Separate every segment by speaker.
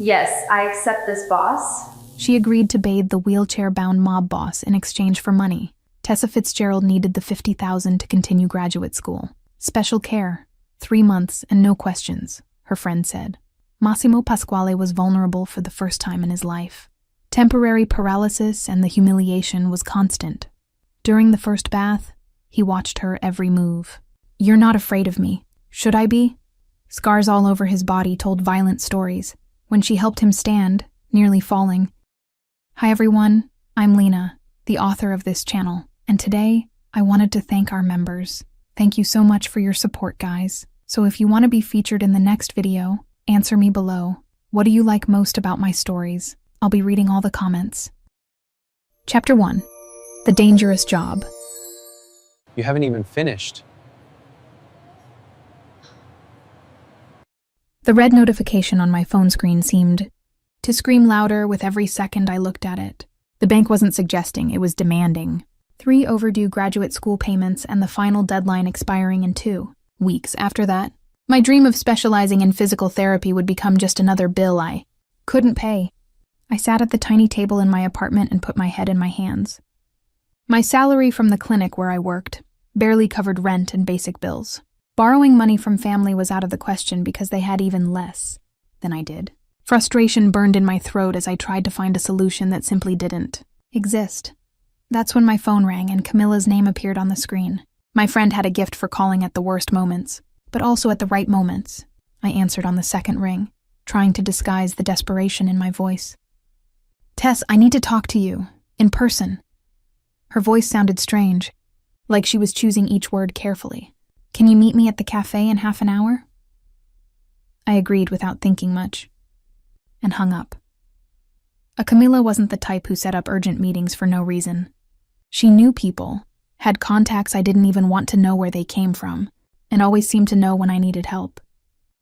Speaker 1: Yes, I accept this, boss.
Speaker 2: She agreed to bathe the wheelchair-bound mob boss in exchange for money. Tessa Fitzgerald needed the $50,000 to continue graduate school. Special care, 3 months and no questions, her friend said. Massimo Pasquale was vulnerable for the first time in his life. Temporary paralysis and the humiliation was constant. During the first bath, he watched her every move. "You're not afraid of me. Should I be?" Scars all over his body told violent stories. When she helped him stand, nearly falling. Hi everyone, I'm Lena, the author of this channel, and today I wanted to thank our members. Thank you so much for your support, guys. So if you want to be featured in the next video, answer me below. What do you like most about my stories? I'll be reading all the comments. Chapter 1. The Dangerous Job.
Speaker 3: You haven't even finished.
Speaker 2: The red notification on my phone screen seemed to scream louder with every second I looked at it. The bank wasn't suggesting, it was demanding. 3 overdue graduate school payments and the final deadline expiring in 2 weeks after that. My dream of specializing in physical therapy would become just another bill I couldn't pay. I sat at the tiny table in my apartment and put my head in my hands. My salary from the clinic where I worked barely covered rent and basic bills. Borrowing money from family was out of the question because they had even less than I did. Frustration burned in my throat as I tried to find a solution that simply didn't exist. That's when my phone rang and Camilla's name appeared on the screen. My friend had a gift for calling at the worst moments, but also at the right moments. I answered on the second ring, trying to disguise the desperation in my voice. "Tess, I need to talk to you, in person." Her voice sounded strange, like she was choosing each word carefully. "Can you meet me at the cafe in half an hour?" I agreed without thinking much, and hung up. Camilla wasn't the type who set up urgent meetings for no reason. She knew people, had contacts I didn't even want to know where they came from, and always seemed to know when I needed help,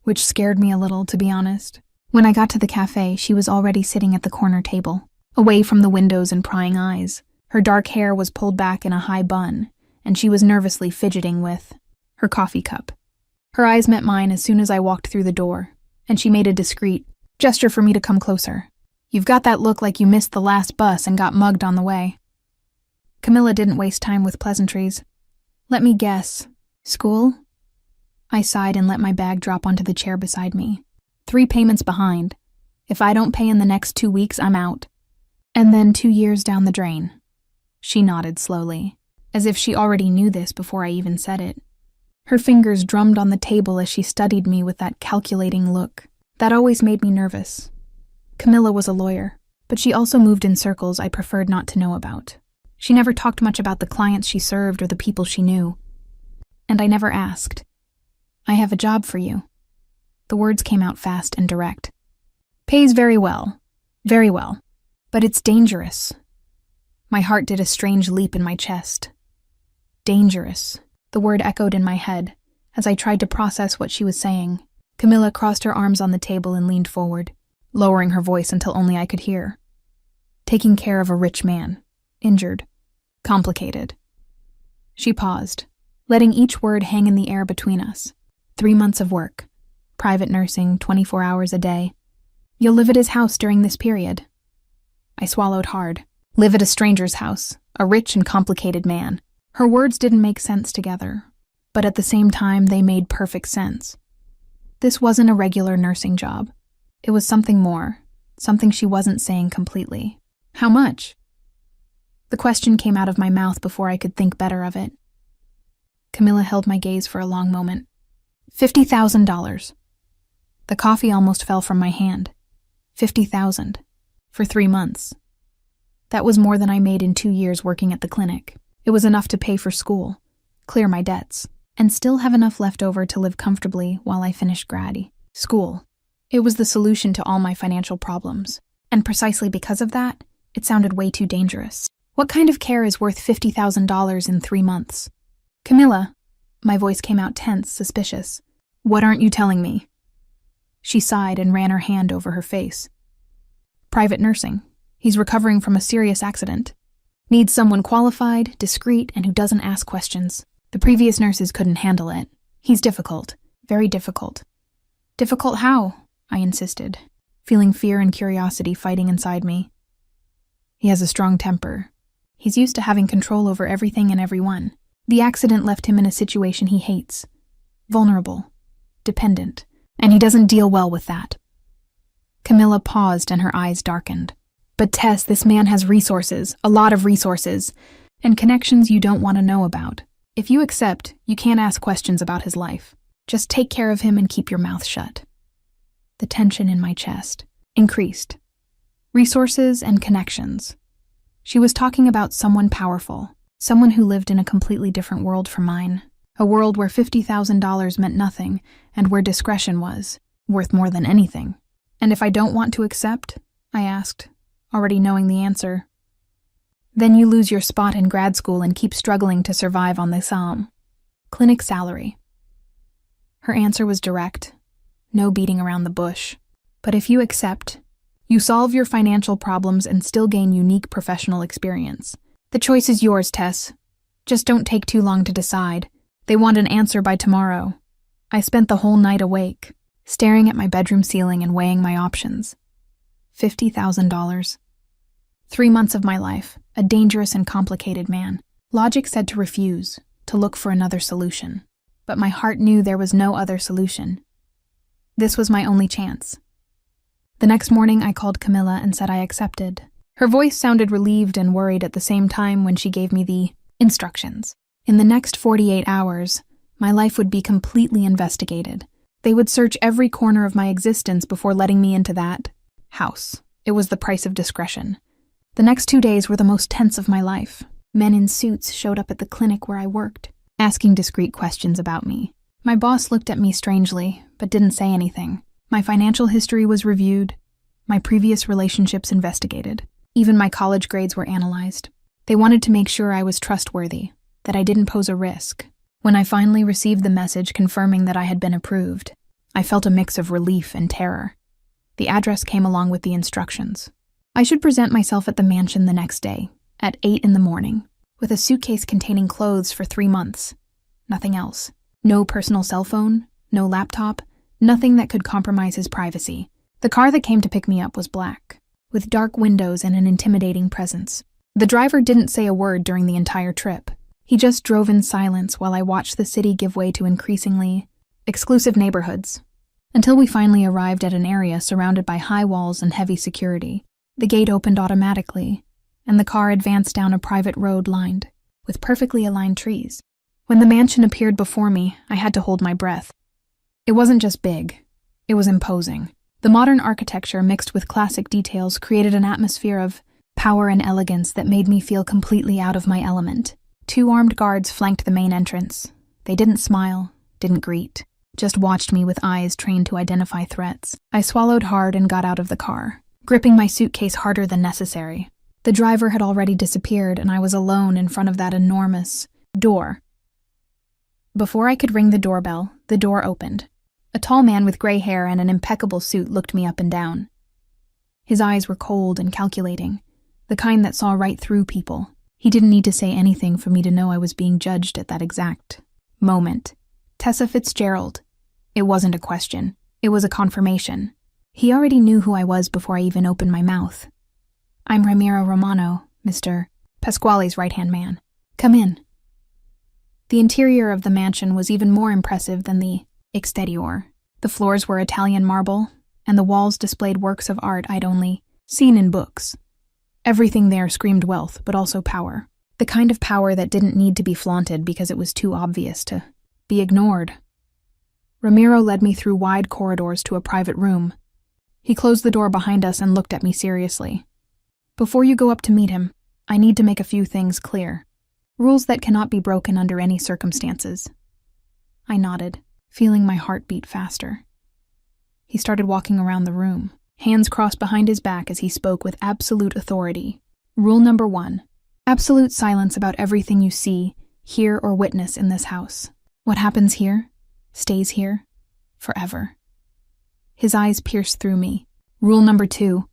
Speaker 2: which scared me a little, to be honest. When I got to the cafe, she was already sitting at the corner table, away from the windows and prying eyes. Her dark hair was pulled back in a high bun, and she was nervously fidgeting with her coffee cup. Her eyes met mine as soon as I walked through the door, and she made a discreet gesture for me to come closer. "You've got that look like you missed the last bus and got mugged on the way." Camilla didn't waste time with pleasantries. "Let me guess. School?" I sighed and let my bag drop onto the chair beside me. 3 payments behind. If I don't pay in the next 2 weeks, I'm out. And then 2 years down the drain. She nodded slowly, as if she already knew this before I even said it. Her fingers drummed on the table as she studied me with that calculating look. That always made me nervous. Camilla was a lawyer, but she also moved in circles I preferred not to know about. She never talked much about the clients she served or the people she knew. And I never asked. "I have a job for you." The words came out fast and direct. "Pays very well, but it's dangerous." My heart did a strange leap in my chest. Dangerous. The word echoed in my head as I tried to process what she was saying. Camilla crossed her arms on the table and leaned forward, lowering her voice until only I could hear. "Taking care of a rich man. Injured. Complicated." She paused, letting each word hang in the air between us. 3 months of work. Private nursing, 24 hours a day. You'll live at his house during this period. I swallowed hard. Live at a stranger's house. A rich and complicated man. Her words didn't make sense together, but at the same time they made perfect sense. This wasn't a regular nursing job. It was something more, something she wasn't saying completely. "How much?" The question came out of my mouth before I could think better of it. Camilla held my gaze for a long moment. $50,000. The coffee almost fell from my hand. 50,000 for 3 months. That was more than I made in 2 years working at the clinic. It was enough to pay for school, clear my debts, and still have enough left over to live comfortably while I finished grad school. It was the solution to all my financial problems, and precisely because of that, it sounded way too dangerous. What kind of care is worth $50,000 in 3 months? "Camilla," my voice came out tense, suspicious. "What aren't you telling me?" She sighed and ran her hand over her face. "Private nursing. He's recovering from a serious accident. Needs someone qualified, discreet, and who doesn't ask questions. The previous nurses couldn't handle it. He's difficult. Very difficult." "Difficult how?" I insisted. feeling fear and curiosity fighting inside me. He has a strong temper. He's used to having control over everything and everyone. The accident left him in a situation he hates. Vulnerable. Dependent. And he doesn't deal well with that. Camilla paused and her eyes darkened. But Tess, this man has resources, a lot of resources, and connections you don't want to know about. If you accept, you can't ask questions about his life. Just take care of him and keep your mouth shut. The tension in my chest increased. Resources and connections. She was talking about someone powerful, someone who lived in a completely different world from mine, a world where $50,000 meant nothing and where discretion was worth more than anything. And if I don't want to accept? I asked, already knowing the answer. Then you lose your spot in grad school and keep struggling to survive on the clinic salary. Her answer was direct, no beating around the bush. But if you accept, you solve your financial problems and still gain unique professional experience. The choice is yours, Tess. Just don't take too long to decide. They want an answer by tomorrow. I spent the whole night awake, staring at my bedroom ceiling and weighing my options. $50,000. 3 months of my life, a dangerous and complicated man. Logic said to refuse, to look for another solution. But my heart knew there was no other solution. This was my only chance. The next morning, I called Camilla and said I accepted. Her voice sounded relieved and worried at the same time when she gave me the instructions. In the next 48 hours, my life would be completely investigated. They would search every corner of my existence before letting me into that house. It was the price of discretion. The next 2 days were the most tense of my life. Men in suits showed up at the clinic where I worked, asking discreet questions about me. My boss looked at me strangely, but didn't say anything. My financial history was reviewed, my previous relationships investigated. Even my college grades were analyzed. They wanted to make sure I was trustworthy, that I didn't pose a risk. When I finally received the message confirming that I had been approved, I felt a mix of relief and terror. The address came along with the instructions. I should present myself at the mansion the next day, at 8 in the morning, with a suitcase containing clothes for 3 months. Nothing else. No personal cell phone, no laptop, nothing that could compromise his privacy. The car that came to pick me up was black, with dark windows and an intimidating presence. The driver didn't say a word during the entire trip. He just drove in silence while I watched the city give way to increasingly exclusive neighborhoods, until we finally arrived at an area surrounded by high walls and heavy security. The gate opened automatically, and the car advanced down a private road lined with perfectly aligned trees. When the mansion appeared before me, I had to hold my breath. It wasn't just big, it was imposing. The modern architecture mixed with classic details created an atmosphere of power and elegance that made me feel completely out of my element. 2 armed guards flanked the main entrance. They didn't smile, didn't greet, just watched me with eyes trained to identify threats. I swallowed hard and got out of the car, gripping my suitcase harder than necessary. The driver had already disappeared, and I was alone in front of that enormous door. Before I could ring the doorbell, the door opened. A tall man with gray hair and an impeccable suit looked me up and down. His eyes were cold and calculating, the kind that saw right through people. He didn't need to say anything for me to know I was being judged at that exact moment. Tessa Fitzgerald. It wasn't a question. It was a confirmation. He already knew who I was before I even opened my mouth. I'm Ramiro Romano, Mr. Pasquale's right-hand man. Come in. The interior of the mansion was even more impressive than the exterior. The floors were Italian marble, and the walls displayed works of art I'd only seen in books. Everything there screamed wealth, but also power. The kind of power that didn't need to be flaunted because it was too obvious to be ignored. Ramiro led me through wide corridors to a private room. He closed the door behind us and looked at me seriously. Before you go up to meet him, I need to make a few things clear. Rules that cannot be broken under any circumstances. I nodded, feeling my heart beat faster. He started walking around the room, hands crossed behind his back as he spoke with absolute authority. Rule number 1. Absolute silence about everything you see, hear, or witness in this house. What happens here, stays here, forever. His eyes pierced through me. Rule number 2.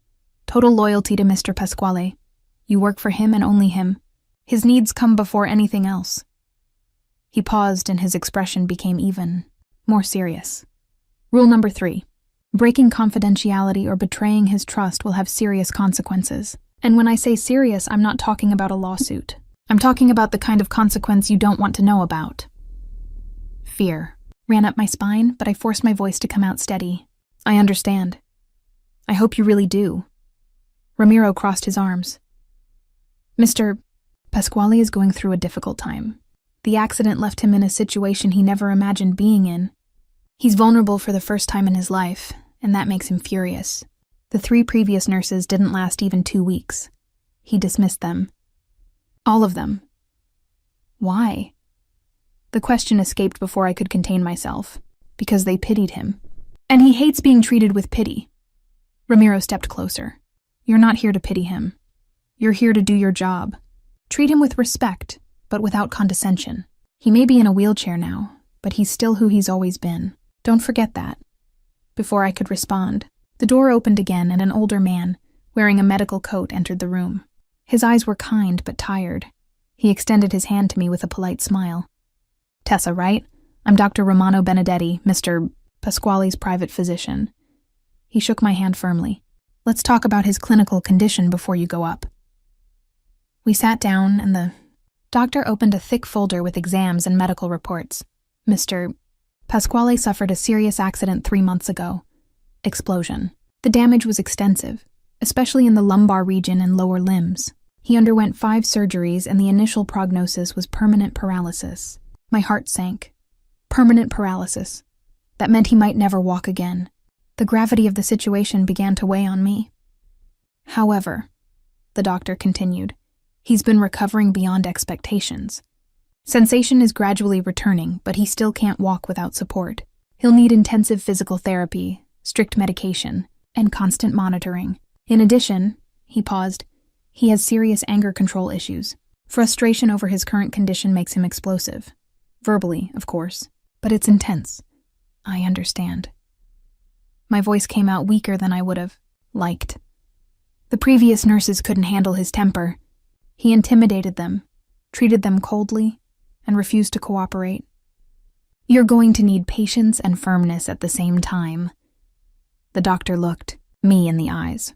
Speaker 2: Total loyalty to Mr. Pasquale. You work for him and only him. His needs come before anything else. He paused and his expression became even more serious. Rule number 3. Breaking confidentiality or betraying his trust will have serious consequences. And when I say serious, I'm not talking about a lawsuit. I'm talking about the kind of consequence you don't want to know about. Fear ran up my spine, but I forced my voice to come out steady. I understand. I hope you really do. Ramiro crossed his arms. Mr. Pasquale is going through a difficult time. The accident left him in a situation he never imagined being in. He's vulnerable for the first time in his life, and that makes him furious. The 3 previous nurses didn't last even 2 weeks. He dismissed them. All of them. Why? The question escaped before I could contain myself. Because they pitied him. And he hates being treated with pity. Ramiro stepped closer. You're not here to pity him. You're here to do your job. Treat him with respect, but without condescension. He may be in a wheelchair now, but he's still who he's always been. Don't forget that. Before I could respond, the door opened again and an older man, wearing a medical coat, entered the room. His eyes were kind but tired. He extended his hand to me with a polite smile. Tessa, right? I'm Dr. Romano Benedetti, Mr. Pasquale's private physician. He shook my hand firmly. Let's talk about his clinical condition before you go up. We sat down and the doctor opened a thick folder with exams and medical reports. Mr. Pasquale suffered a serious accident 3 months ago. Explosion. The damage was extensive, especially in the lumbar region and lower limbs. He underwent 5 surgeries and the initial prognosis was permanent paralysis. My heart sank. Permanent paralysis. That meant he might never walk again. The gravity of the situation began to weigh on me. However, the doctor continued, he's been recovering beyond expectations. Sensation is gradually returning, but he still can't walk without support. He'll need intensive physical therapy, strict medication, and constant monitoring. In addition, he paused, he has serious anger control issues. Frustration over his current condition makes him explosive. Verbally, of course, but it's intense. I understand. My voice came out weaker than I would have liked. The previous nurses couldn't handle his temper. He intimidated them, treated them coldly, and refused to cooperate. You're going to need patience and firmness at the same time. The doctor looked me in the eyes.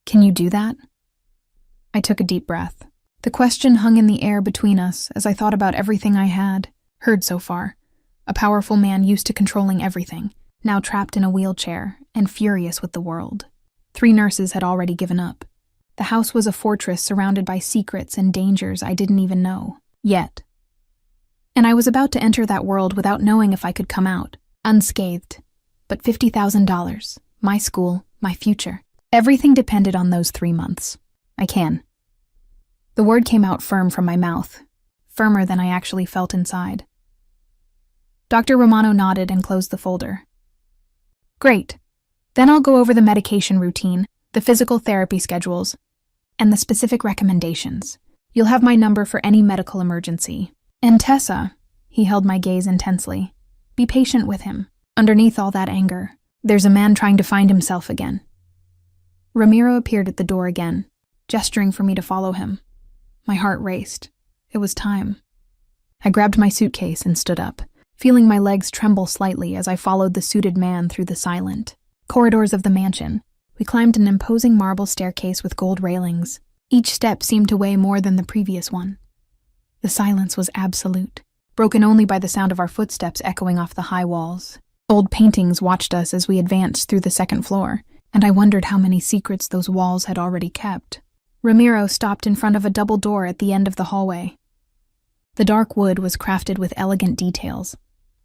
Speaker 2: Can you do that? I took a deep breath. The question hung in the air between us as I thought about everything I had heard so far. A powerful man used to controlling everything, now trapped in a wheelchair and furious with the world. 3 nurses had already given up. The house was a fortress surrounded by secrets and dangers I didn't even know, yet. And I was about to enter that world without knowing if I could come out, unscathed. But $50,000, my school, my future. Everything depended on those 3 months. I can. The word came out firm from my mouth, firmer than I actually felt inside. Dr. Romano nodded and closed the folder. Great. Then I'll go over the medication routine, the physical therapy schedules, and the specific recommendations. You'll have my number for any medical emergency. And Tessa, he held my gaze intensely, be patient with him. Underneath all that anger, there's a man trying to find himself again. Ramiro appeared at the door again, gesturing for me to follow him. My heart raced. It was time. I grabbed my suitcase and stood up, feeling my legs tremble slightly as I followed the suited man through the silent corridors of the mansion. We climbed an imposing marble staircase with gold railings. Each step seemed to weigh more than the previous one. The silence was absolute, broken only by the sound of our footsteps echoing off the high walls. Old paintings watched us as we advanced through the 2nd floor, and I wondered how many secrets those walls had already kept. Ramiro stopped in front of a double door at the end of the hallway. The dark wood was crafted with elegant details,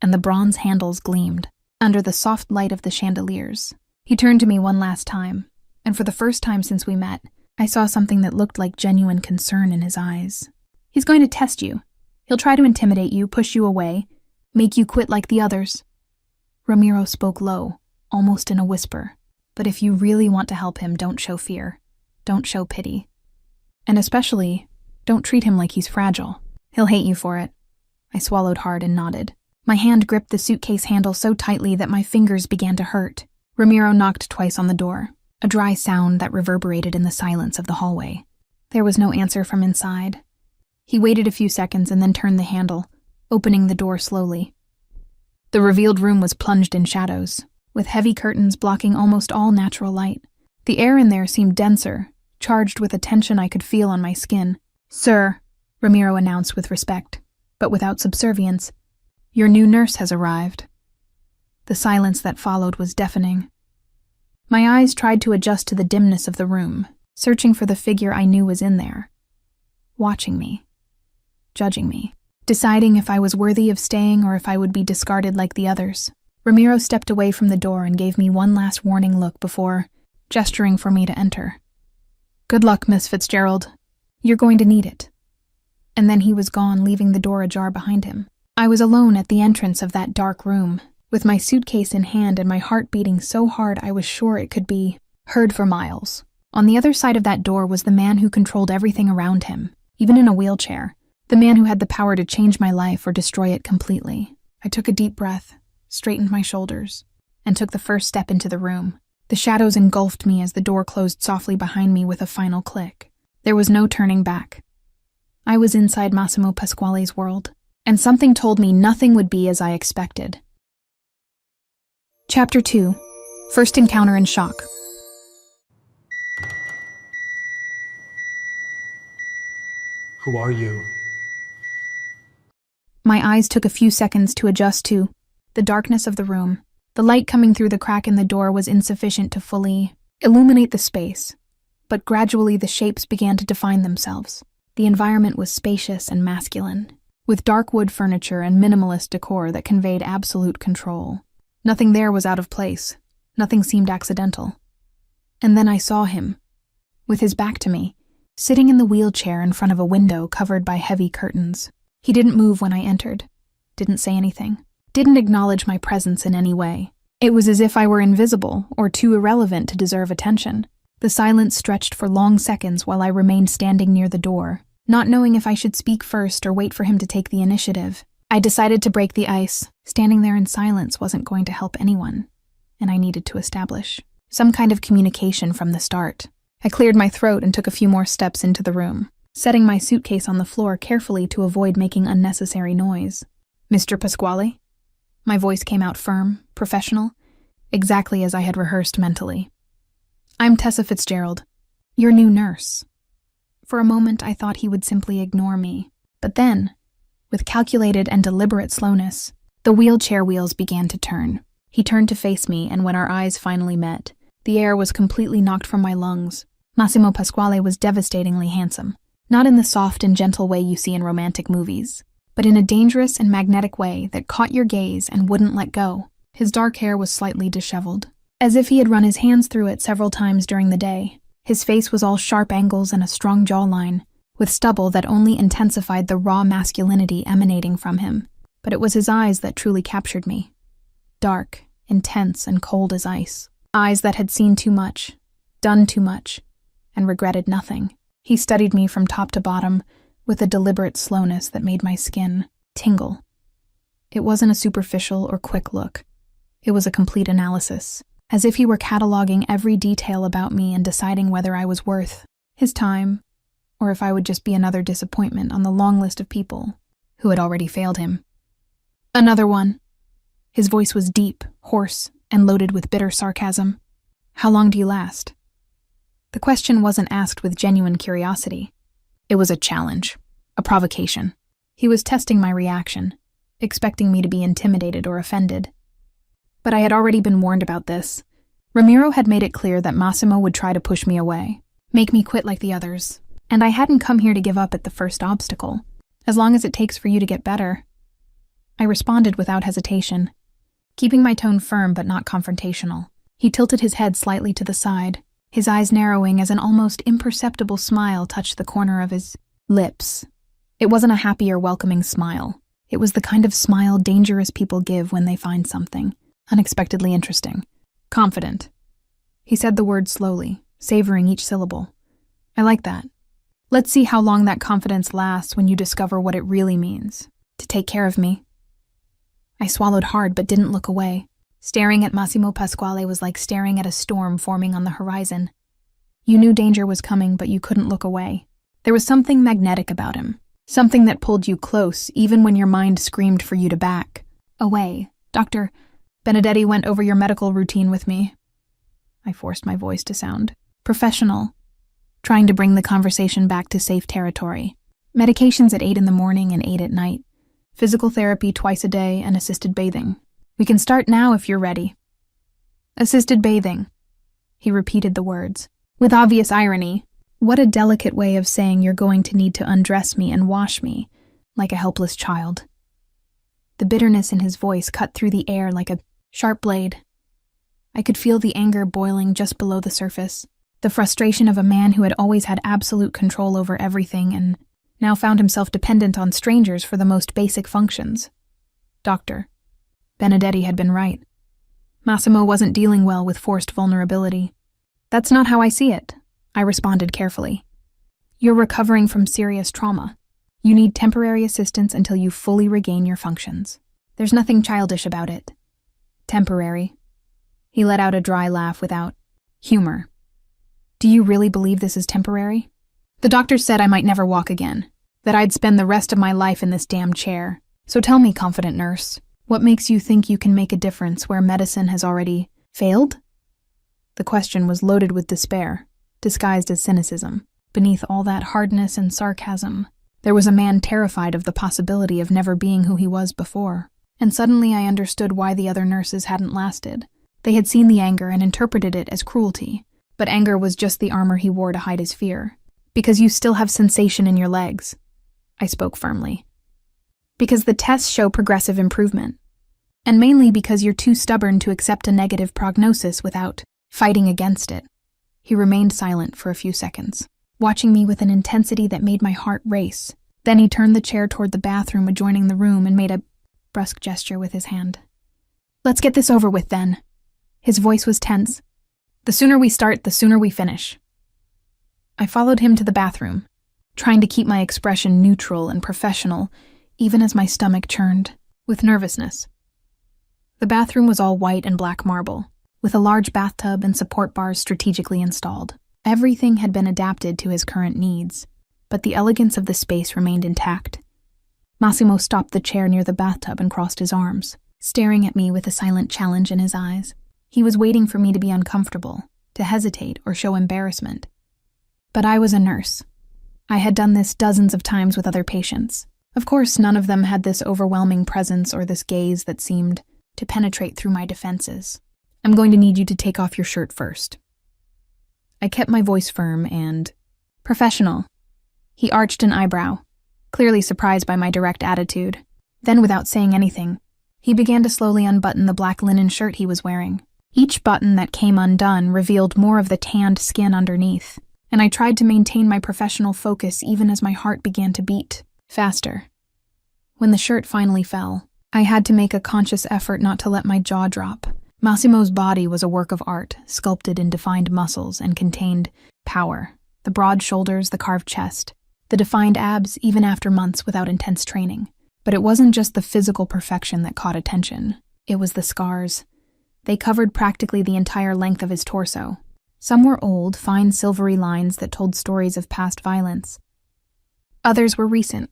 Speaker 2: and the bronze handles gleamed under the soft light of the chandeliers. He turned to me one last time, and for the first time since we met, I saw something that looked like genuine concern in his eyes. He's going to test you. He'll try to intimidate you, push you away, make you quit like the others. Ramiro spoke low, almost in a whisper. But if you really want to help him, don't show fear. Don't show pity. And especially, don't treat him like he's fragile. He'll hate you for it. I swallowed hard and nodded. My hand gripped the suitcase handle so tightly that my fingers began to hurt. Ramiro knocked twice on the door, a dry sound that reverberated in the silence of the hallway. There was no answer from inside. He waited a few seconds and then turned the handle, opening the door slowly. The revealed room was plunged in shadows. with heavy curtains blocking almost all natural light. The air in there seemed denser, charged with a tension I could feel on my skin. "Sir," Ramiro announced with respect, but without subservience, "your new nurse has arrived." The silence that followed was deafening. My eyes tried to adjust to the dimness of the room, searching for the figure I knew was in there, watching me, judging me, deciding if I was worthy of staying or if I would be discarded like the others. Ramiro stepped away from the door and gave me one last warning look before gesturing for me to enter. "Good luck, Miss Fitzgerald. You're going to need it." And then he was gone, leaving the door ajar behind him. I was alone at the entrance of that dark room, with my suitcase in hand and my heart beating so hard I was sure it could be heard for miles. On the other side of that door was the man who controlled everything around him, even in a wheelchair, the man who had the power to change my life or destroy it completely. I took a deep breath, straightened my shoulders, and took the first step into the room. The shadows engulfed me as the door closed softly behind me with a final click. There was no turning back. I was inside Massimo Pasquale's world, and something told me nothing would be as I expected. Chapter 2. First Encounter in Shock.
Speaker 4: Who are you?
Speaker 2: My eyes took a few seconds to adjust to the darkness of the room. The light coming through the crack in the door was insufficient to fully illuminate the space, but gradually the shapes began to define themselves. The environment was spacious and masculine, with dark wood furniture and minimalist decor that conveyed absolute control. Nothing there was out of place. Nothing seemed accidental. And then I saw him, with his back to me, sitting in the wheelchair in front of a window covered by heavy curtains. He didn't move when I entered, didn't say anything, didn't acknowledge my presence in any way. It was as if I were invisible or too irrelevant to deserve attention. The silence stretched for long seconds while I remained standing near the door, not knowing if I should speak first or wait for him to take the initiative. I decided to break the ice. Standing there in silence wasn't going to help anyone, and I needed to establish some kind of communication from the start. I cleared my throat and took a few more steps into the room, setting my suitcase on the floor carefully to avoid making unnecessary noise. "Mr. Pasquale?" My voice came out firm, professional, exactly as I had rehearsed mentally. "I'm Tessa Fitzgerald, your new nurse." For a moment I thought he would simply ignore me, but then, with calculated and deliberate slowness, the wheelchair wheels began to turn. He turned to face me, and when our eyes finally met, the air was completely knocked from my lungs. Massimo Pasquale was devastatingly handsome, not in the soft and gentle way you see in romantic movies, but in a dangerous and magnetic way that caught your gaze and wouldn't let go. His dark hair was slightly disheveled, as if he had run his hands through it several times during the day. His face was all sharp angles and a strong jawline, with stubble that only intensified the raw masculinity emanating from him. But it was his eyes that truly captured me. Dark, intense, and cold as ice. Eyes that had seen too much, done too much, and regretted nothing. He studied me from top to bottom with a deliberate slowness that made my skin tingle. It wasn't a superficial or quick look. It was a complete analysis, as if he were cataloging every detail about me and deciding whether I was worth his time, or if I would just be another disappointment on the long list of people who had already failed him. "Another one." His voice was deep, hoarse, and loaded with bitter sarcasm. "How long do you last?" The question wasn't asked with genuine curiosity. It was a challenge, a provocation. He was testing my reaction, expecting me to be intimidated or offended. But I had already been warned about this. Ramiro had made it clear that Massimo would try to push me away, make me quit like the others, and I hadn't come here to give up at the first obstacle, as long as it takes for you to get better. I responded without hesitation, keeping my tone firm but not confrontational. He tilted his head slightly to the side, his eyes narrowing as an almost imperceptible smile touched the corner of his lips. It wasn't a happy or welcoming smile. It was the kind of smile dangerous people give when they find something unexpectedly interesting. Confident. He said the word slowly, savoring each syllable. I like that. Let's see how long that confidence lasts when you discover what it really means to take care of me. I swallowed hard but didn't look away. Staring at Massimo Pasquale was like staring at a storm forming on the horizon. You knew danger was coming, but you couldn't look away. There was something magnetic about him, something that pulled you close even when your mind screamed for you to back away. "Doctor, Benedetti went over your medical routine with me. I forced my voice to sound professional, trying to bring the conversation back to safe territory. Medications at 8 in the morning and 8 at night. Physical therapy twice a day and assisted bathing. We can start now if you're ready. Assisted bathing. He repeated the words, with obvious irony. What a delicate way of saying you're going to need to undress me and wash me, like a helpless child. The bitterness in his voice cut through the air like a sharp blade. I could feel the anger boiling just below the surface, the frustration of a man who had always had absolute control over everything and now found himself dependent on strangers for the most basic functions. Doctor. Benedetti had been right. Massimo wasn't dealing well with forced vulnerability. That's not how I see it, I responded carefully. You're recovering from serious trauma. You need temporary assistance until you fully regain your functions. There's nothing childish about it. Temporary. He let out a dry laugh without humor. Do you really believe this is temporary? The doctor said I might never walk again, that I'd spend the rest of my life in this damn chair. So tell me, confident nurse, what makes you think you can make a difference where medicine has already failed? The question was loaded with despair, disguised as cynicism. Beneath all that hardness and sarcasm, there was a man terrified of the possibility of never being who he was before. And suddenly I understood why the other nurses hadn't lasted. They had seen the anger and interpreted it as cruelty. But anger was just the armor he wore to hide his fear. Because you still have sensation in your legs. I spoke firmly. Because the tests show progressive improvement. And mainly because you're too stubborn to accept a negative prognosis without fighting against it. He remained silent for a few seconds, watching me with an intensity that made my heart race. Then he turned the chair toward the bathroom adjoining the room and made a brusque gesture with his hand. Let's get this over with then. His voice was tense. The sooner we start, the sooner we finish. I followed him to the bathroom, trying to keep my expression neutral and professional, even as my stomach churned with nervousness. The bathroom was all white and black marble, with a large bathtub and support bars strategically installed. Everything had been adapted to his current needs, but the elegance of the space remained intact. Massimo stopped the chair near the bathtub and crossed his arms, staring at me with a silent challenge in his eyes. He was waiting for me to be uncomfortable, to hesitate or show embarrassment. But I was a nurse. I had done this dozens of times with other patients. Of course, none of them had this overwhelming presence or this gaze that seemed to penetrate through my defenses. I'm going to need you to take off your shirt first. I kept my voice firm and professional. He arched an eyebrow, clearly surprised by my direct attitude. Then, without saying anything, he began to slowly unbutton the black linen shirt he was wearing. Each button that came undone revealed more of the tanned skin underneath, and I tried to maintain my professional focus even as my heart began to beat faster. When the shirt finally fell, I had to make a conscious effort not to let my jaw drop. Massimo's body was a work of art, sculpted in defined muscles and contained power. The broad shoulders, the carved chest, the defined abs even after months without intense training. But it wasn't just the physical perfection that caught attention. It was the scars. They covered practically the entire length of his torso. Some were old, fine silvery lines that told stories of past violence. Others were recent,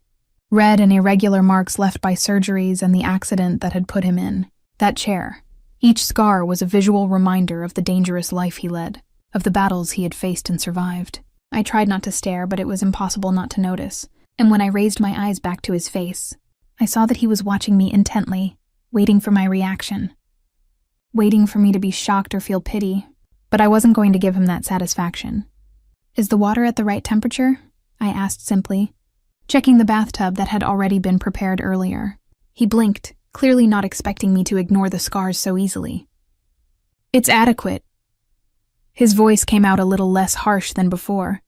Speaker 2: red and irregular marks left by surgeries and the accident that had put him in that chair. Each scar was a visual reminder of the dangerous life he led, of the battles he had faced and survived. I tried not to stare, but it was impossible not to notice. And when I raised my eyes back to his face, I saw that he was watching me intently, waiting for my reaction. Waiting for me to be shocked or feel pity, but I wasn't going to give him that satisfaction. Is the water at the right temperature? I asked simply, checking the bathtub that had already been prepared earlier. He blinked, clearly not expecting me to ignore the scars so easily. It's adequate. His voice came out a little less harsh than before.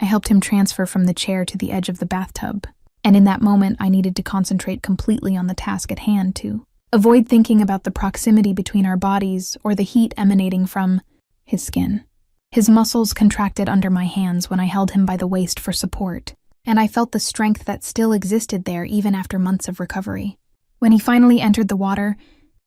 Speaker 2: I helped him transfer from the chair to the edge of the bathtub, and in that moment I needed to concentrate completely on the task at hand to avoid thinking about the proximity between our bodies or the heat emanating from his skin. His muscles contracted under my hands when I held him by the waist for support, and I felt the strength that still existed there even after months of recovery. When he finally entered the water,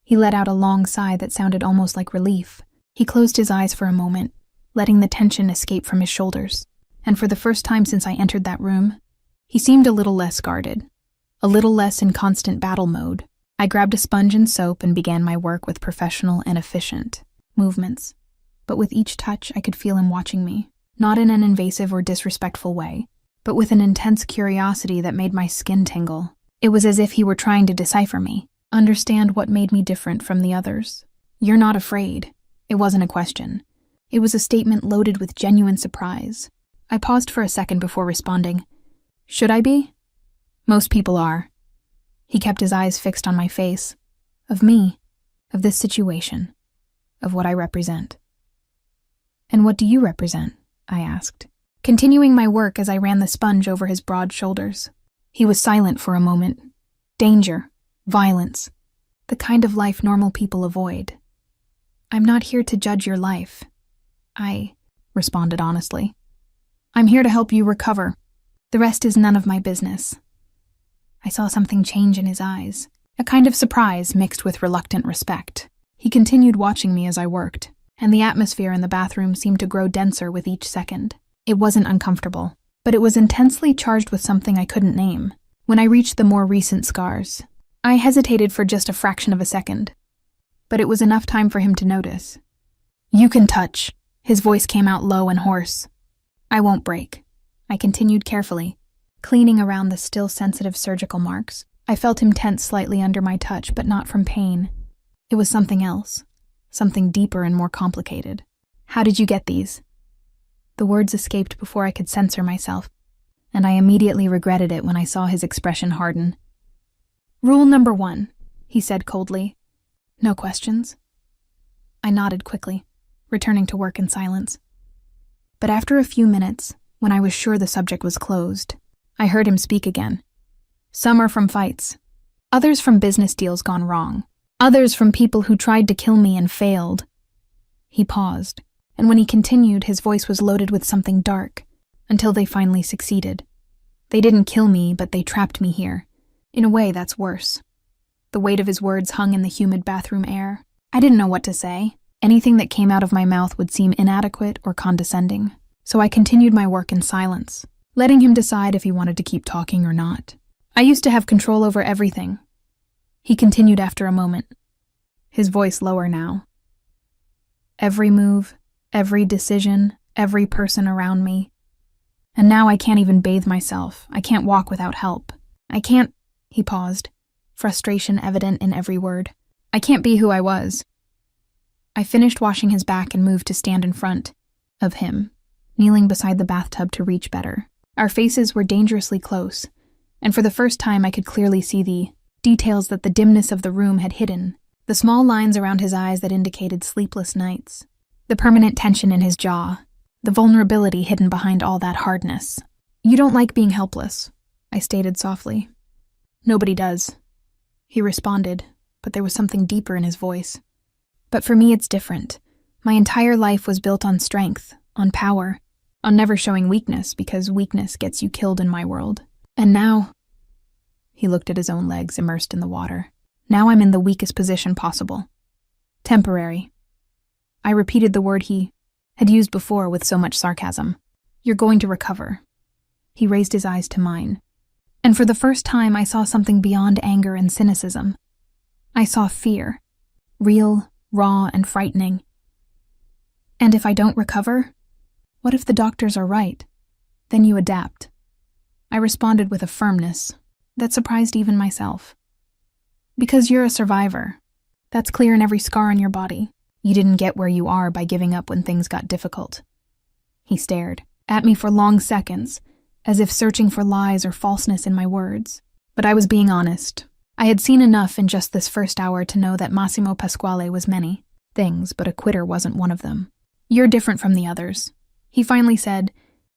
Speaker 2: he let out a long sigh that sounded almost like relief. He closed his eyes for a moment, letting the tension escape from his shoulders, and for the first time since I entered that room, he seemed a little less guarded, a little less in constant battle mode. I grabbed a sponge and soap and began my work with professional and efficient movements. But with each touch, I could feel him watching me, not in an invasive or disrespectful way, but with an intense curiosity that made my skin tingle. It was as if he were trying to decipher me, understand what made me different from the others. "You're not afraid." It wasn't a question. It was a statement loaded with genuine surprise. I paused for a second before responding. "Should I be?" "Most people are." He kept his eyes fixed on my face. Of me, of this situation, of what I represent. "And what do you represent?" I asked, continuing my work as I ran the sponge over his broad shoulders. He was silent for a moment. Danger, violence, the kind of life normal people avoid. "I'm not here to judge your life," I responded honestly. "I'm here to help you recover. The rest is none of my business." I saw something change in his eyes, a kind of surprise mixed with reluctant respect. He continued watching me as I worked, and the atmosphere in the bathroom seemed to grow denser with each second. It wasn't uncomfortable, but it was intensely charged with something I couldn't name. When I reached the more recent scars, I hesitated for just a fraction of a second, but it was enough time for him to notice. "You can touch." His voice came out low and hoarse. "I won't break." I continued carefully, cleaning around the still sensitive surgical marks. I felt him tense slightly under my touch, but not from pain. It was something else, something deeper and more complicated. "How did you get these?" The words escaped before I could censor myself, and I immediately regretted it when I saw his expression harden. "Rule number 1, he said coldly. "No questions?" I nodded quickly, returning to work in silence. But after a few minutes, when I was sure the subject was closed, I heard him speak again. "Some are from fights, others from business deals gone wrong, others from people who tried to kill me and failed." He paused, and when he continued, his voice was loaded with something dark, until they finally succeeded. "They didn't kill me, but they trapped me here. In a way, that's worse." The weight of his words hung in the humid bathroom air. I didn't know what to say. Anything that came out of my mouth would seem inadequate or condescending, so I continued my work in silence, letting him decide if he wanted to keep talking or not. "I used to have control over everything," he continued after a moment, his voice lower now. "Every move, every decision, every person around me. And now I can't even bathe myself. I can't walk without help. I can't—" He paused, frustration evident in every word. "I can't be who I was." I finished washing his back and moved to stand in front of him, kneeling beside the bathtub to reach better. Our faces were dangerously close, and for the first time I could clearly see the details that the dimness of the room had hidden, the small lines around his eyes that indicated sleepless nights, the permanent tension in his jaw, the vulnerability hidden behind all that hardness. "You don't like being helpless," I stated softly. "Nobody does," he responded, but there was something deeper in his voice. "But for me it's different. My entire life was built on strength, on power, on never showing weakness, because weakness gets you killed in my world. And now—" He looked at his own legs immersed in the water. "Now I'm in the weakest position possible. Temporary." I repeated the word he had used before with so much sarcasm. "You're going to recover." He raised his eyes to mine, and for the first time I saw something beyond anger and cynicism. I saw fear, real, raw, and frightening. "And if I don't recover? What if the doctors are right? Then you adapt." I responded with a firmness that surprised even myself. "Because you're a survivor. That's clear in every scar on your body. You didn't get where you are by giving up when things got difficult." He stared at me for long seconds, as if searching for lies or falseness in my words. But I was being honest. I had seen enough in just this first hour to know that Massimo Pasquale was many things, but a quitter wasn't one of them. "You're different from the others," he finally said,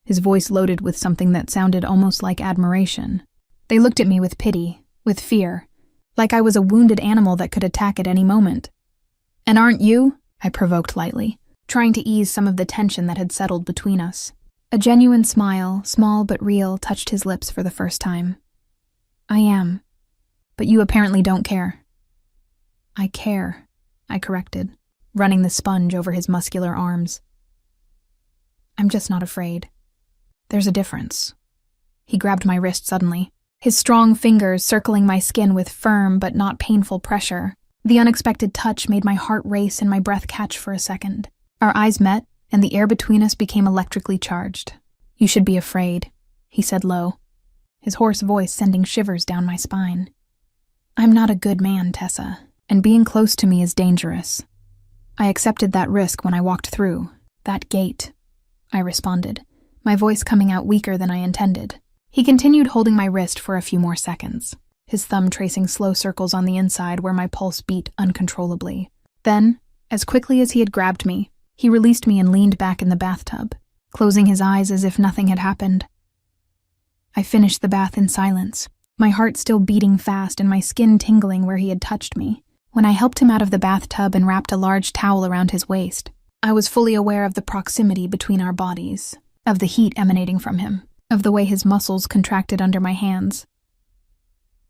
Speaker 2: his voice loaded with something that sounded almost like admiration. They looked at me with pity, with fear, like I was a wounded animal that could attack at any moment. "And aren't you?" I provoked lightly, trying to ease some of the tension that had settled between us. A genuine smile, small but real, touched his lips for the first time. "I am. But you apparently don't care." "I care," I corrected, running the sponge over his muscular arms. "I'm just not afraid. There's a difference." He grabbed my wrist suddenly. his strong fingers circling my skin with firm but not painful pressure. The unexpected touch made my heart race and my breath catch for a second. Our eyes met, and the air between us became electrically charged. "You should be afraid," he said low, his hoarse voice sending shivers down my spine. "I'm not a good man, Tessa, and being close to me is dangerous. I accepted that risk when I walked through that gate," I responded, my voice coming out weaker than I intended. He continued holding my wrist for a few more seconds, his thumb tracing slow circles on the inside where my pulse beat uncontrollably. Then, as quickly as he had grabbed me, he released me and leaned back in the bathtub, closing his eyes as if nothing had happened. I finished the bath in silence, my heart still beating fast and my skin tingling where he had touched me. When I helped him out of the bathtub and wrapped a large towel around his waist, I was fully aware of the proximity between our bodies, of the heat emanating from him, of the way his muscles contracted under my hands.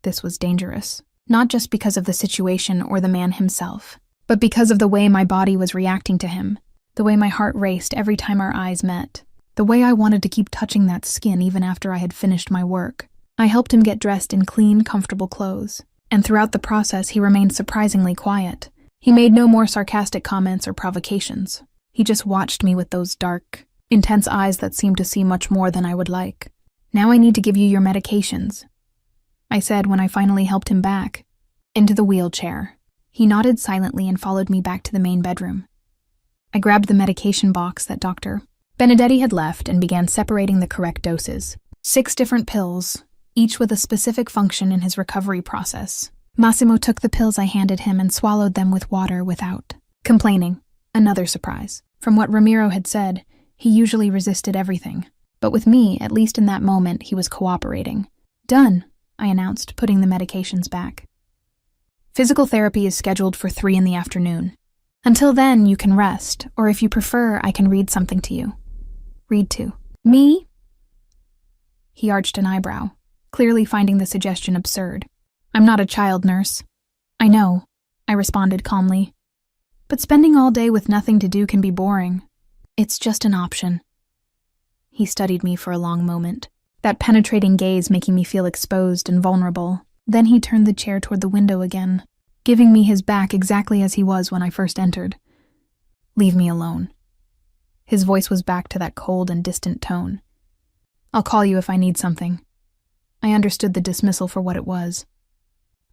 Speaker 2: This was dangerous, not just because of the situation or the man himself, but because of the way my body was reacting to him, the way my heart raced every time our eyes met, the way I wanted to keep touching that skin even after I had finished my work. I helped him get dressed in clean, comfortable clothes, and throughout the process he remained surprisingly quiet. He made no more sarcastic comments or provocations. He just watched me with those dark, intense eyes that seemed to see much more than I would like. "Now I need to give you your medications," I said when I finally helped him back into the wheelchair. He nodded silently and followed me back to the main bedroom. I grabbed the medication box that Dr. Benedetti had left and began separating the correct doses. 6 different pills, each with a specific function in his recovery process. Massimo took the pills I handed him and swallowed them with water without complaining. Another surprise. From what Ramiro had said, he usually resisted everything. But with me, at least in that moment, he was cooperating. "Done," I announced, putting the medications back. "Physical therapy is scheduled for 3 in the afternoon. Until then, you can rest, or if you prefer, I can read something to you." "Read to me?" He arched an eyebrow, clearly finding the suggestion absurd. "I'm not a child nurse." "I know," I responded calmly. "But spending all day with nothing to do can be boring. It's just an option." He studied me for a long moment, that penetrating gaze making me feel exposed and vulnerable. Then he turned the chair toward the window again, giving me his back exactly as he was when I first entered. "Leave me alone." His voice was back to that cold and distant tone. "I'll call you if I need something." I understood the dismissal for what it was.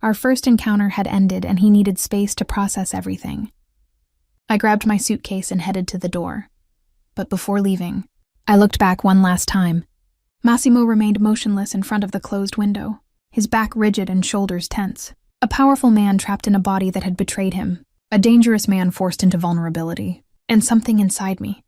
Speaker 2: Our first encounter had ended and he needed space to process everything. I grabbed my suitcase and headed to the door. But before leaving, I looked back one last time. Massimo remained motionless in front of the closed window, his back rigid and shoulders tense. A powerful man trapped in a body that had betrayed him, a dangerous man forced into vulnerability. And something inside me,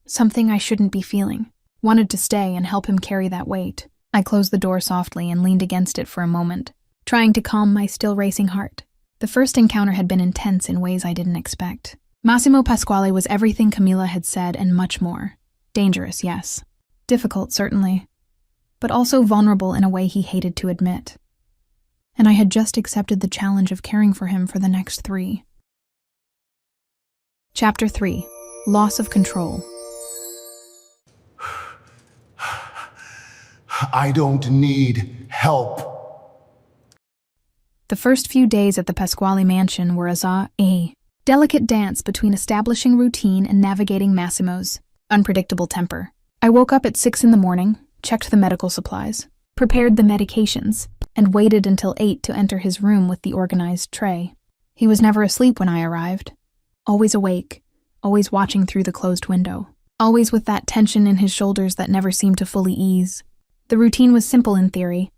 Speaker 2: something I shouldn't be feeling, wanted to stay and help him carry that weight. I closed the door softly and leaned against it for a moment, trying to calm my still racing heart. The first encounter had been intense in ways I didn't expect. Massimo Pasquale was everything Camilla had said and much more. Dangerous, yes. Difficult, certainly. But also vulnerable in a way he hated to admit. And I had just accepted the challenge of caring for him for the next 3. Chapter 3. Loss of Control.
Speaker 4: I don't need help.
Speaker 2: The first few days at the Pasquale mansion were a delicate dance between establishing routine and navigating Massimo's unpredictable temper. I woke up at 6 in the morning, checked the medical supplies, prepared the medications, and waited until 8 to enter his room with the organized tray. He was never asleep when I arrived. Always awake, always watching through the closed window, always with that tension in his shoulders that never seemed to fully ease. The routine was simple in theory.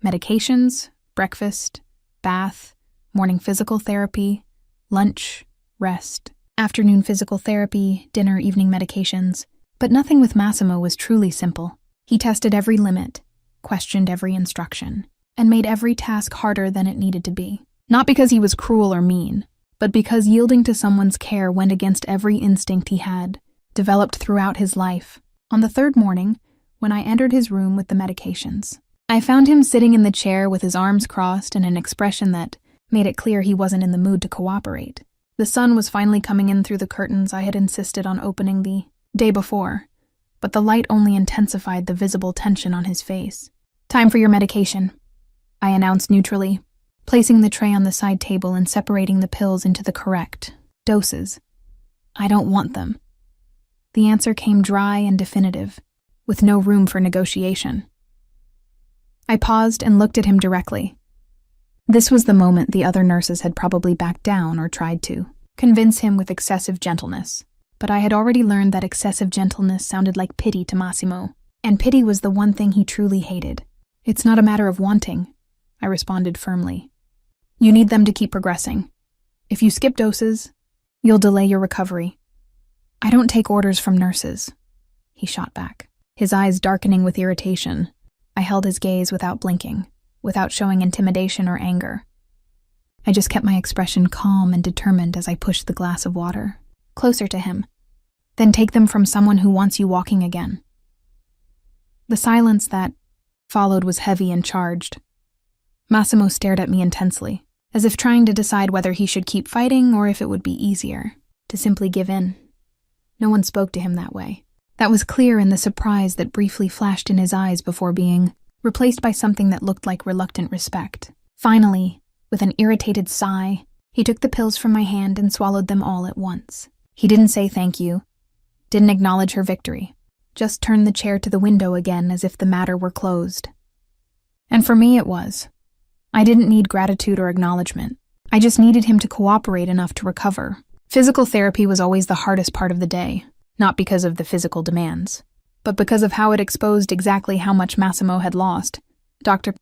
Speaker 2: Medications, breakfast, bath, morning physical therapy, lunch, rest, afternoon physical therapy, dinner, evening medications. But nothing with Massimo was truly simple. He tested every limit, questioned every instruction, and made every task harder than it needed to be. Not because he was cruel or mean, but because yielding to someone's care went against every instinct he had, developed throughout his life. On the 3rd morning, when I entered his room with the medications, I found him sitting in the chair with his arms crossed and an expression that made it clear he wasn't in the mood to cooperate. The sun was finally coming in through the curtains I had insisted on opening the day before, but the light only intensified the visible tension on his face. "Time for your medication," I announced neutrally, placing the tray on the side table and separating the pills into the correct doses. I don't want them. The answer came dry and definitive, with no room for negotiation. I paused and looked at him directly. This was the moment the other nurses had probably backed down or tried to convince him with excessive gentleness. But I had already learned that excessive gentleness sounded like pity to Massimo, and pity was the one thing he truly hated. It's not a matter of wanting, I responded firmly. You need them to keep progressing. If you skip doses, you'll delay your recovery. I don't take orders from nurses, he shot back, his eyes darkening with irritation. I held his gaze without blinking, without showing intimidation or anger. I just kept my expression calm and determined as I pushed the glass of water closer to him. Then take them from someone who wants you walking again. The silence that followed was heavy and charged. Massimo stared at me intensely, as if trying to decide whether he should keep fighting or if it would be easier to simply give in. No one spoke to him that way. That was clear in the surprise that briefly flashed in his eyes before being replaced by something that looked like reluctant respect. Finally, with an irritated sigh, he took the pills from my hand and swallowed them all at once. He didn't say thank you, didn't acknowledge her victory, just turned the chair to the window again as if the matter were closed. And for me it was. I didn't need gratitude or acknowledgement. I just needed him to cooperate enough to recover. Physical therapy was always the hardest part of the day, not because of the physical demands, but because of how it exposed exactly how much Massimo had lost. Dr.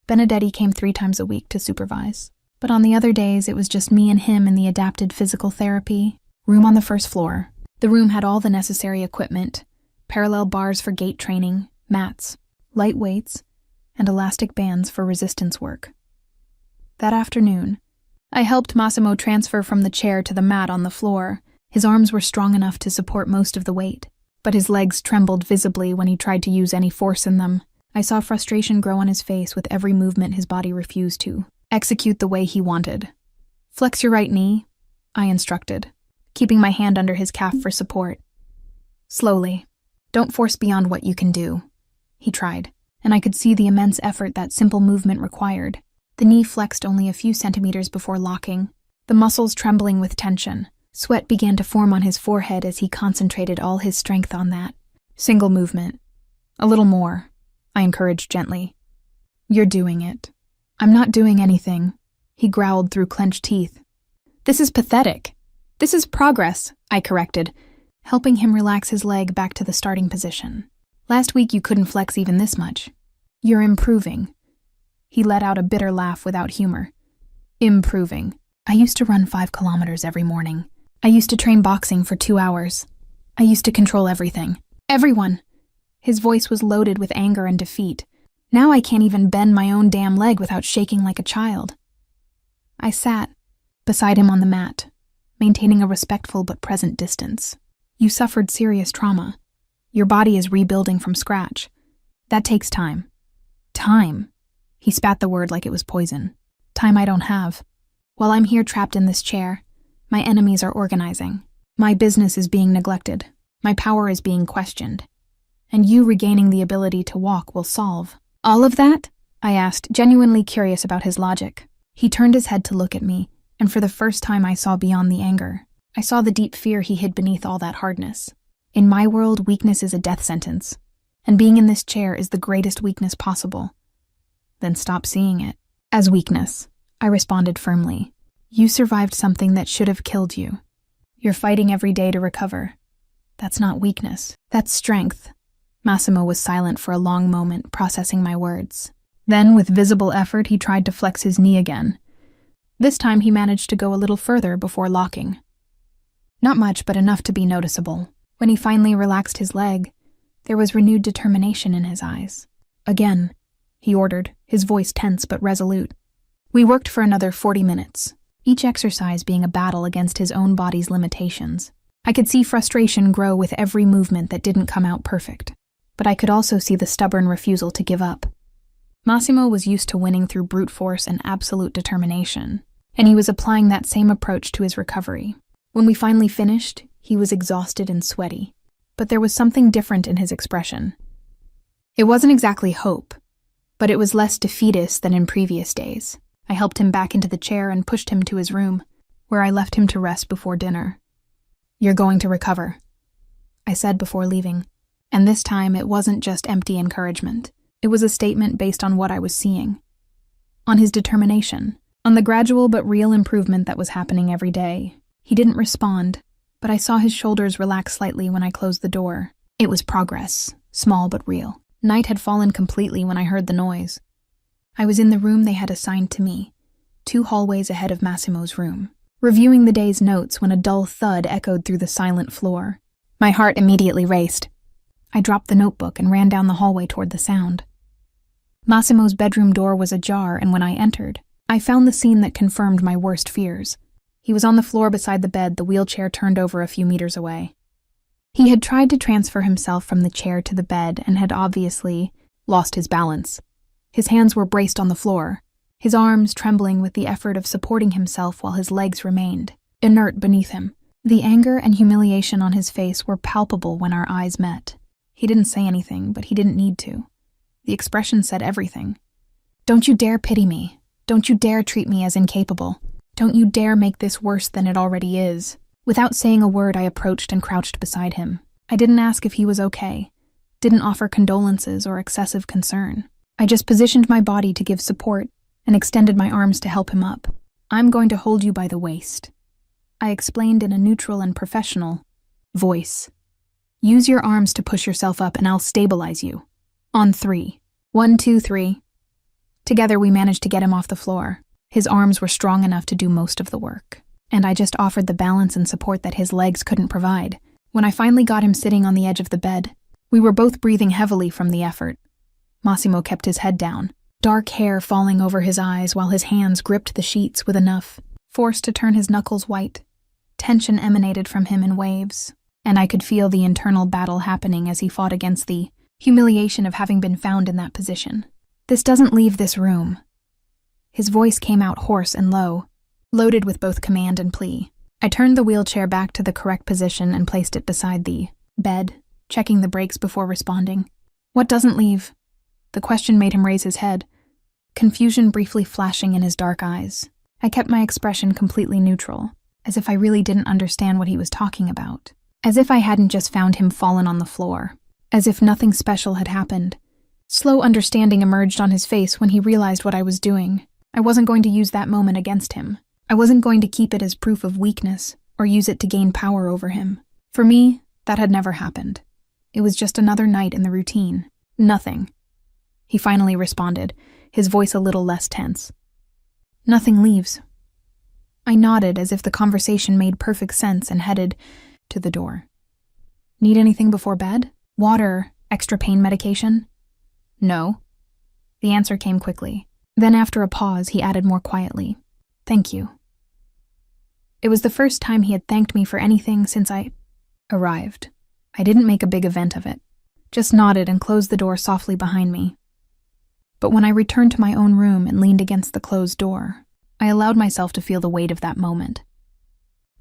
Speaker 2: Benedetti came 3 times a week to supervise, but on the other days it was just me and him in the adapted physical therapy room on the first floor. The room had all the necessary equipment, parallel bars for gait training, mats, light weights, and elastic bands for resistance work. That afternoon, I helped Massimo transfer from the chair to the mat on the floor. His arms were strong enough to support most of the weight, but his legs trembled visibly when he tried to use any force in them. I saw frustration grow on his face with every movement his body refused to execute the way he wanted. Flex your right knee, I instructed, keeping my hand under his calf for support. Slowly. Don't force beyond what you can do. He tried, and I could see the immense effort that simple movement required. The knee flexed only a few centimeters before locking, the muscles trembling with tension. Sweat began to form on his forehead as he concentrated all his strength on that single movement. A little more, I encouraged gently. You're doing it. I'm not doing anything, he growled through clenched teeth. This is pathetic. This is progress, I corrected, helping him relax his leg back to the starting position. Last week you couldn't flex even this much. You're improving. He let out a bitter laugh without humor. Improving. I used to run 5 kilometers every morning. I used to train boxing for 2 hours. I used to control everything. Everyone. His voice was loaded with anger and defeat. Now I can't even bend my own damn leg without shaking like a child. I sat beside him on the mat, maintaining a respectful but present distance. You suffered serious trauma. Your body is rebuilding from scratch. That takes time. Time. He spat the word like it was poison. Time I don't have. While I'm here trapped in this chair, my enemies are organizing. My business is being neglected. My power is being questioned. And you regaining the ability to walk will solve. All of that? I asked, genuinely curious about his logic. He turned his head to look at me, and for the first time I saw beyond the anger. I saw the deep fear he hid beneath all that hardness. In my world, weakness is a death sentence, and being in this chair is the greatest weakness possible. Then stop seeing it as weakness, I responded firmly. You survived something that should have killed you. You're fighting every day to recover. That's not weakness. That's strength. Massimo was silent for a long moment, processing my words. Then, with visible effort, he tried to flex his knee again. This time he managed to go a little further before locking. Not much, but enough to be noticeable. When he finally relaxed his leg, there was renewed determination in his eyes. Again, he ordered, his voice tense but resolute. We worked for another 40 minutes, each exercise being a battle against his own body's limitations. I could see frustration grow with every movement that didn't come out perfect, but I could also see the stubborn refusal to give up. Massimo was used to winning through brute force and absolute determination, and he was applying that same approach to his recovery. When we finally finished, he was exhausted and sweaty, but there was something different in his expression. It wasn't exactly hope. but it was less defeatist than in previous days. I helped him back into the chair and pushed him to his room, where I left him to rest before dinner. "You're going to recover," I said before leaving, and this time it wasn't just empty encouragement. It was a statement based on what I was seeing, on his determination, on the gradual but real improvement that was happening every day. He didn't respond, but I saw his shoulders relax slightly when I closed the door. It was progress, small but real. Night had fallen completely when I heard the noise. I was in the room they had assigned to me, 2 hallways ahead of Massimo's room, reviewing the day's notes when a dull thud echoed through the silent floor. My heart immediately raced. I dropped the notebook and ran down the hallway toward the sound. Massimo's bedroom door was ajar, and when I entered, I found the scene that confirmed my worst fears. He was on the floor beside the bed, the wheelchair turned over a few meters away. He had tried to transfer himself from the chair to the bed and had obviously lost his balance. His hands were braced on the floor, his arms trembling with the effort of supporting himself while his legs remained inert beneath him. The anger and humiliation on his face were palpable when our eyes met. He didn't say anything, but he didn't need to. The expression said everything. "Don't you dare pity me. Don't you dare treat me as incapable. Don't you dare make this worse than it already is." Without saying a word, I approached and crouched beside him. I didn't ask if he was okay, didn't offer condolences or excessive concern. I just positioned my body to give support and extended my arms to help him up. "I'm going to hold you by the waist," I explained in a neutral and professional voice. "Use your arms to push yourself up and I'll stabilize you. On 3. 1, 2, 3. Together we managed to get him off the floor. His arms were strong enough to do most of the work, and I just offered the balance and support that his legs couldn't provide. When I finally got him sitting on the edge of the bed, we were both breathing heavily from the effort. Massimo kept his head down, dark hair falling over his eyes while his hands gripped the sheets with enough force to turn his knuckles white. Tension emanated from him in waves, and I could feel the internal battle happening as he fought against the humiliation of having been found in that position. "This doesn't leave this room." His voice came out hoarse and low, loaded with both command and plea. I turned the wheelchair back to the correct position and placed it beside the bed, checking the brakes before responding. "What doesn't leave?" The question made him raise his head, confusion briefly flashing in his dark eyes. I kept my expression completely neutral, as if I really didn't understand what he was talking about. As if I hadn't just found him fallen on the floor. As if nothing special had happened. Slow understanding emerged on his face when he realized what I was doing. I wasn't going to use that moment against him. I wasn't going to keep it as proof of weakness or use it to gain power over him. For me, that had never happened. It was just another night in the routine. Nothing. He finally responded, his voice a little less tense. "Nothing leaves." I nodded as if the conversation made perfect sense and headed to the door. "Need anything before bed? Water? Extra pain medication?" "No." The answer came quickly. Then after a pause, he added more quietly, "Thank you." It was the first time he had thanked me for anything since I arrived. I didn't make a big event of it, just nodded and closed the door softly behind me. But when I returned to my own room and leaned against the closed door, I allowed myself to feel the weight of that moment.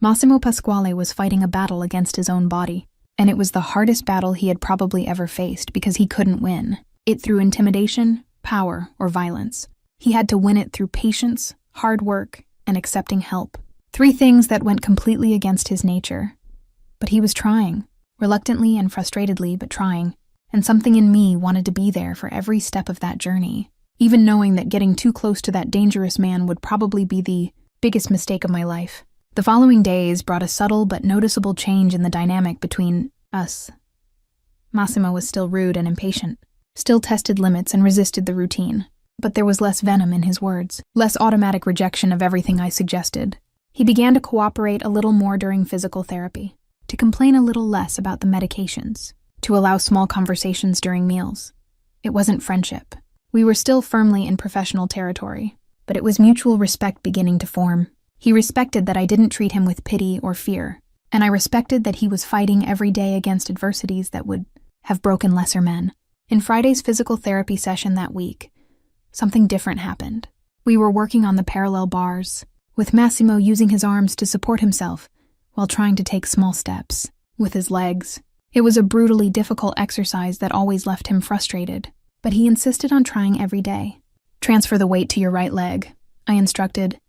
Speaker 2: Massimo Pasquale was fighting a battle against his own body, and it was the hardest battle he had probably ever faced because he couldn't win it through intimidation, power, or violence. He had to win it through patience, hard work, and accepting help. 3 things that went completely against his nature. But he was trying, reluctantly and frustratedly, but trying, and something in me wanted to be there for every step of that journey, even knowing that getting too close to that dangerous man would probably be the biggest mistake of my life. The following days brought a subtle but noticeable change in the dynamic between us. Massimo was still rude and impatient, still tested limits and resisted the routine. But there was less venom in his words, less automatic rejection of everything I suggested. He began to cooperate a little more during physical therapy, to complain a little less about the medications, to allow small conversations during meals. It wasn't friendship. We were still firmly in professional territory, but it was mutual respect beginning to form. He respected that I didn't treat him with pity or fear, and I respected that he was fighting every day against adversities that would have broken lesser men. In Friday's physical therapy session that week, something different happened. We were working on the parallel bars, with Massimo using his arms to support himself while trying to take small steps with his legs. It was a brutally difficult exercise that always left him frustrated. but he insisted on trying every day. "Transfer the weight to your right leg," I instructed,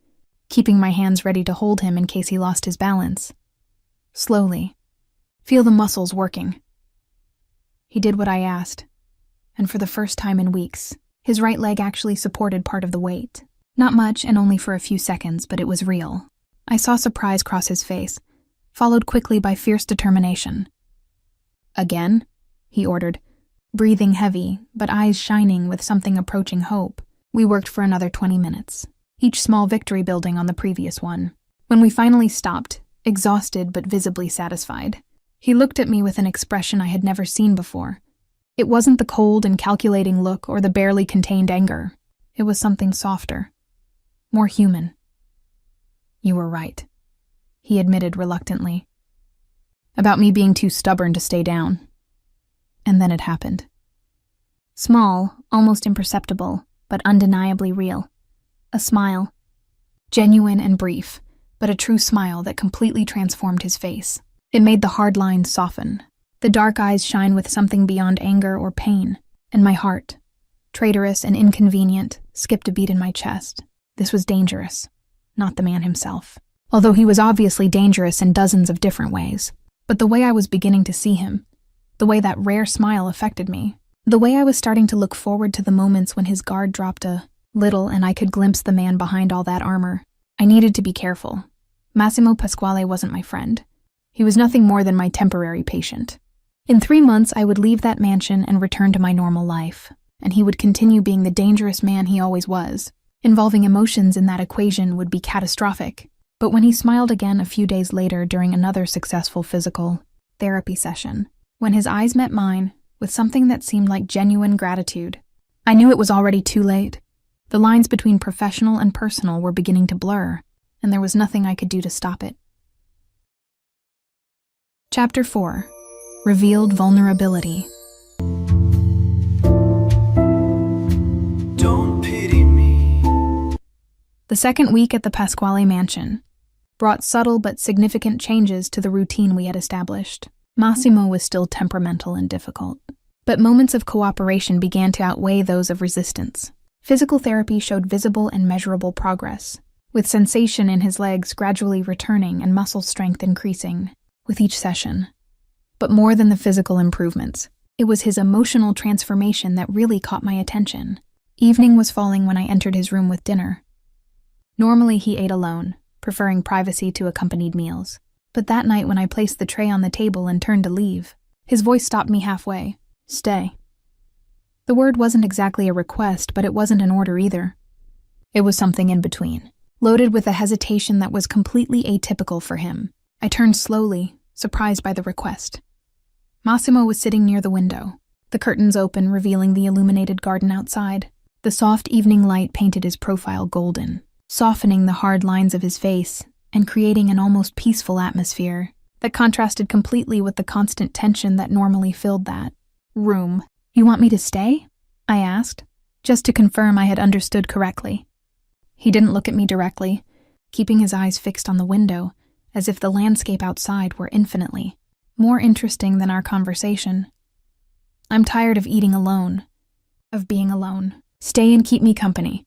Speaker 2: keeping my hands ready to hold him in case he lost his balance. Slowly. "Feel the muscles working." He did what I asked, and for the first time in weeks, his right leg actually supported part of the weight. Not much and only for a few seconds, but it was real. I saw surprise cross his face, followed quickly by fierce determination. "Again?" he ordered, breathing heavy, but eyes shining with something approaching hope. We worked for another 20 minutes, each small victory building on the previous one. When we finally stopped, exhausted but visibly satisfied, he looked at me with an expression I had never seen before. It wasn't the cold and calculating look or the barely contained anger. It was something softer, more human. "You were right," he admitted reluctantly. "About me being too stubborn to stay down." And then it happened. Small, almost imperceptible, but undeniably real. A smile. Genuine and brief, but a true smile that completely transformed his face. It made the hard lines soften, the dark eyes shine with something beyond anger or pain, and my heart, traitorous and inconvenient, skipped a beat in my chest. This was dangerous, not the man himself. Although he was obviously dangerous in dozens of different ways. But the way I was beginning to see him, the way that rare smile affected me, the way I was starting to look forward to the moments when his guard dropped a little and I could glimpse the man behind all that armor, I needed to be careful. Massimo Pasquale wasn't my friend. He was nothing more than my temporary patient. In 3 months, I would leave that mansion and return to my normal life, and he would continue being the dangerous man he always was. Involving emotions in that equation would be catastrophic. But when he smiled again a few days later during another successful physical therapy session, when his eyes met mine with something that seemed like genuine gratitude, I knew it was already too late. The lines between professional and personal were beginning to blur, and there was nothing I could do to stop it. Chapter 4. Revealed Vulnerability.
Speaker 5: Don't pity me.
Speaker 2: The second week at the Pasquale mansion brought subtle but significant changes to the routine we had established. Massimo was still temperamental and difficult, but moments of cooperation began to outweigh those of resistance. Physical therapy showed visible and measurable progress, with sensation in his legs gradually returning and muscle strength increasing with each session. But more than the physical improvements, it was his emotional transformation that really caught my attention. Evening was falling when I entered his room with dinner. Normally he ate alone, preferring privacy to accompanied meals. But that night when I placed the tray on the table and turned to leave, his voice stopped me halfway. "Stay." The word wasn't exactly a request, but it wasn't an order either. It was something in between, loaded with a hesitation that was completely atypical for him. I turned slowly, surprised by the request. Massimo was sitting near the window, the curtains open, revealing the illuminated garden outside. The soft evening light painted his profile golden, softening the hard lines of his face and creating an almost peaceful atmosphere that contrasted completely with the constant tension that normally filled that room. "You want me to stay?" I asked, just to confirm I had understood correctly. He didn't look at me directly, keeping his eyes fixed on the window, as if the landscape outside were infinitely more interesting than our conversation. "I'm tired of eating alone, of being alone. Stay and keep me company."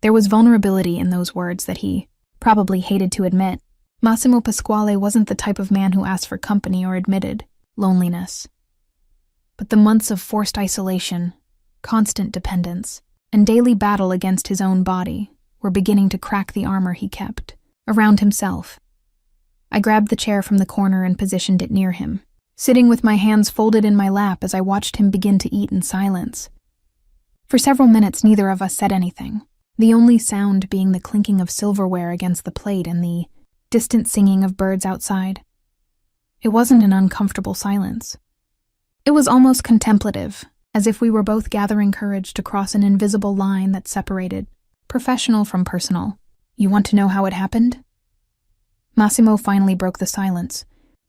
Speaker 2: There was vulnerability in those words that he probably hated to admit. Massimo Pasquale wasn't the type of man who asked for company or admitted loneliness. But the months of forced isolation, constant dependence, and daily battle against his own body were beginning to crack the armor he kept around himself. I grabbed the chair from the corner and positioned it near him, sitting with my hands folded in my lap as I watched him begin to eat in silence. For several minutes, neither of us said anything, the only sound being the clinking of silverware against the plate and the distant singing of birds outside. It wasn't an uncomfortable silence. It was almost contemplative, as if we were both gathering courage to cross an invisible line that separated professional from personal. "You want to know how it happened?" Massimo finally broke the silence,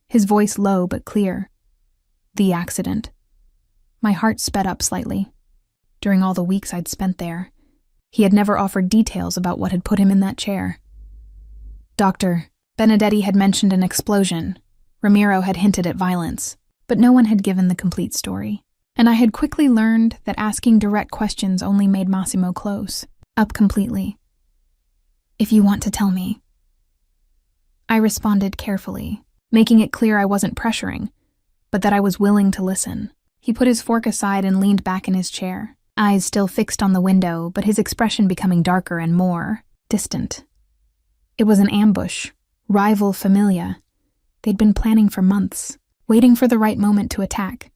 Speaker 2: his voice low but clear. "The accident." My heart sped up slightly. During all the weeks I'd spent there, he had never offered details about what had put him in that chair. Dr. Benedetti had mentioned an explosion. Ramiro had hinted at violence, but no one had given the complete story. And I had quickly learned that asking direct questions only made Massimo close, up completely. "If you want to tell me." I responded carefully, making it clear I wasn't pressuring, but that I was willing to listen. He put his fork aside and leaned back in his chair, eyes still fixed on the window, but his expression becoming darker and more distant. It was an ambush, rival familia. They'd been planning for months, waiting for the right moment to attack.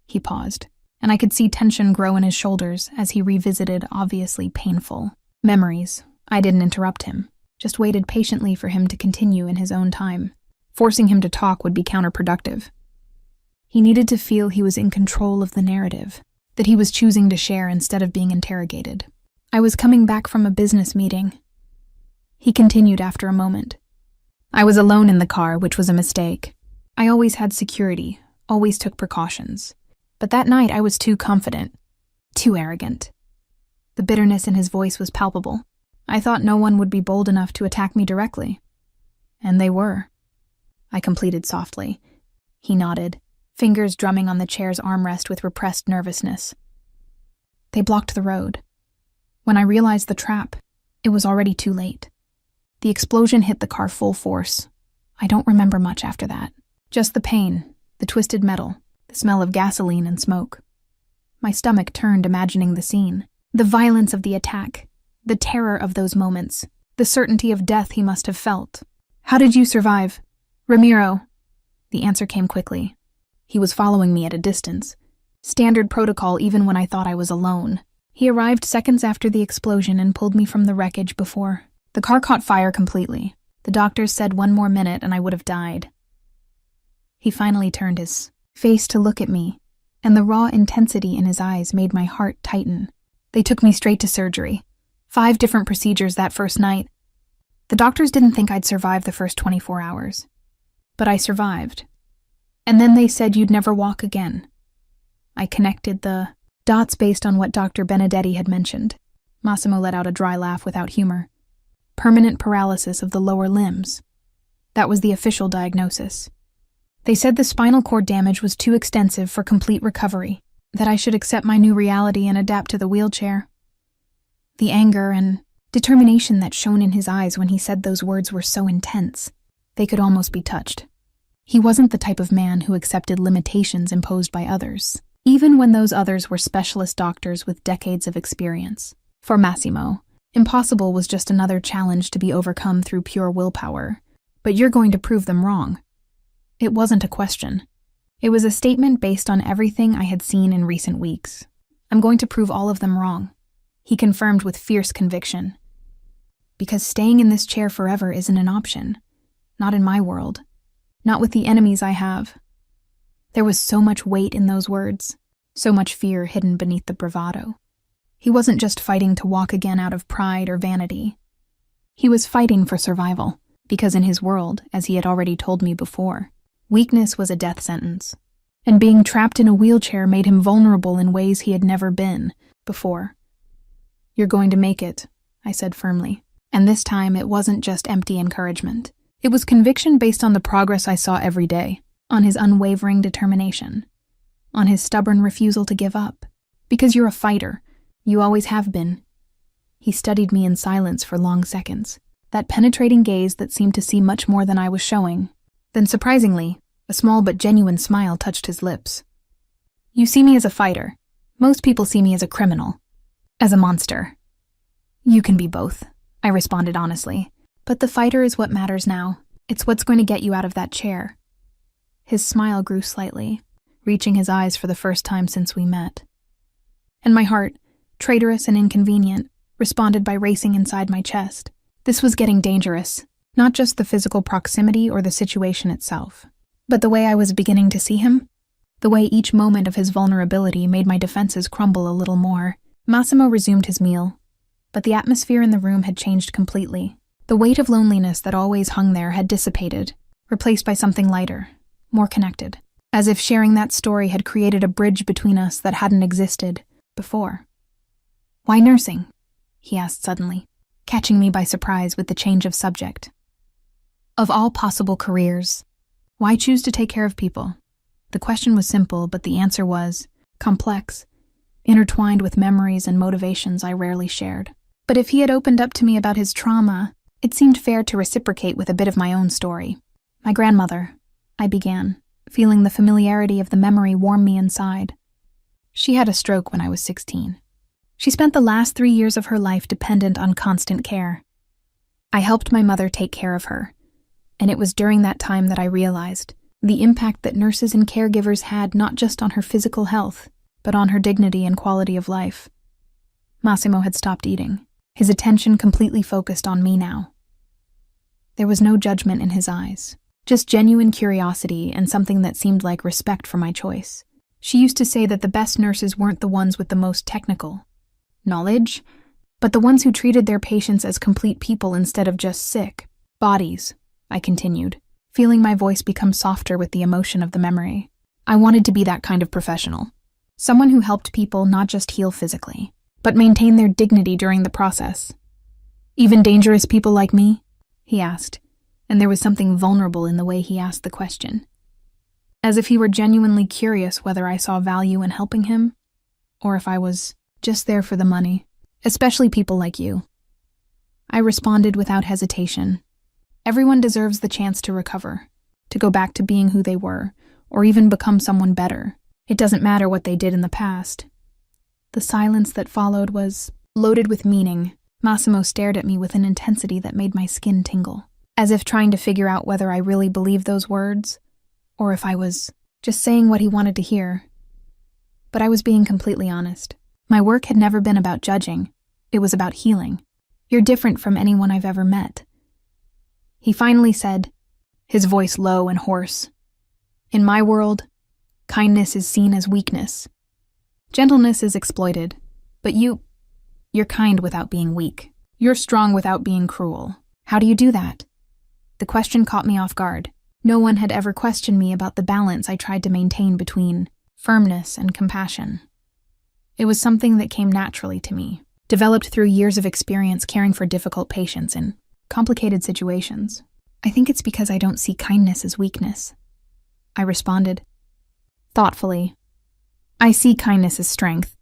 Speaker 2: He paused, and I could see tension grow in his shoulders as he revisited obviously painful memories. I didn't interrupt him, just waited patiently for him to continue in his own time. Forcing him to talk would be counterproductive. He needed to feel he was in control of the narrative, that he was choosing to share instead of being interrogated. "I was coming back from a business meeting," he continued after a moment. "I was alone in the car, which was a mistake. I always had security, always took precautions. But that night I was too confident, too arrogant." The bitterness in his voice was palpable. "I thought no one would be bold enough to attack me directly. And they were," I completed softly. He nodded, fingers drumming on the chair's armrest with repressed nervousness. "They blocked the road. When I realized the trap, it was already too late. The explosion hit the car full force. I don't remember much after that. Just the pain, the twisted metal, the smell of gasoline and smoke. My stomach turned imagining the scene. The violence of the attack, the terror of those moments, the certainty of death he must have felt. 'How did you survive?' Ramiro." The answer came quickly. He was following me at a distance. Standard protocol even when I thought I was alone. He arrived seconds after the explosion and pulled me from the wreckage before. The car caught fire completely. The doctors said one more minute and I would have died. He finally turned his face to look at me, and the raw intensity in his eyes made my heart tighten. "They took me straight to surgery. 5 different procedures that first night. The doctors didn't think I'd survive the first 24 hours. But I survived. And then they said you'd never walk again." I connected the dots based on what Dr. Benedetti had mentioned. Massimo let out a dry laugh without humor. "Permanent paralysis of the lower limbs. That was the official diagnosis. They said the spinal cord damage was too extensive for complete recovery, that I should accept my new reality and adapt to the wheelchair." The anger and determination that shone in his eyes when he said those words were so intense, they could almost be touched. He wasn't the type of man who accepted limitations imposed by others, even when those others were specialist doctors with decades of experience. For Massimo, impossible was just another challenge to be overcome through pure willpower. "But you're going to prove them wrong." It wasn't a question. It was a statement based on everything I had seen in recent weeks. "I'm going to prove all of them wrong," he confirmed with fierce conviction. "Because staying in this chair forever isn't an option. Not in my world. Not with the enemies I have." There was so much weight in those words, so much fear hidden beneath the bravado. He wasn't just fighting to walk again out of pride or vanity. He was fighting for survival, because in his world, as he had already told me before, weakness was a death sentence, and being trapped in a wheelchair made him vulnerable in ways he had never been before. "You're going to make it," I said firmly, and this time it wasn't just empty encouragement. It was conviction based on the progress I saw every day, on his unwavering determination, on his stubborn refusal to give up. "Because you're a fighter. You always have been." He studied me in silence for long seconds, that penetrating gaze that seemed to see much more than I was showing. Then, surprisingly, a small but genuine smile touched his lips. "You see me as a fighter. Most people see me as a criminal. As a monster." "You can be both," I responded honestly. "But the fighter is what matters now. It's what's going to get you out of that chair." His smile grew slightly, reaching his eyes for the first time since we met. And my heart, traitorous and inconvenient, responded by racing inside my chest. This was getting dangerous. Not just the physical proximity or the situation itself, but the way I was beginning to see him, the way each moment of his vulnerability made my defenses crumble a little more. Massimo resumed his meal, but the atmosphere in the room had changed completely. The weight of loneliness that always hung there had dissipated, replaced by something lighter, more connected, as if sharing that story had created a bridge between us that hadn't existed before. "Why nursing?" he asked suddenly, catching me by surprise with the change of subject. Of all possible careers, why choose to take care of people? The question was simple, but the answer was, complex, intertwined with memories and motivations I rarely shared. But if he had opened up to me about his trauma, it seemed fair to reciprocate with a bit of my own story. My grandmother, I began, feeling the familiarity of the memory warm me inside. She had a stroke when I was 16. She spent the last 3 years of her life dependent on constant care. I helped my mother take care of her, and it was during that time that I realized the impact that nurses and caregivers had not just on her physical health, but on her dignity and quality of life. Massimo had stopped eating, his attention completely focused on me now. There was no judgment in his eyes, just genuine curiosity and something that seemed like respect for my choice. She used to say that the best nurses weren't the ones with the most technical knowledge, but the ones who treated their patients as complete people instead of just sick bodies, I continued, feeling my voice become softer with the emotion of the memory. I wanted to be that kind of professional, someone who helped people not just heal physically, but maintain their dignity during the process. Even dangerous people like me? He asked, and there was something vulnerable in the way he asked the question. As if he were genuinely curious whether I saw value in helping him, or if I was just there for the money, especially people like you. I responded without hesitation. Everyone deserves the chance to recover, to go back to being who they were, or even become someone better. It doesn't matter what they did in the past. The silence that followed was loaded with meaning. Massimo stared at me with an intensity that made my skin tingle, as if trying to figure out whether I really believed those words, or if I was just saying what he wanted to hear. But I was being completely honest. My work had never been about judging. It was about healing. You're different from anyone I've ever met. He finally said, his voice low and hoarse, "In my world, kindness is seen as weakness. Gentleness is exploited, but you're kind without being weak. You're strong without being cruel. How do you do that?" The question caught me off guard. No one had ever questioned me about the balance I tried to maintain between firmness and compassion. It was something that came naturally to me, developed through years of experience caring for difficult patients in complicated situations. "I think it's because I don't see kindness as weakness," I responded. Thoughtfully, "I see kindness as strength,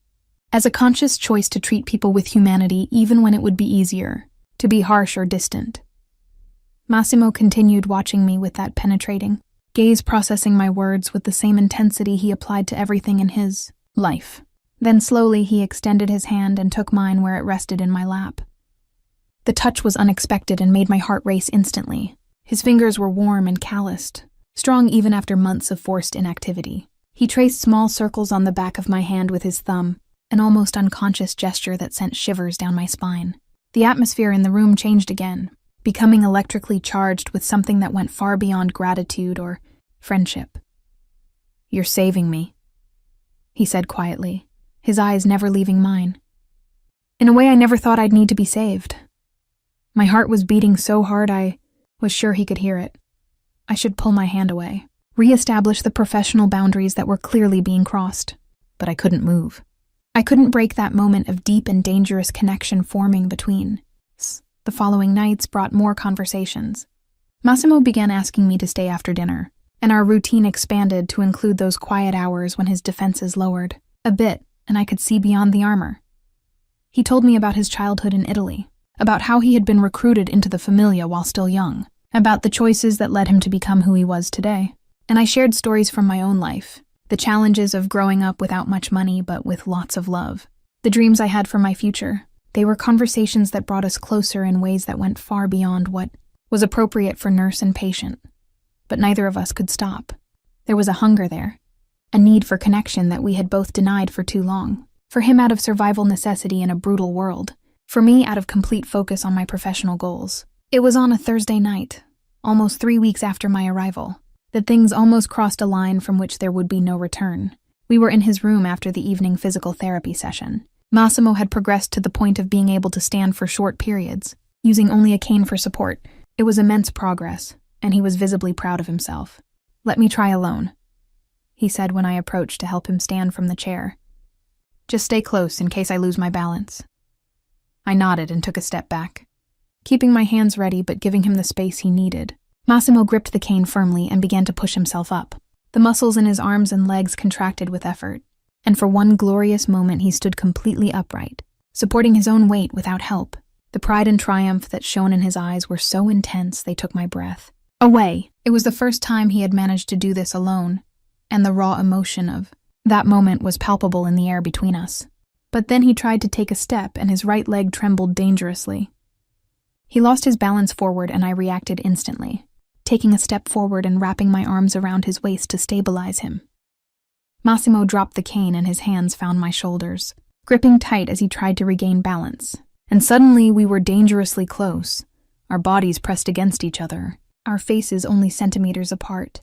Speaker 2: as a conscious choice to treat people with humanity even when it would be easier to be harsh or distant." Massimo continued watching me with that penetrating gaze, processing my words with the same intensity he applied to everything in his life. Then slowly he extended his hand and took mine where it rested in my lap. The touch was unexpected and made my heart race instantly. His fingers were warm and calloused, strong even after months of forced inactivity. He traced small circles on the back of my hand with his thumb, an almost unconscious gesture that sent shivers down my spine. The atmosphere in the room changed again, becoming electrically charged with something that went far beyond gratitude or friendship. "You're saving me," he said quietly, his eyes never leaving mine. In a way I never thought I'd need to be saved. My heart was beating so hard I was sure he could hear it. I should pull my hand away, re-establish the professional boundaries that were clearly being crossed, but I couldn't move. I couldn't break that moment of deep and dangerous connection forming between us. The following nights brought more conversations. Massimo began asking me to stay after dinner, and our routine expanded to include those quiet hours when his defenses lowered a bit and I could see beyond the armor. He told me about his childhood in Italy, about how he had been recruited into the Familia while still young, about the choices that led him to become who he was today. And I shared stories from my own life, the challenges of growing up without much money but with lots of love, the dreams I had for my future. They were conversations that brought us closer in ways that went far beyond what was appropriate for nurse and patient. But neither of us could stop. There was a hunger there, a need for connection that we had both denied for too long. For him out of survival necessity in a brutal world, for me out of complete focus on my professional goals. It was on a Thursday night, almost 3 weeks after my arrival, that things almost crossed a line from which there would be no return. We were in his room after the evening physical therapy session. Massimo had progressed to the point of being able to stand for short periods, using only a cane for support. It was immense progress, and he was visibly proud of himself. "Let me try alone," he said when I approached to help him stand from the chair. "Just stay close in case I lose my balance." I nodded and took a step back, keeping my hands ready but giving him the space he needed. Massimo gripped the cane firmly and began to push himself up. The muscles in his arms and legs contracted with effort, And for one glorious moment he stood completely upright, supporting his own weight without help. The pride and triumph that shone in his eyes were so intense they took my breath away. It was the first time he had managed to do this alone, and the raw emotion of that moment was palpable in the air between us. But then he tried to take a step and his right leg trembled dangerously. He lost his balance forward and I reacted instantly, taking a step forward and wrapping my arms around his waist to stabilize him. Massimo dropped the cane and his hands found my shoulders, gripping tight as he tried to regain balance. And suddenly we were dangerously close, our bodies pressed against each other, our faces only centimeters apart.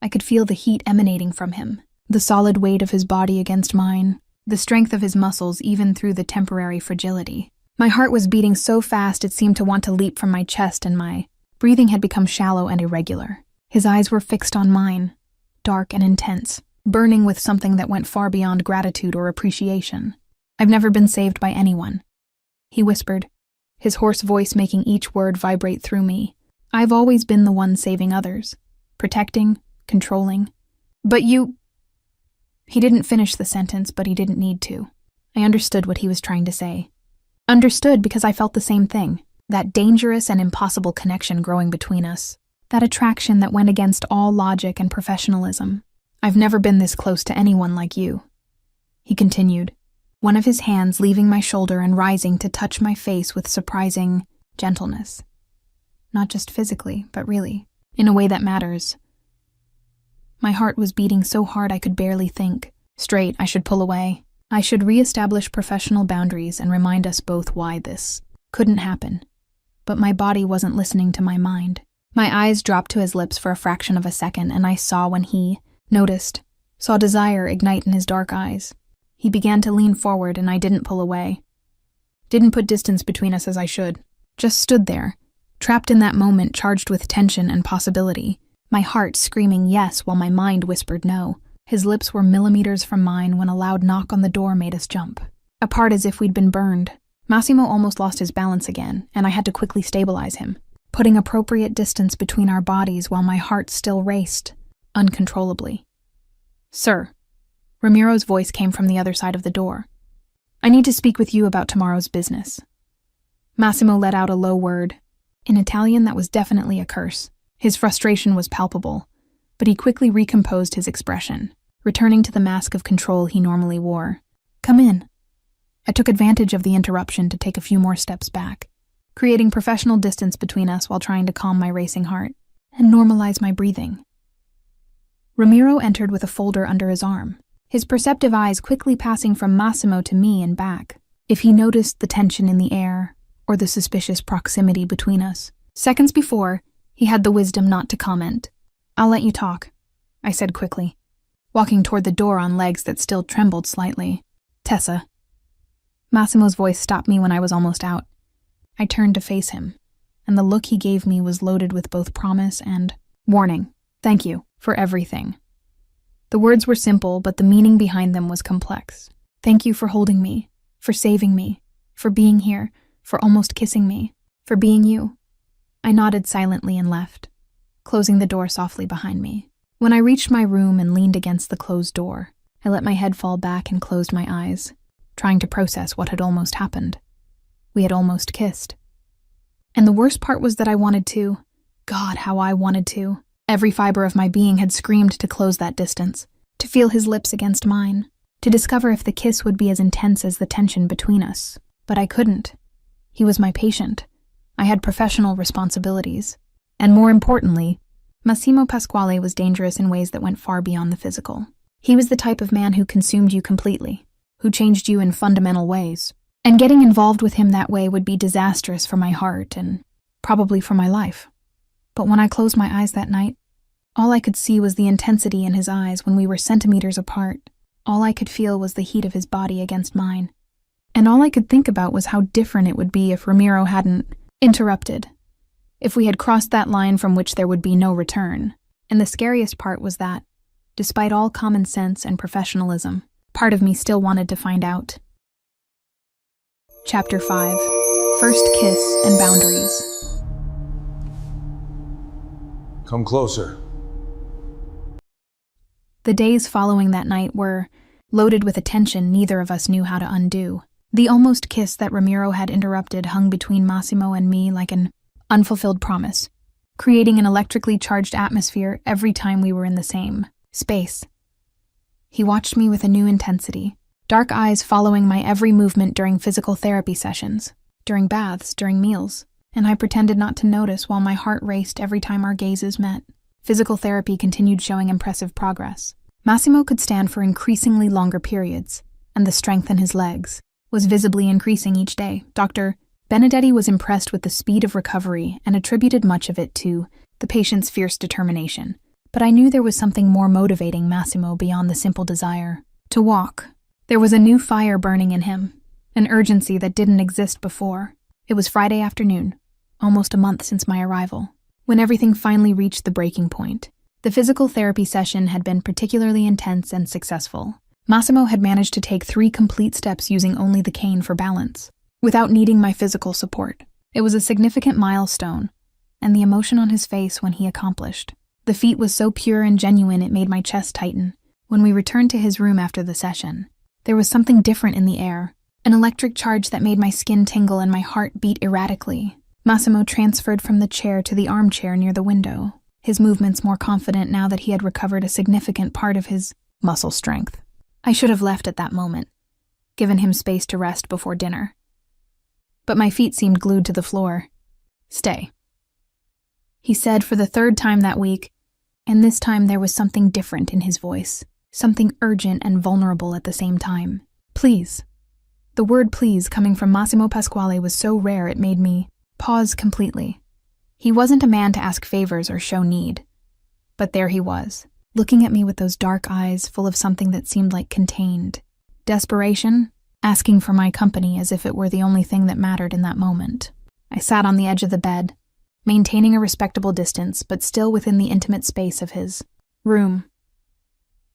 Speaker 2: I could feel the heat emanating from him, the solid weight of his body against mine, the strength of his muscles even through the temporary fragility. My heart was beating so fast it seemed to want to leap from my chest and my breathing had become shallow and irregular. His eyes were fixed on mine, dark and intense, burning with something that went far beyond gratitude or appreciation. "I've never been saved by anyone," he whispered, his hoarse voice making each word vibrate through me. "I've always been the one saving others, protecting, controlling. But you—" He didn't finish the sentence, but he didn't need to. I understood what he was trying to say. Understood because I felt the same thing, that dangerous and impossible connection growing between us, that attraction that went against all logic and professionalism. "I've never been this close to anyone like you," he continued, one of his hands leaving my shoulder and rising to touch my face with surprising gentleness. Not just physically, but really, in a way that matters. My heart was beating so hard I could barely think. Straight, I should pull away. I should reestablish professional boundaries and remind us both why this couldn't happen. But my body wasn't listening to my mind. My eyes dropped to his lips for a fraction of a second, and I saw when he noticed, saw desire ignite in his dark eyes. He began to lean forward, and I didn't pull away. Didn't put distance between us as I should. Just stood there, trapped in that moment charged with tension and possibility, my heart screaming yes while my mind whispered no. His lips were millimeters from mine when a loud knock on the door made us jump, apart as if we'd been burned. Massimo almost lost his balance again, and I had to quickly stabilize him, putting appropriate distance between our bodies while my heart still raced, uncontrollably. "Sir," Ramiro's voice came from the other side of the door. "I need to speak with you about tomorrow's business." Massimo let out a low word, in Italian that was definitely a curse. His frustration was palpable, but he quickly recomposed his expression, returning to the mask of control he normally wore. "Come in." I took advantage of the interruption to take a few more steps back, creating professional distance between us while trying to calm my racing heart and normalize my breathing. Ramiro entered with a folder under his arm, his perceptive eyes quickly passing from Massimo to me and back, if he noticed the tension in the air or the suspicious proximity between us. Seconds before, he had the wisdom not to comment. "I'll let you talk," I said quickly, walking toward the door on legs that still trembled slightly. "Tessa." Massimo's voice stopped me when I was almost out. I turned to face him, and the look he gave me was loaded with both promise and warning. "Thank you for everything." The words were simple, but the meaning behind them was complex. Thank you for holding me, for saving me, for being here, for almost kissing me, for being you. I nodded silently and left, closing the door softly behind me. When I reached my room and leaned against the closed door, I let my head fall back and closed my eyes, trying to process what had almost happened. We had almost kissed. And the worst part was that I wanted to. God, how I wanted to. Every fiber of my being had screamed to close that distance, to feel his lips against mine, to discover if the kiss would be as intense as the tension between us. But I couldn't. He was my patient. I had professional responsibilities. And more importantly, Massimo Pasquale was dangerous in ways that went far beyond the physical. He was the type of man who consumed you completely, who changed you in fundamental ways. And getting involved with him that way would be disastrous for my heart and probably for my life. But when I closed my eyes that night, all I could see was the intensity in his eyes when we were centimeters apart. All I could feel was the heat of his body against mine. And all I could think about was how different it would be if Ramiro hadn't interrupted, if we had crossed that line from which there would be no return. And the scariest part was that, despite all common sense and professionalism, part of me still wanted to find out. Chapter 5. First Kiss and Boundaries.
Speaker 4: Come closer.
Speaker 2: The days following that night were loaded with a tension neither of us knew how to undo. The almost kiss that Ramiro had interrupted hung between Massimo and me like an unfulfilled promise, creating an electrically charged atmosphere every time we were in the same space. He watched me with a new intensity, dark eyes following my every movement during physical therapy sessions, during baths, during meals, and I pretended not to notice while my heart raced every time our gazes met. Physical therapy continued showing impressive progress. Massimo could stand for increasingly longer periods, and the strength in his legs was visibly increasing each day. Dr. Benedetti was impressed with the speed of recovery and attributed much of it to the patient's fierce determination. But I knew there was something more motivating Massimo beyond the simple desire to walk. There was a new fire burning in him, an urgency that didn't exist before. It was Friday afternoon, almost a month since my arrival, when everything finally reached the breaking point. The physical therapy session had been particularly intense and successful. Massimo had managed to take 3 complete steps using only the cane for balance, without needing my physical support. It was a significant milestone, and the emotion on his face when he accomplished. The feat was so pure and genuine it made my chest tighten. When we returned to his room after the session, there was something different in the air, an electric charge that made my skin tingle and my heart beat erratically. Massimo transferred from the chair to the armchair near the window, his movements more confident now that he had recovered a significant part of his muscle strength. I should have left at that moment, given him space to rest before dinner. But my feet seemed glued to the floor. "Stay," he said for the 3rd time that week, and this time there was something different in his voice, something urgent and vulnerable at the same time. "Please." The word please coming from Massimo Pasquale was so rare it made me pause completely. He wasn't a man to ask favors or show need. But there he was, looking at me with those dark eyes full of something that seemed like contained desperation, asking for my company as if it were the only thing that mattered in that moment. I sat on the edge of the bed, maintaining a respectable distance, but still within the intimate space of his room.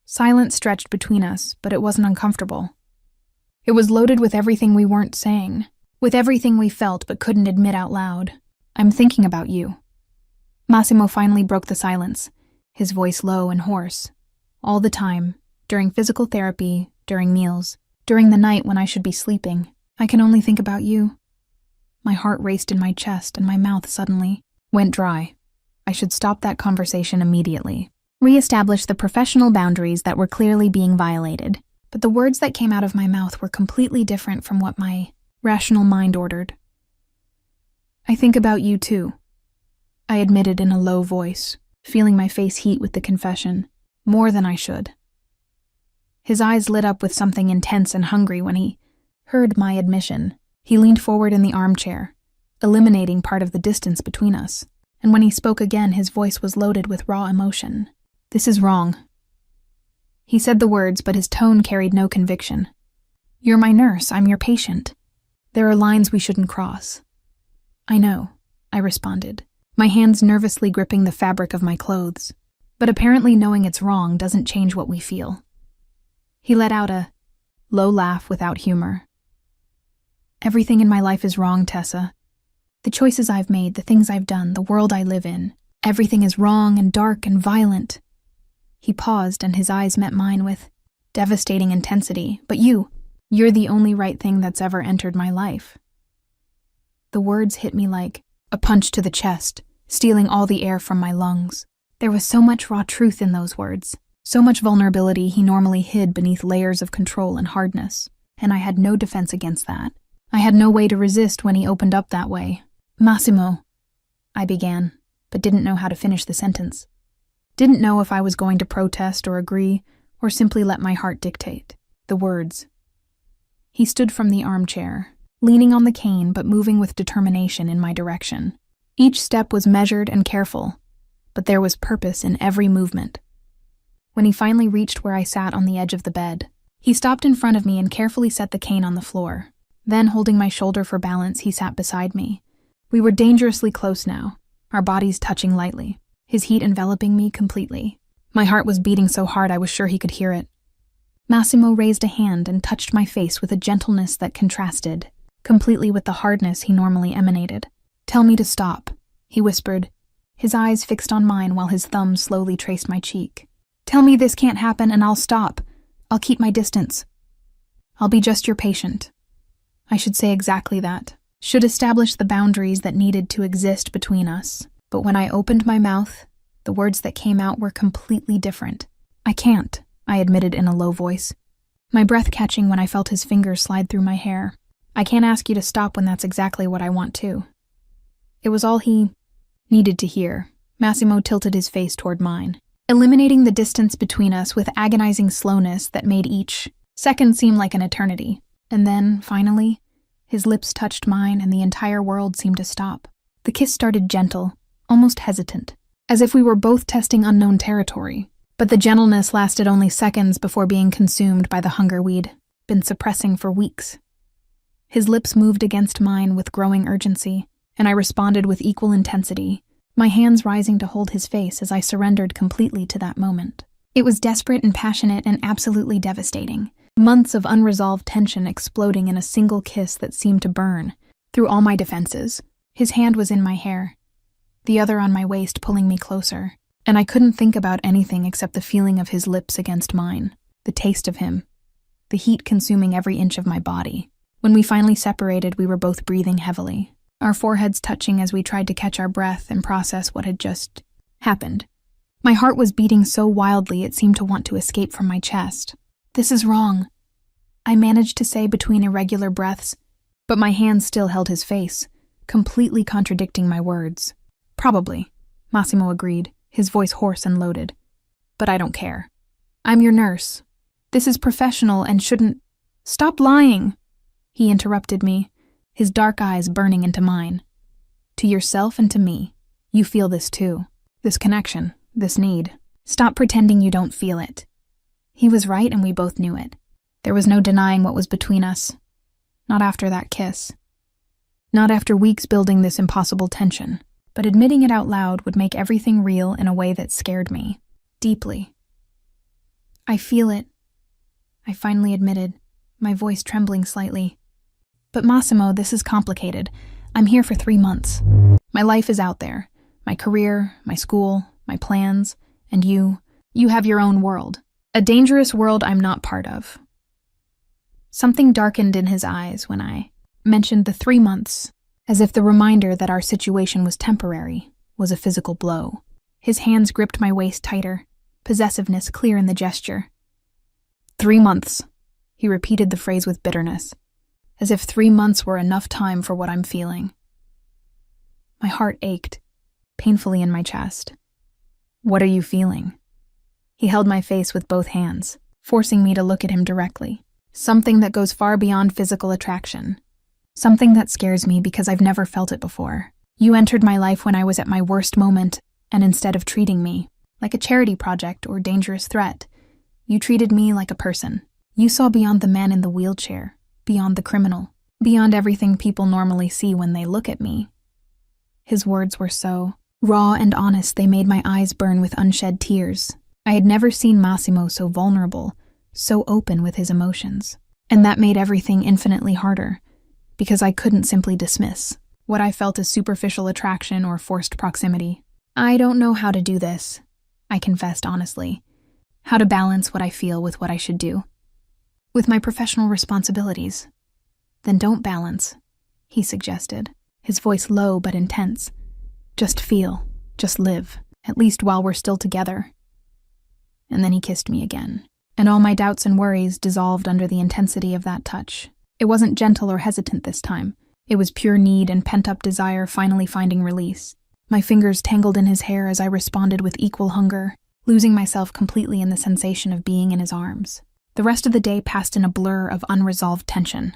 Speaker 2: Silence stretched between us, but it wasn't uncomfortable. It was loaded with everything we weren't saying, with everything we felt but couldn't admit out loud. "I'm thinking about you." Massimo finally broke the silence, his voice low and hoarse. All the time, during physical therapy, during meals, during the night when I should be sleeping, I can only think about you. My heart raced in my chest and my mouth suddenly went dry. I should stop that conversation immediately, reestablish the professional boundaries that were clearly being violated. But the words that came out of my mouth were completely different from what my rational mind ordered. "I think about you too," I admitted in a low voice, feeling my face heat with the confession, more than I should. His eyes lit up with something intense and hungry when he heard my admission. He leaned forward in the armchair, eliminating part of the distance between us, and when he spoke again, his voice was loaded with raw emotion. "This is wrong." He said the words, but his tone carried no conviction. "You're my nurse, I'm your patient. There are lines we shouldn't cross." "I know," I responded, my hands nervously gripping the fabric of my clothes. "But apparently knowing it's wrong doesn't change what we feel." He let out a low laugh without humor. "Everything in my life is wrong, Tessa. The choices I've made, the things I've done, the world I live in, everything is wrong and dark and violent." He paused and his eyes met mine with devastating intensity. "But you're the only right thing that's ever entered my life." The words hit me like a punch to the chest, stealing all the air from my lungs. There was so much raw truth in those words, so much vulnerability he normally hid beneath layers of control and hardness, and I had no defense against that. I had no way to resist when he opened up that way. "Massimo," I began, but didn't know how to finish the sentence. Didn't know if I was going to protest or agree, or simply let my heart dictate the words. He stood from the armchair, leaning on the cane but moving with determination in my direction. Each step was measured and careful, but there was purpose in every movement. When he finally reached where I sat on the edge of the bed, he stopped in front of me and carefully set the cane on the floor. Then, holding my shoulder for balance, he sat beside me. We were dangerously close now, our bodies touching lightly, his heat enveloping me completely. My heart was beating so hard I was sure he could hear it. Massimo raised a hand and touched my face with a gentleness that contrasted completely with the hardness he normally emanated. "Tell me to stop," he whispered, his eyes fixed on mine while his thumb slowly traced my cheek. "Tell me this can't happen and I'll stop. I'll keep my distance. I'll be just your patient. I should say exactly that. Should establish the boundaries that needed to exist between us. But when I opened my mouth, the words that came out were completely different. I can't, I admitted in a low voice, my breath catching when I felt his fingers slide through my hair. I can't ask you to stop when that's exactly what I want to. It was all he needed to hear. Massimo tilted his face toward mine, eliminating the distance between us with agonizing slowness that made each second seem like an eternity. And then, finally, his lips touched mine and the entire world seemed to stop. The kiss started gentle, almost hesitant, as if we were both testing unknown territory. But the gentleness lasted only seconds before being consumed by the hunger we'd been suppressing for weeks. His lips moved against mine with growing urgency, and I responded with equal intensity, my hands rising to hold his face as I surrendered completely to that moment. It was desperate and passionate and absolutely devastating. Months of unresolved tension exploding in a single kiss that seemed to burn through all my defenses. His hand was in my hair, the other on my waist pulling me closer, and I couldn't think about anything except the feeling of his lips against mine, the taste of him, the heat consuming every inch of my body. When we finally separated, we were both breathing heavily, our foreheads touching as we tried to catch our breath and process what had just happened. My heart was beating so wildly it seemed to want to escape from my chest. "This is wrong," I managed to say between irregular breaths, but my hands still held his face, completely contradicting my words. "Probably," Massimo agreed, his voice hoarse and loaded. "But I don't care. I'm your nurse. This is professional and shouldn't—" "Stop lying!" He interrupted me, his dark eyes burning into mine. "To yourself and to me. You feel this too. This connection, this need. Stop pretending you don't feel it." He was right and we both knew it. There was no denying what was between us. Not after that kiss. Not after weeks building this impossible tension. But admitting it out loud would make everything real in a way that scared me. Deeply. "I feel it," I finally admitted, my voice trembling slightly. "But Massimo, this is complicated. I'm here for 3 months. My life is out there. My career, my school, my plans, and you have your own world. A dangerous world I'm not part of." Something darkened in his eyes when I mentioned the 3 months, as if the reminder that our situation was temporary was a physical blow. His hands gripped my waist tighter, possessiveness clear in the gesture. 3 months, he repeated the phrase with bitterness, as if 3 months were enough time for what I'm feeling. My heart ached, painfully in my chest. "What are you feeling?" He held my face with both hands, forcing me to look at him directly. "Something that goes far beyond physical attraction. Something that scares me because I've never felt it before. You entered my life when I was at my worst moment, and instead of treating me like a charity project or dangerous threat, you treated me like a person. You saw beyond the man in the wheelchair, beyond the criminal, beyond everything people normally see when they look at me." His words were so raw and honest they made my eyes burn with unshed tears. I had never seen Massimo so vulnerable, so open with his emotions. And that made everything infinitely harder, because I couldn't simply dismiss what I felt as superficial attraction or forced proximity. "I don't know how to do this," I confessed honestly. "How to balance what I feel with what I should do. With my professional responsibilities." "Then don't balance," he suggested, his voice low but intense. "Just feel, just live, at least while we're still together." And then he kissed me again, and all my doubts and worries dissolved under the intensity of that touch. It wasn't gentle or hesitant this time. It was pure need and pent-up desire finally finding release. My fingers tangled in his hair as I responded with equal hunger, losing myself completely in the sensation of being in his arms. The rest of the day passed in a blur of unresolved tension.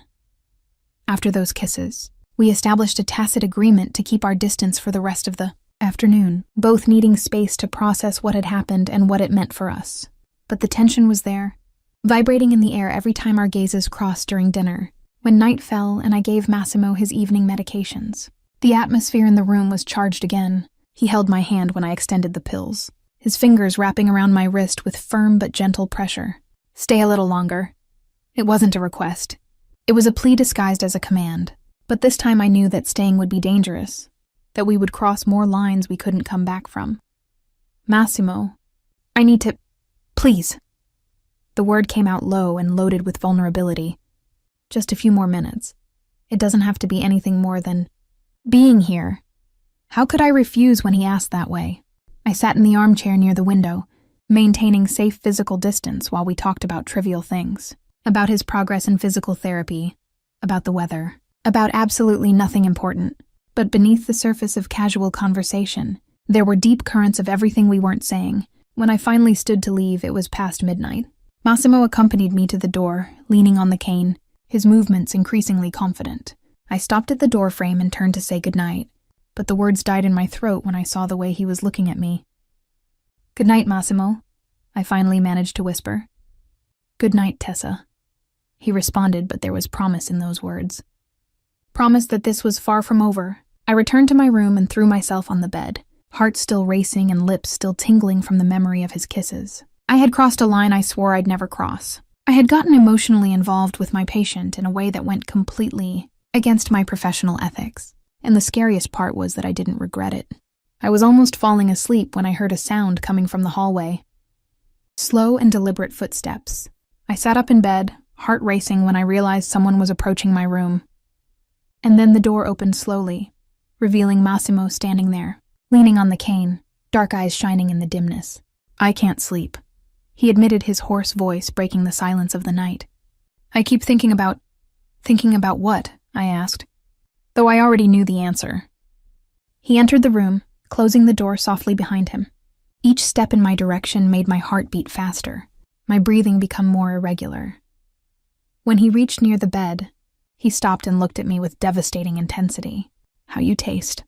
Speaker 2: After those kisses, we established a tacit agreement to keep our distance for the rest of the afternoon, both needing space to process what had happened and what it meant for us. But the tension was there, vibrating in the air every time our gazes crossed during dinner. When night fell and I gave Massimo his evening medications, the atmosphere in the room was charged again. He held my hand when I extended the pills, his fingers wrapping around my wrist with firm but gentle pressure. "Stay a little longer." It wasn't a request. It was a plea disguised as a command. But this time I knew that staying would be dangerous, that we would cross more lines we couldn't come back from. "Massimo, I need to... Please." The word came out low and loaded with vulnerability. Just a few more minutes. It doesn't have to be anything more than being here. How could I refuse when he asked that way? I sat in the armchair near the window, maintaining safe physical distance while we talked about trivial things. About his progress in physical therapy, about the weather, about absolutely nothing important. But beneath the surface of casual conversation, there were deep currents of everything we weren't saying. When I finally stood to leave, it was past midnight. Massimo accompanied me to the door, leaning on the cane, his movements increasingly confident. I stopped at the door frame and turned to say goodnight, but the words died in my throat when I saw the way he was looking at me. "Good night, Massimo," I finally managed to whisper. "Good night, Tessa." He responded, but there was promise in those words. Promise that this was far from over. I returned to my room and threw myself on the bed, heart still racing and lips still tingling from the memory of his kisses. I had crossed a line I swore I'd never cross. I had gotten emotionally involved with my patient in a way that went completely against my professional ethics, and the scariest part was that I didn't regret it. I was almost falling asleep when I heard a sound coming from the hallway. Slow and deliberate footsteps. I sat up in bed, heart racing when I realized someone was approaching my room. And then the door opened slowly, revealing Massimo standing there, leaning on the cane, dark eyes shining in the dimness. "I can't sleep," he admitted, his hoarse voice breaking the silence of the night. "I keep thinking about what?" I asked, though I already knew the answer. He entered the room, closing the door softly behind him. Each step in my direction made my heart beat faster, my breathing become more irregular. When he reached near the bed, he stopped and looked at me with devastating intensity. "How you taste,"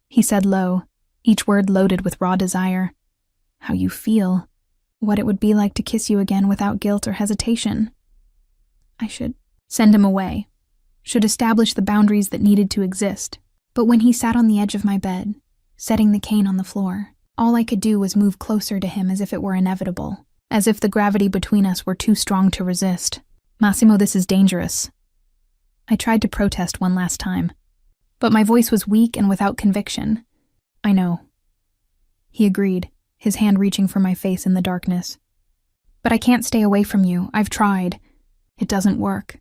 Speaker 2: he said low, each word loaded with raw desire. "How you feel. What it would be like to kiss you again without guilt or hesitation. I should send him away, should establish the boundaries that needed to exist." But when he sat on the edge of my bed, setting the cane on the floor, all I could do was move closer to him as if it were inevitable, as if the gravity between us were too strong to resist. "Massimo, this is dangerous." I tried to protest one last time, but my voice was weak and without conviction. "I know," he agreed, his hand reaching for my face in the darkness. "But I can't stay away from you. I've tried. It doesn't work."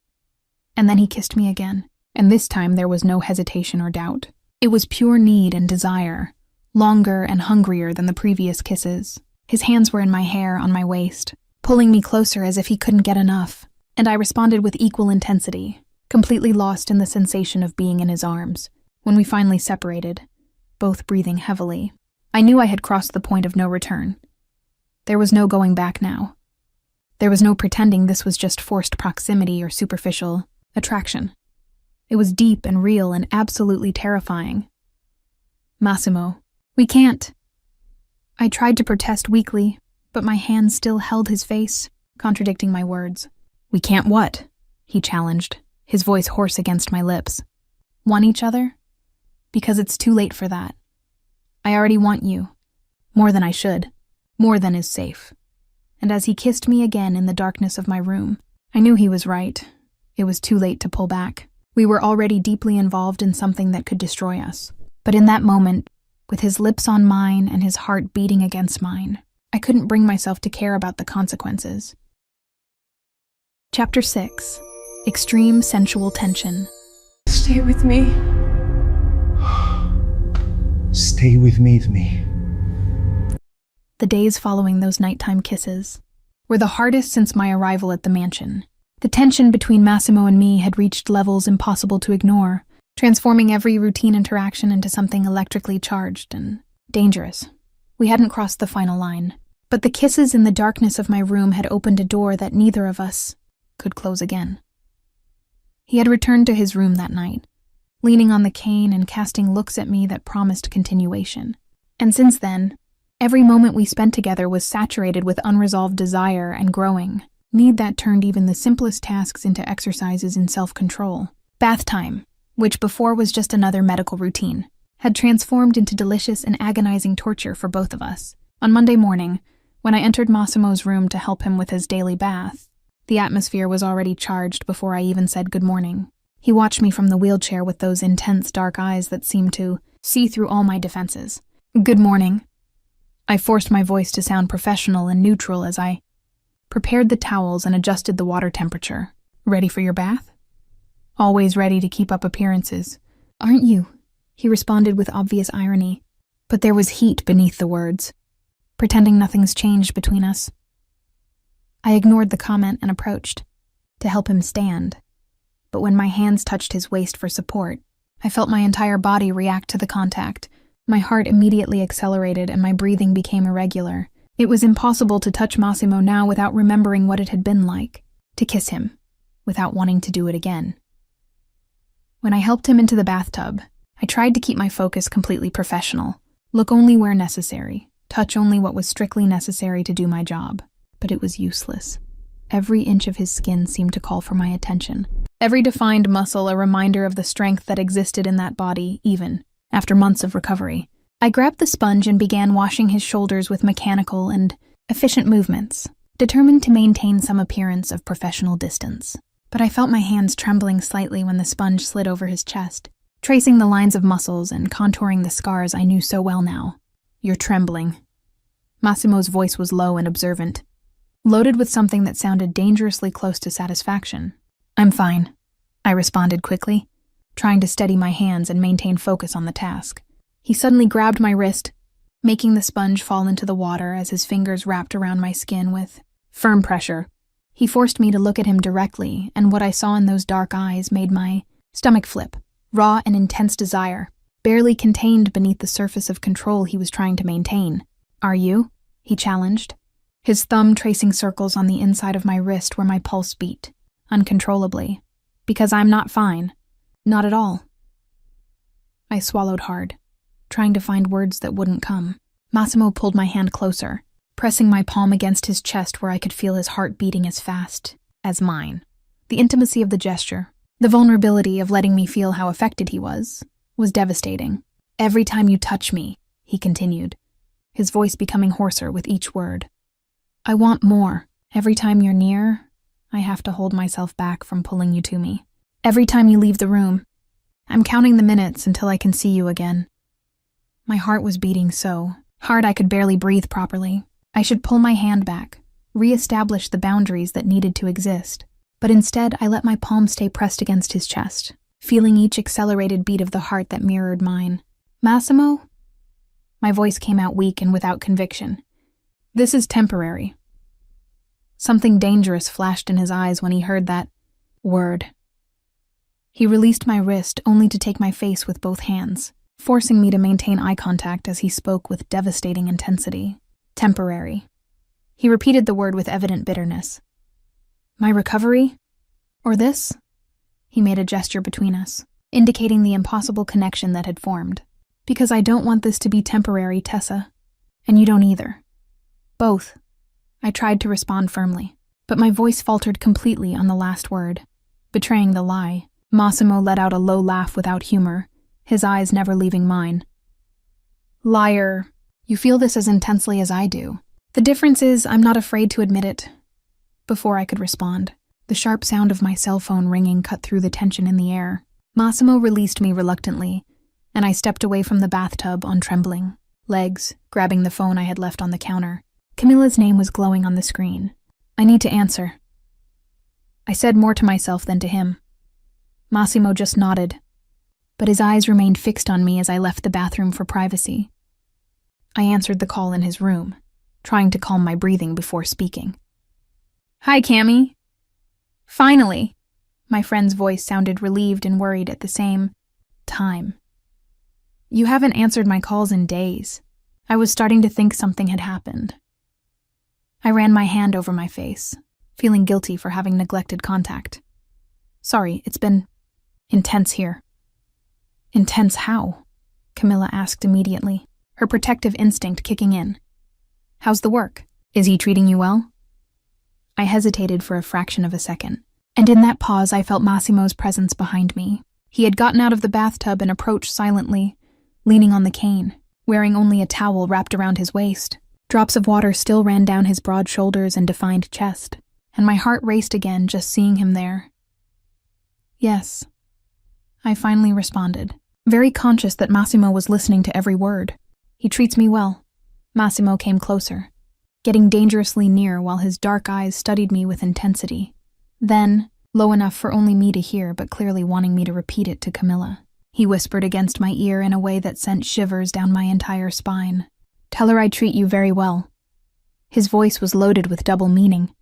Speaker 2: And then he kissed me again, and this time there was no hesitation or doubt. It was pure need and desire, longer and hungrier than the previous kisses. His hands were in my hair, on my waist, pulling me closer as if he couldn't get enough, and I responded with equal intensity, completely lost in the sensation of being in his arms. When we finally separated, both breathing heavily, I knew I had crossed the point of no return. There was no going back now. There was no pretending this was just forced proximity or superficial attraction. It was deep and real and absolutely terrifying. "Massimo, we can't." I tried to protest weakly, but my hand still held his face, contradicting my words. "We can't what?" he challenged, his voice hoarse against my lips. "Want each other? Because it's too late for that. I already want you. More than I should. More than is safe." And as he kissed me again in the darkness of my room, I knew he was right. It was too late to pull back. We were already deeply involved in something that could destroy us. But in that moment, with his lips on mine and his heart beating against mine, I couldn't bring myself to care about the consequences. Chapter 6. Extreme Sensual Tension.
Speaker 1: Stay with me.
Speaker 4: Stay with me.
Speaker 2: The days following those nighttime kisses were the hardest since my arrival at the mansion. The tension between Massimo and me had reached levels impossible to ignore, transforming every routine interaction into something electrically charged and dangerous. We hadn't crossed the final line, but the kisses in the darkness of my room had opened a door that neither of us could close again. He had returned to his room that night, leaning on the cane and casting looks at me that promised continuation. And since then, every moment we spent together was saturated with unresolved desire and growing need that turned even the simplest tasks into exercises in self-control. Bath time, which before was just another medical routine, had transformed into delicious and agonizing torture for both of us. On Monday morning, when I entered Massimo's room to help him with his daily bath, the atmosphere was already charged before I even said good morning. He watched me from the wheelchair with those intense dark eyes that seemed to see through all my defenses. "Good morning." I forced my voice to sound professional and neutral as I prepared the towels, and adjusted the water temperature. "Ready for your bath?" "Always ready to keep up appearances." "Aren't you?" he responded with obvious irony. But there was heat beneath the words, pretending nothing's changed between us. I ignored the comment and approached, to help him stand. But when my hands touched his waist for support, I felt my entire body react to the contact. My heart immediately accelerated and my breathing became irregular. It was impossible to touch Massimo now without remembering what it had been like, to kiss him, without wanting to do it again. When I helped him into the bathtub, I tried to keep my focus completely professional, look only where necessary, touch only what was strictly necessary to do my job. But it was useless. Every inch of his skin seemed to call for my attention. Every defined muscle a reminder of the strength that existed in that body, even after months of recovery. I grabbed the sponge and began washing his shoulders with mechanical and efficient movements, determined to maintain some appearance of professional distance. But I felt my hands trembling slightly when the sponge slid over his chest, tracing the lines of muscles and contouring the scars I knew so well now. "You're trembling." Massimo's voice was low and observant, loaded with something that sounded dangerously close to satisfaction. "I'm fine," I responded quickly, trying to steady my hands and maintain focus on the task. He suddenly grabbed my wrist, making the sponge fall into the water as his fingers wrapped around my skin with firm pressure. He forced me to look at him directly, and what I saw in those dark eyes made my stomach flip. Raw and intense desire, barely contained beneath the surface of control he was trying to maintain. "Are you?" he challenged, his thumb tracing circles on the inside of my wrist where my pulse beat, uncontrollably. "Because I'm not fine. Not at all." I swallowed hard, trying to find words that wouldn't come. Massimo pulled my hand closer, pressing my palm against his chest where I could feel his heart beating as fast as mine. The intimacy of the gesture, the vulnerability of letting me feel how affected he was devastating. "Every time you touch me," he continued, his voice becoming hoarser with each word. "I want more. Every time you're near, I have to hold myself back from pulling you to me. Every time you leave the room, I'm counting the minutes until I can see you again." My heart was beating so hard I could barely breathe properly. I should pull my hand back, re-establish the boundaries that needed to exist. But instead, I let my palm stay pressed against his chest, feeling each accelerated beat of the heart that mirrored mine. "Massimo?" My voice came out weak and without conviction. "This is temporary." Something dangerous flashed in his eyes when he heard that word. He released my wrist only to take my face with both hands, forcing me to maintain eye contact as he spoke with devastating intensity. "Temporary." He repeated the word with evident bitterness. "My recovery? Or this?" He made a gesture between us, indicating the impossible connection that had formed. "Because I don't want this to be temporary, Tessa. And you don't either." "Both." I tried to respond firmly, but my voice faltered completely on the last word, betraying the lie. Massimo let out a low laugh without humor, his eyes never leaving mine. "Liar. You feel this as intensely as I do. The difference is I'm not afraid to admit it." Before I could respond, the sharp sound of my cell phone ringing cut through the tension in the air. Massimo released me reluctantly, and I stepped away from the bathtub on trembling legs, grabbing the phone I had left on the counter. Camilla's name was glowing on the screen. "I need to answer." I said more to myself than to him. Massimo just nodded, but his eyes remained fixed on me as I left the bathroom for privacy. I answered the call in his room, trying to calm my breathing before speaking. "Hi, Cammy." "Finally." My friend's voice sounded relieved and worried at the same time. "You haven't answered my calls in days." I was starting to think something had happened. I ran my hand over my face, feeling guilty for having neglected contact. "Sorry, it's been intense here." "Intense how?" Camilla asked immediately, her protective instinct kicking in. "How's the work? Is he treating you well?" I hesitated for a fraction of a second, and in that pause I felt Massimo's presence behind me. He had gotten out of the bathtub and approached silently, leaning on the cane, wearing only a towel wrapped around his waist. Drops of water still ran down his broad shoulders and defined chest, and my heart raced again just seeing him there. "Yes," I finally responded, very conscious that Massimo was listening to every word. "He treats me well." Massimo came closer, getting dangerously near while his dark eyes studied me with intensity. Then, low enough for only me to hear but clearly wanting me to repeat it to Camilla, he whispered against my ear in a way that sent shivers down my entire spine. "Tell her I treat you very well." His voice was loaded with double meaning.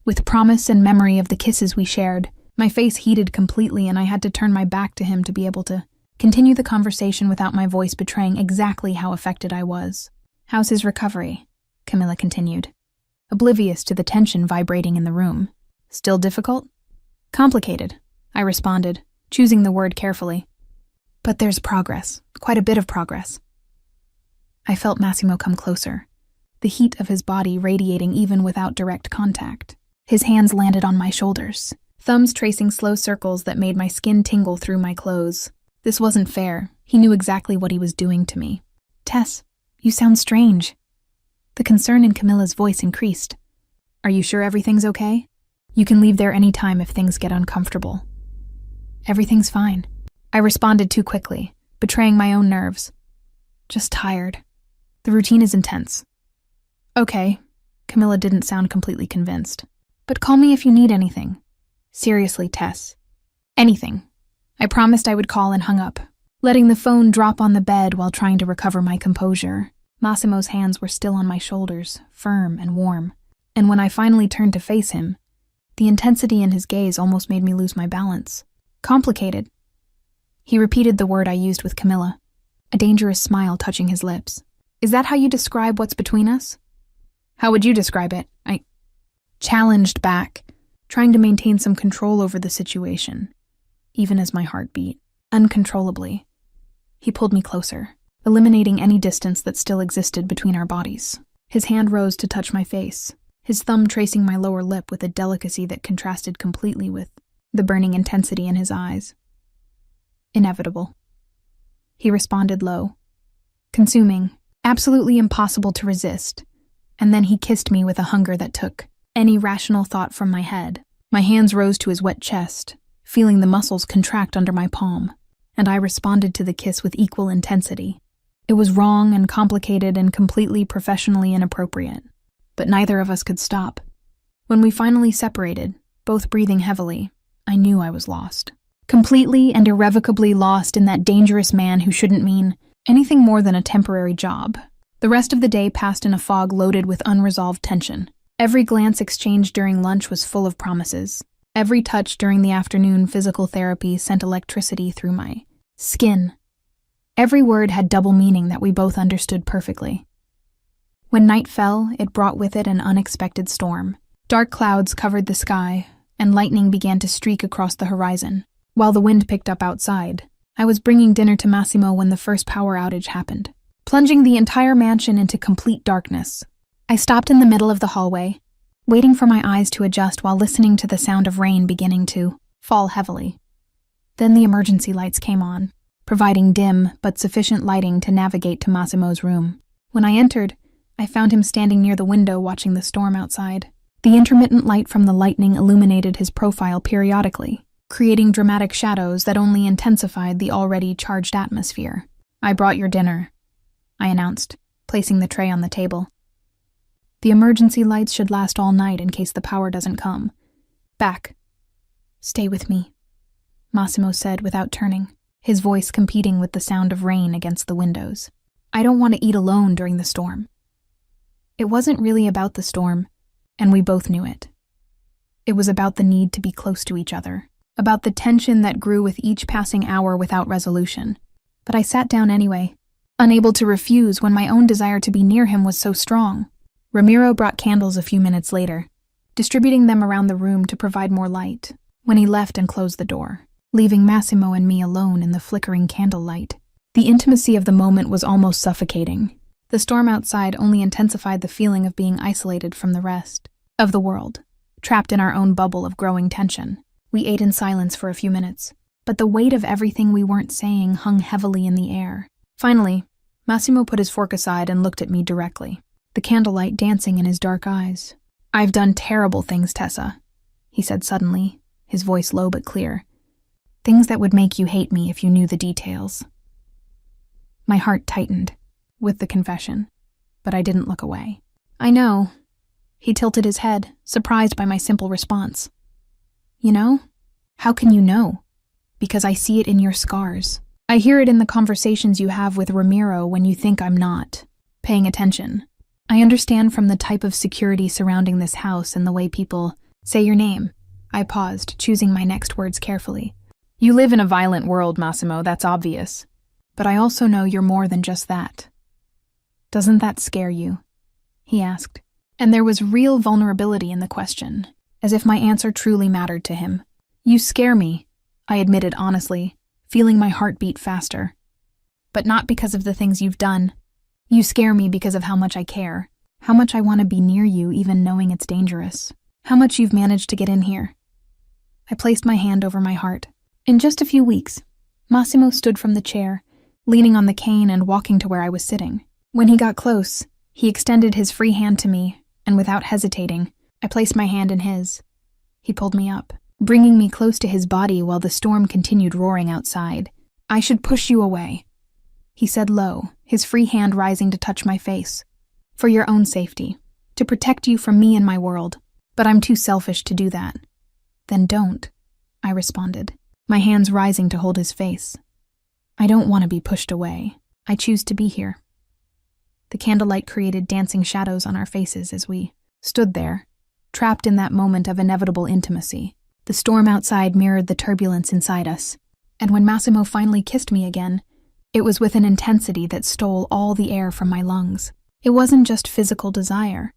Speaker 2: With promise and memory of the kisses we shared, my face heated completely and I had to turn my back to him to be able to continue the conversation without my voice betraying exactly how affected I was. "How's his recovery?" Camilla continued, oblivious to the tension vibrating in the room. "Still difficult?" "Complicated," I responded, choosing the word carefully. "But there's progress, quite a bit of progress." I felt Massimo come closer, the heat of his body radiating even without direct contact. His hands landed on my shoulders, thumbs tracing slow circles that made my skin tingle through my clothes. This wasn't fair. He knew exactly what he was doing to me. "Tess, you sound strange." The concern in Camilla's voice increased. "Are you sure everything's okay? You can leave there any time if things get uncomfortable." "Everything's fine." I responded too quickly, betraying my own nerves. "Just tired. The routine is intense." "Okay." Camilla didn't sound completely convinced. "But call me if you need anything." "Seriously, Tess. Anything." I promised I would call and hung up, letting the phone drop on the bed while trying to recover my composure. Massimo's hands were still on my shoulders, firm and warm, and when I finally turned to face him, the intensity in his gaze almost made me lose my balance. "Complicated." He repeated the word I used with Camilla, a dangerous smile touching his lips. "Is that how you describe what's between us?" "How would you describe it?" I challenged back, trying to maintain some control over the situation, even as my heart beat, uncontrollably. He pulled me closer, eliminating any distance that still existed between our bodies. His hand rose to touch my face, his thumb tracing my lower lip with a delicacy that contrasted completely with the burning intensity in his eyes. "Inevitable." He responded low. "Consuming, absolutely impossible to resist." And then he kissed me with a hunger that took any rational thought from my head. My hands rose to his wet chest, feeling the muscles contract under my palm, and I responded to the kiss with equal intensity. It was wrong and complicated and completely professionally inappropriate, but neither of us could stop. When we finally separated, both breathing heavily, I knew I was lost. Completely and irrevocably lost in that dangerous man who shouldn't mean anything more than a temporary job. The rest of the day passed in a fog loaded with unresolved tension. Every glance exchanged during lunch was full of promises. Every touch during the afternoon physical therapy sent electricity through my skin. Every word had double meaning that we both understood perfectly. When night fell, it brought with it an unexpected storm. Dark clouds covered the sky, and lightning began to streak across the horizon. While the wind picked up outside, I was bringing dinner to Massimo when the first power outage happened, plunging the entire mansion into complete darkness. I stopped in the middle of the hallway, waiting for my eyes to adjust while listening to the sound of rain beginning to fall heavily. Then the emergency lights came on, providing dim but sufficient lighting to navigate to Massimo's room. When I entered, I found him standing near the window watching the storm outside. The intermittent light from the lightning illuminated his profile periodically, creating dramatic shadows that only intensified the already charged atmosphere. "I brought your dinner," I announced, placing the tray on the table. "The emergency lights should last all night in case the power doesn't come." "Back." "Stay with me," Massimo said without turning, his voice competing with the sound of rain against the windows. "I don't want to eat alone during the storm." It wasn't really about the storm, and we both knew it. It was about the need to be close to each other, about the tension that grew with each passing hour without resolution. But I sat down anyway, unable to refuse when my own desire to be near him was so strong. Ramiro brought candles a few minutes later, distributing them around the room to provide more light, when he left and closed the door, leaving Massimo and me alone in the flickering candlelight. The intimacy of the moment was almost suffocating. The storm outside only intensified the feeling of being isolated from the rest of the world, trapped in our own bubble of growing tension. We ate in silence for a few minutes, but the weight of everything we weren't saying hung heavily in the air. Finally, Massimo put his fork aside and looked at me directly, the candlelight dancing in his dark eyes. "I've done terrible things, Tessa," he said suddenly, his voice low but clear. "Things that would make you hate me if you knew the details." My heart tightened with the confession, but I didn't look away. "I know," He tilted his head, surprised by my simple response. You know? How can you know? Because I see it in your scars. I hear it in the conversations you have with Ramiro when you think I'm not paying attention. I understand from the type of security surrounding this house and the way people say your name. I paused, choosing my next words carefully. You live in a violent world, Massimo, that's obvious. But I also know you're more than just that. Doesn't that scare you? He asked. And there was real vulnerability in the question, as if my answer truly mattered to him. You scare me, I admitted honestly, feeling my heart beat faster. But not because of the things you've done. You scare me because of how much I care, how much I want to be near you even knowing it's dangerous, how much you've managed to get in here. I placed my hand over my heart. In just a few weeks, Massimo stood from the chair, leaning on the cane and walking to where I was sitting. When he got close, he extended his free hand to me, and without hesitating, I placed my hand in his. He pulled me up, bringing me close to his body while the storm continued roaring outside. I should push you away, he said low, his free hand rising to touch my face. For your own safety, to protect you from me and my world. But I'm too selfish to do that. Then don't, I responded, my hands rising to hold his face. I don't want to be pushed away. I choose to be here. The candlelight created dancing shadows on our faces as we stood there, trapped in that moment of inevitable intimacy. The storm outside mirrored the turbulence inside us, and when Massimo finally kissed me again, it was with an intensity that stole all the air from my lungs. It wasn't just physical desire.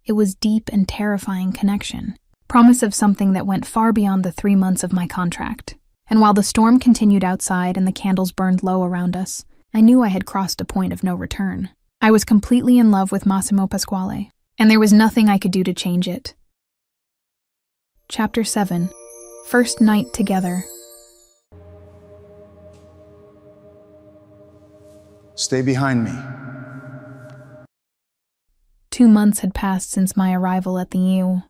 Speaker 2: It was deep and terrifying connection, promise of something that went far beyond the 3 months of my contract. And while the storm continued outside and the candles burned low around us, I knew I had crossed a point of no return. I was completely in love with Massimo Pasquale, and there was nothing I could do to change it. Chapter 7. First Night Together.
Speaker 4: Stay behind me.
Speaker 2: 2 months had passed since my arrival at the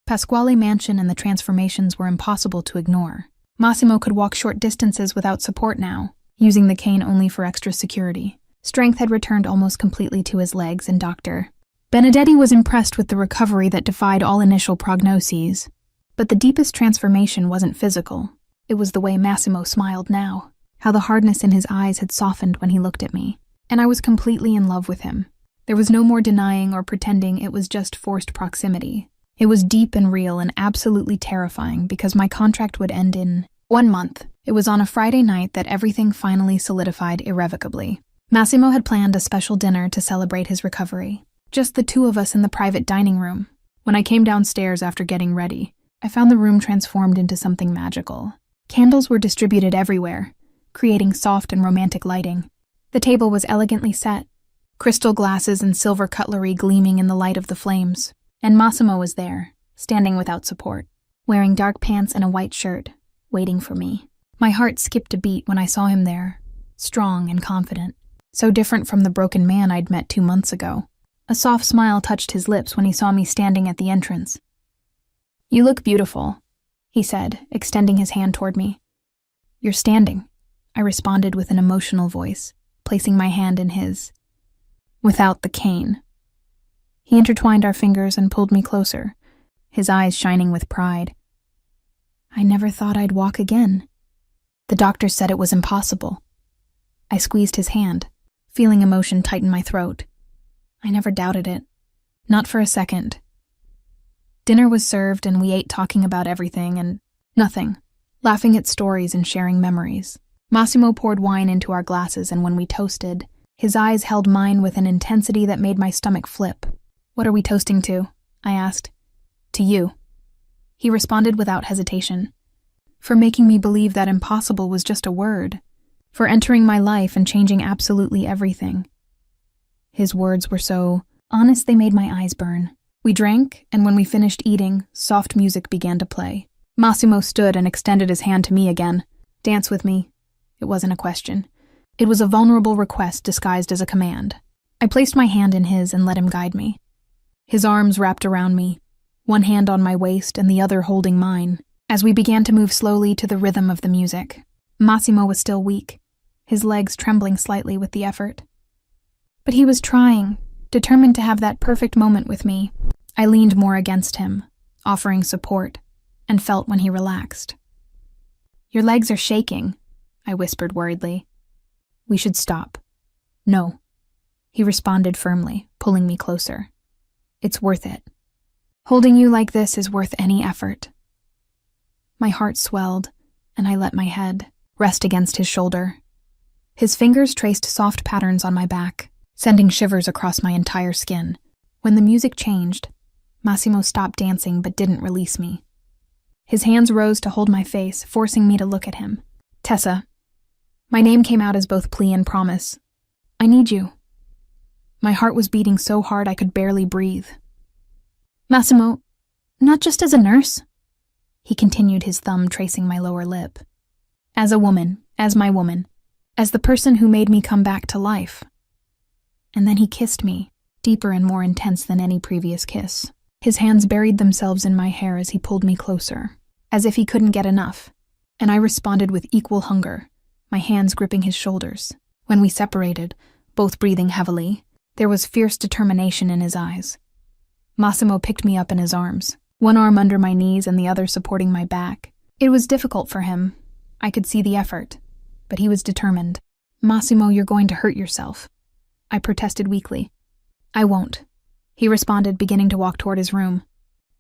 Speaker 2: Pasquale mansion, and the transformations were impossible to ignore. Massimo could walk short distances without support now, using the cane only for extra security. Strength had returned almost completely to his legs, and Dr. Benedetti was impressed with the recovery that defied all initial prognoses. But the deepest transformation wasn't physical. It was the way Massimo smiled now, how the hardness in his eyes had softened when he looked at me. And I was completely in love with him. There was no more denying or pretending it was just forced proximity. It was deep and real and absolutely terrifying because my contract would end in 1 month. It was on a Friday night that everything finally solidified irrevocably. Massimo had planned a special dinner to celebrate his recovery. Just the two of us in the private dining room. When I came downstairs after getting ready, I found the room transformed into something magical. Candles were distributed everywhere, creating soft and romantic lighting. The table was elegantly set, crystal glasses and silver cutlery gleaming in the light of the flames. And Massimo was there, standing without support, wearing dark pants and a white shirt, waiting for me. My heart skipped a beat when I saw him there, strong and confident, so different from the broken man I'd met 2 months ago. A soft smile touched his lips when he saw me standing at the entrance. You look beautiful, he said, extending his hand toward me. You're standing, I responded with an emotional voice, placing my hand in his. Without the cane. He intertwined our fingers and pulled me closer, his eyes shining with pride. I never thought I'd walk again. The doctor said it was impossible. I squeezed his hand, feeling emotion tighten my throat. I never doubted it. Not for a second. Dinner was served and we ate, talking about everything and nothing, laughing at stories and sharing memories. Massimo poured wine into our glasses, and when we toasted, his eyes held mine with an intensity that made my stomach flip. What are we toasting to? I asked. To you. He responded without hesitation. For making me believe that impossible was just a word. For entering my life and changing absolutely everything. His words were so honest they made my eyes burn. We drank, and when we finished eating, soft music began to play. Massimo stood and extended his hand to me again. Dance with me. It wasn't a question. It was a vulnerable request disguised as a command. I placed my hand in his and let him guide me. His arms wrapped around me, one hand on my waist and the other holding mine, as we began to move slowly to the rhythm of the music. Massimo was still weak, his legs trembling slightly with the effort. But he was trying, determined to have that perfect moment with me, I leaned more against him, offering support, and felt when he relaxed. "Your legs are shaking," I whispered worriedly. "We should stop." "No," he responded firmly, pulling me closer. "It's worth it. Holding you like this is worth any effort." My heart swelled, and I let my head rest against his shoulder. His fingers traced soft patterns on my back, sending shivers across my entire skin. When the music changed, Massimo stopped dancing but didn't release me. His hands rose to hold my face, forcing me to look at him. "Tessa." My name came out as both plea and promise. "I need you." My heart was beating so hard I could barely breathe. "Massimo, not just as a nurse," he continued, his thumb tracing my lower lip. "As a woman, as my woman, as the person who made me come back to life." And then he kissed me, deeper and more intense than any previous kiss. His hands buried themselves in my hair as he pulled me closer, as if he couldn't get enough, and I responded with equal hunger, my hands gripping his shoulders. When we separated, both breathing heavily, there was fierce determination in his eyes. Massimo picked me up in his arms, one arm under my knees and the other supporting my back. It was difficult for him. I could see the effort, but he was determined. "Massimo, you're going to hurt yourself," I protested weakly. "I won't," he responded, beginning to walk toward his room.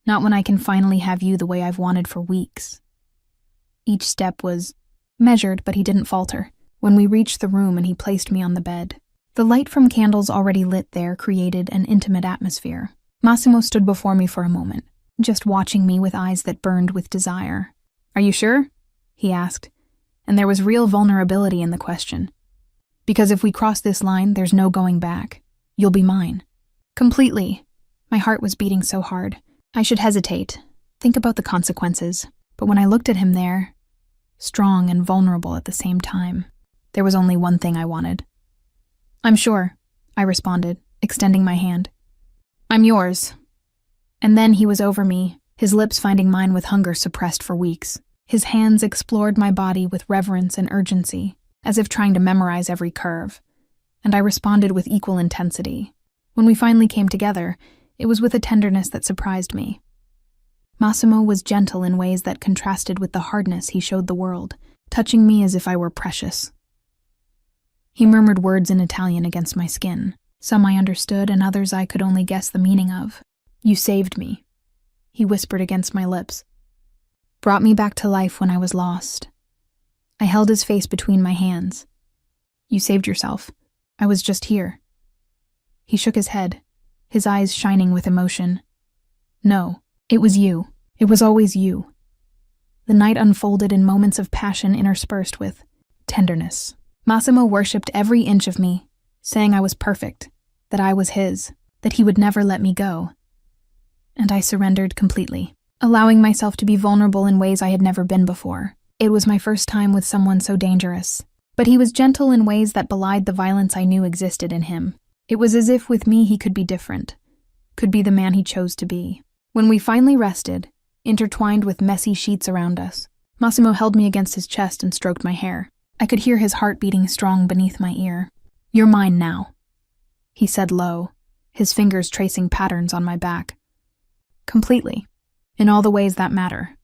Speaker 2: "Not when I can finally have you the way I've wanted for weeks." Each step was measured, but he didn't falter. When we reached the room and he placed me on the bed, the light from candles already lit there created an intimate atmosphere. Massimo stood before me for a moment, just watching me with eyes that burned with desire. "Are you sure?" he asked, and there was real vulnerability in the question. "Because if we cross this line, there's no going back. You'll be mine." "Completely." My heart was beating so hard. I should hesitate, think about the consequences, but when I looked at him there, strong and vulnerable at the same time, there was only one thing I wanted. "I'm sure," I responded, extending my hand. "I'm yours." And then he was over me, his lips finding mine with hunger suppressed for weeks. His hands explored my body with reverence and urgency, as if trying to memorize every curve, and I responded with equal intensity. When we finally came together, it was with a tenderness that surprised me. Massimo was gentle in ways that contrasted with the hardness he showed the world, touching me as if I were precious. He murmured words in Italian against my skin. Some I understood and others I could only guess the meaning of. "You saved me," he whispered against my lips. "Brought me back to life when I was lost." I held his face between my hands. "You saved yourself. I was just here." He shook his head, his eyes shining with emotion. "No, it was you. It was always you." The night unfolded in moments of passion interspersed with tenderness. Massimo worshipped every inch of me, saying I was perfect, that I was his, that he would never let me go. And I surrendered completely, allowing myself to be vulnerable in ways I had never been before. It was my first time with someone so dangerous, but he was gentle in ways that belied the violence I knew existed in him. It was as if with me he could be different, could be the man he chose to be. When we finally rested, intertwined with messy sheets around us, Massimo held me against his chest and stroked my hair. I could hear his heart beating strong beneath my ear. "You're mine now," he said low, his fingers tracing patterns on my back. "Completely, in all the ways that matter."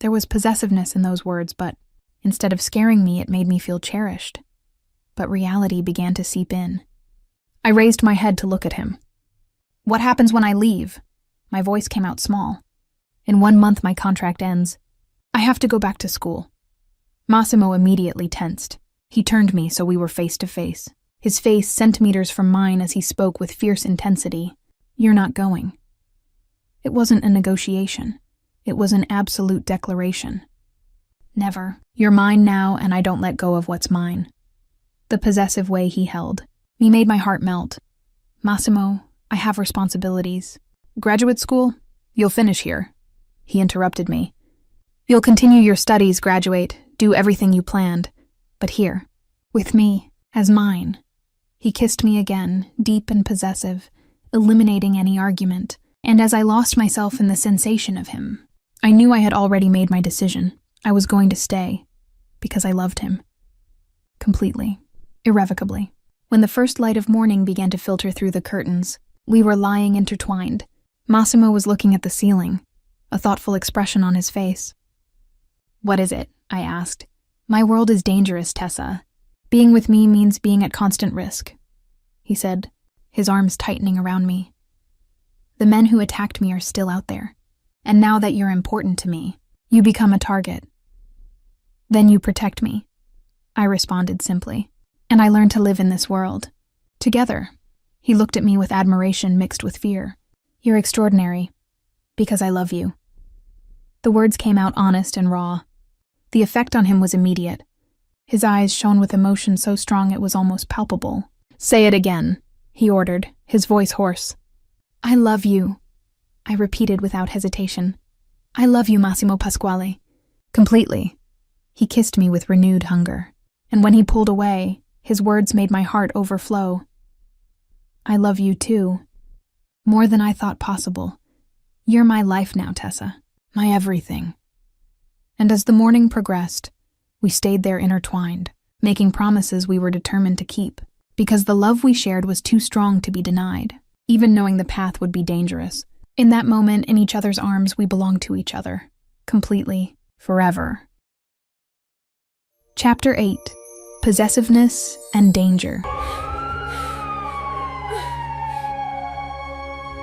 Speaker 2: There was possessiveness in those words, but instead of scaring me, it made me feel cherished. But reality began to seep in. I raised my head to look at him. "What happens when I leave?" My voice came out small. "In 1 month my contract ends. I have to go back to school." Massimo immediately tensed. He turned me so we were face to face, his face centimeters from mine as he spoke with fierce intensity. "You're not going." It wasn't a negotiation. It was an absolute declaration. "Never. You're mine now, and I don't let go of what's mine." The possessive way he held me made my heart melt. "Massimo, I have responsibilities." "Graduate school? You'll finish here." He interrupted me. "You'll continue your studies, graduate, do everything you planned. But here, with me, as mine." He kissed me again, deep and possessive, eliminating any argument. And as I lost myself in the sensation of him, I knew I had already made my decision. I was going to stay, because I loved him. Completely, irrevocably. When the first light of morning began to filter through the curtains, we were lying intertwined, Massimo was looking at the ceiling, a thoughtful expression on his face. "What is it?" I asked. "My world is dangerous, Tessa. Being with me means being at constant risk," he said, his arms tightening around me. "The men who attacked me are still out there, and now that you're important to me, you become a target. Then you protect me," I responded simply, "and I learn to live in this world. Together." He looked at me with admiration mixed with fear. "You're extraordinary, because I love you." The words came out honest and raw. The effect on him was immediate. His eyes shone with emotion so strong it was almost palpable. "Say it again," he ordered, his voice hoarse. "I love you," I repeated without hesitation. "I love you, Massimo Pasquale. Completely." He kissed me with renewed hunger, and when he pulled away, his words made my heart overflow. "I love you too. More than I thought possible. You're my life now, Tessa. My everything." And as the morning progressed, we stayed there intertwined, making promises we were determined to keep, because the love we shared was too strong to be denied, even knowing the path would be dangerous. In that moment, in each other's arms, we belonged to each other, completely, forever. Chapter 8. Possessiveness and Danger.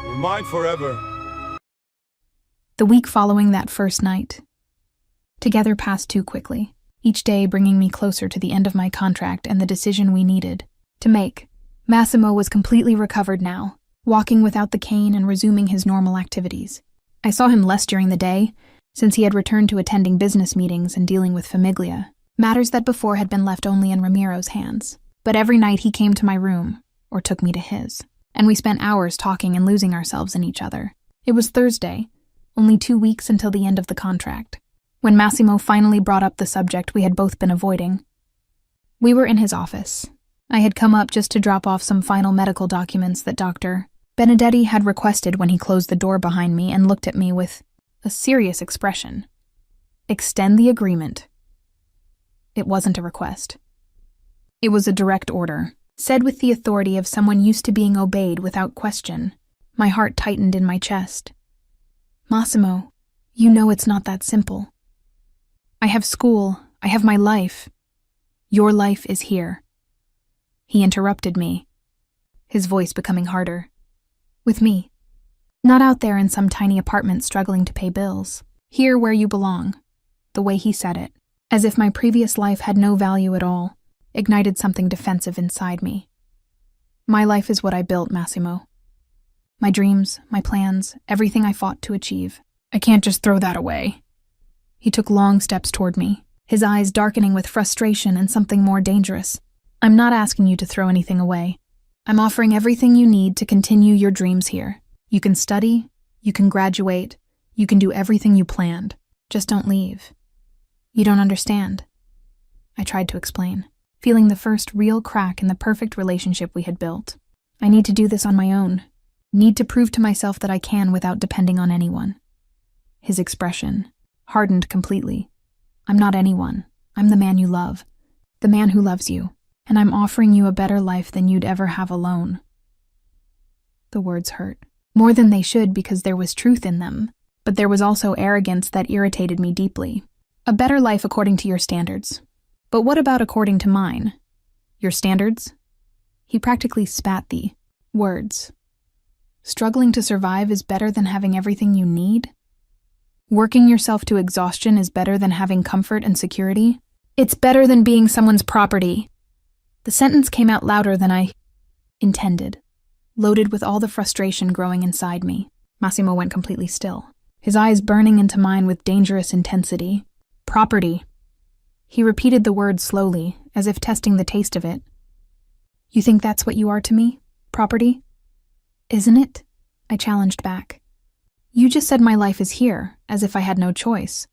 Speaker 5: We're mine forever.
Speaker 2: The week following that first night, together passed too quickly, each day bringing me closer to the end of my contract and the decision we needed to make. Massimo was completely recovered now, walking without the cane and resuming his normal activities. I saw him less during the day, since he had returned to attending business meetings and dealing with famiglia, matters that before had been left only in Ramiro's hands. But every night he came to my room, or took me to his, and we spent hours talking and losing ourselves in each other. It was Thursday, only 2 weeks until the end of the contract, when Massimo finally brought up the subject we had both been avoiding. We were in his office. I had come up just to drop off some final medical documents that Dr. Benedetti had requested when he closed the door behind me and looked at me with a serious expression. "Extend the agreement." It wasn't a request. It was a direct order, said with the authority of someone used to being obeyed without question. My heart tightened in my chest. "Massimo, you know it's not that simple. I have school, I have my life. Your life is here." He interrupted me, his voice becoming harder. "With me. Not out there in some tiny apartment struggling to pay bills. Here where you belong." The way he said it, as if my previous life had no value at all, ignited something defensive inside me. My life is what I built, Massimo. My dreams, my plans, everything I fought to achieve. I can't just throw that away. He took long steps toward me, his eyes darkening with frustration and something more dangerous. "I'm not asking you to throw anything away. I'm offering everything you need to continue your dreams here. You can study, you can graduate, you can do everything you planned. Just don't leave." "You don't understand," I tried to explain, feeling the first real crack in the perfect relationship we had built. "I need to do this on my own. Need to prove to myself that I can without depending on anyone." His expression hardened completely. "I'm not anyone. I'm the man you love, the man who loves you, and I'm offering you a better life than you'd ever have alone." The words hurt, more than they should because there was truth in them, but there was also arrogance that irritated me deeply. "A better life according to your standards. But what about according to mine? Your standards?" He practically spat the words. "Struggling to survive is better than having everything you need? Working yourself to exhaustion is better than having comfort and security? It's better than being someone's property." The sentence came out louder than I intended, loaded with all the frustration growing inside me. Massimo went completely still, his eyes burning into mine with dangerous intensity. "Property." He repeated the word slowly, as if testing the taste of it. "You think that's what you are to me? Property?" "Isn't it?" I challenged back. "You just said my life is here, as if I had no choice,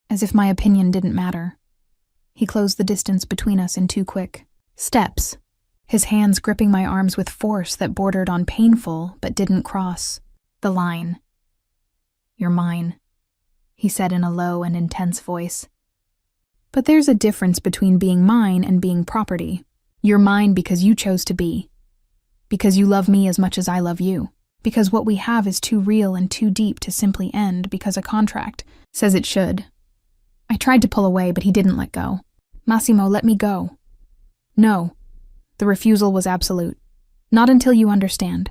Speaker 2: as if my opinion didn't matter." He closed the distance between us in 2 quick steps, his hands gripping my arms with force that bordered on painful but didn't cross the line. "You're mine," he said in a low and intense voice. "But there's a difference between being mine and being property. You're mine because you chose to be, because you love me as much as I love you. Because what we have is too real and too deep to simply end because a contract says it should. I tried to pull away, but he didn't let go. Massimo, let me go. No. The refusal was absolute. Not until you understand.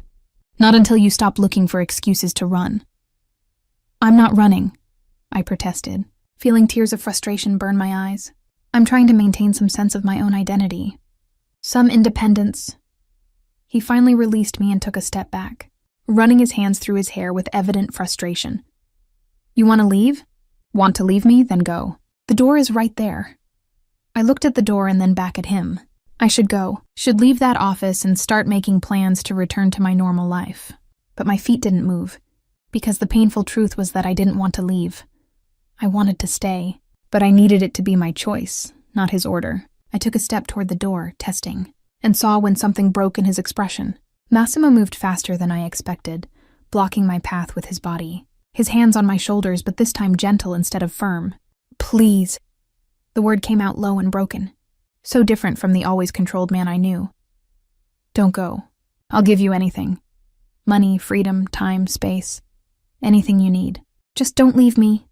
Speaker 2: Not until you stop looking for excuses to run. I'm not running, I protested, feeling tears of frustration burn my eyes. I'm trying to maintain some sense of my own identity. Some independence. He finally released me and took a step back, running his hands through his hair with evident frustration. You want to leave? Want to leave me? Then go. The door is right there. I looked at the door and then back at him. I should go, should leave that office and start making plans to return to my normal life. But my feet didn't move, because the painful truth was that I didn't want to leave. I wanted to stay, but I needed it to be my choice, not his order. I took a step toward the door, testing, and saw when something broke in his expression. Massimo moved faster than I expected, blocking my path with his body. His hands on my shoulders, but this time gentle instead of firm. Please. The word came out low and broken, so different from the always controlled man I knew. Don't go. I'll give you anything. Money, freedom, time, space. Anything you need. Just don't leave me.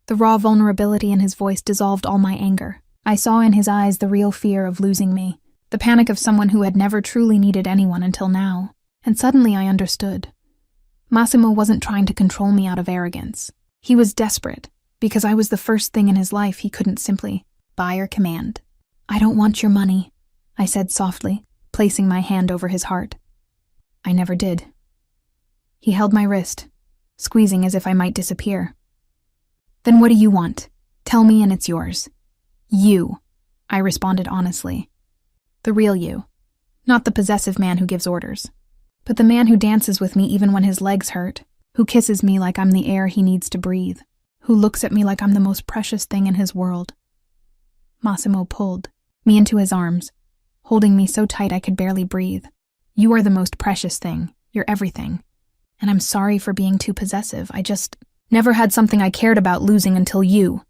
Speaker 2: The raw vulnerability in his voice dissolved all my anger. I saw in his eyes the real fear of losing me, the panic of someone who had never truly needed anyone until now. And suddenly I understood. Massimo wasn't trying to control me out of arrogance. He was desperate, because I was the first thing in his life he couldn't simply buy or command. I don't want your money, I said softly, placing my hand over his heart. I never did. He held my wrist, squeezing as if I might disappear. Then what do you want? Tell me and it's yours. You, I responded honestly. The real you. Not the possessive man who gives orders, but the man who dances with me even when his legs hurt, who kisses me like I'm the air he needs to breathe, who looks at me like I'm the most precious thing in his world. Massimo pulled me into his arms, holding me so tight I could barely breathe. You are the most precious thing. You're everything. And I'm sorry for being too possessive. I just never had something I cared about losing until you.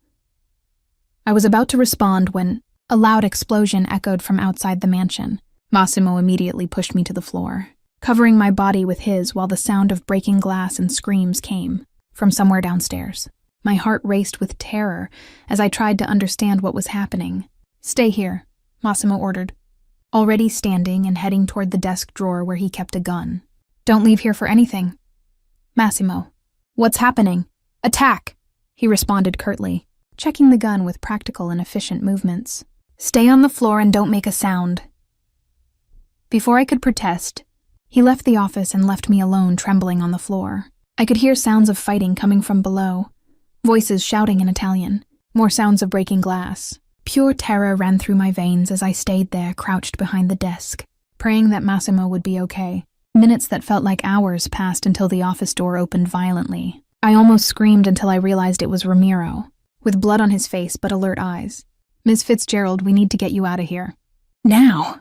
Speaker 2: I was about to respond when a loud explosion echoed from outside the mansion. Massimo immediately pushed me to the floor, covering my body with his while the sound of breaking glass and screams came from somewhere downstairs. My heart raced with terror as I tried to understand what was happening. Stay here, Massimo ordered, already standing and heading toward the desk drawer where he kept a gun. Don't leave here for anything. Massimo, what's happening? Attack, he responded curtly, checking the gun with practical and efficient movements. Stay on the floor and don't make a sound. Before I could protest, he left the office and left me alone, trembling on the floor. I could hear sounds of fighting coming from below. Voices shouting in Italian, more sounds of breaking glass. Pure terror ran through my veins as I stayed there, crouched behind the desk, praying that Massimo would be okay. Minutes that felt like hours passed until the office door opened violently. I almost screamed until I realized it was Ramiro, with blood on his face but alert eyes. Ms. Fitzgerald, we need to get you out of here. Now!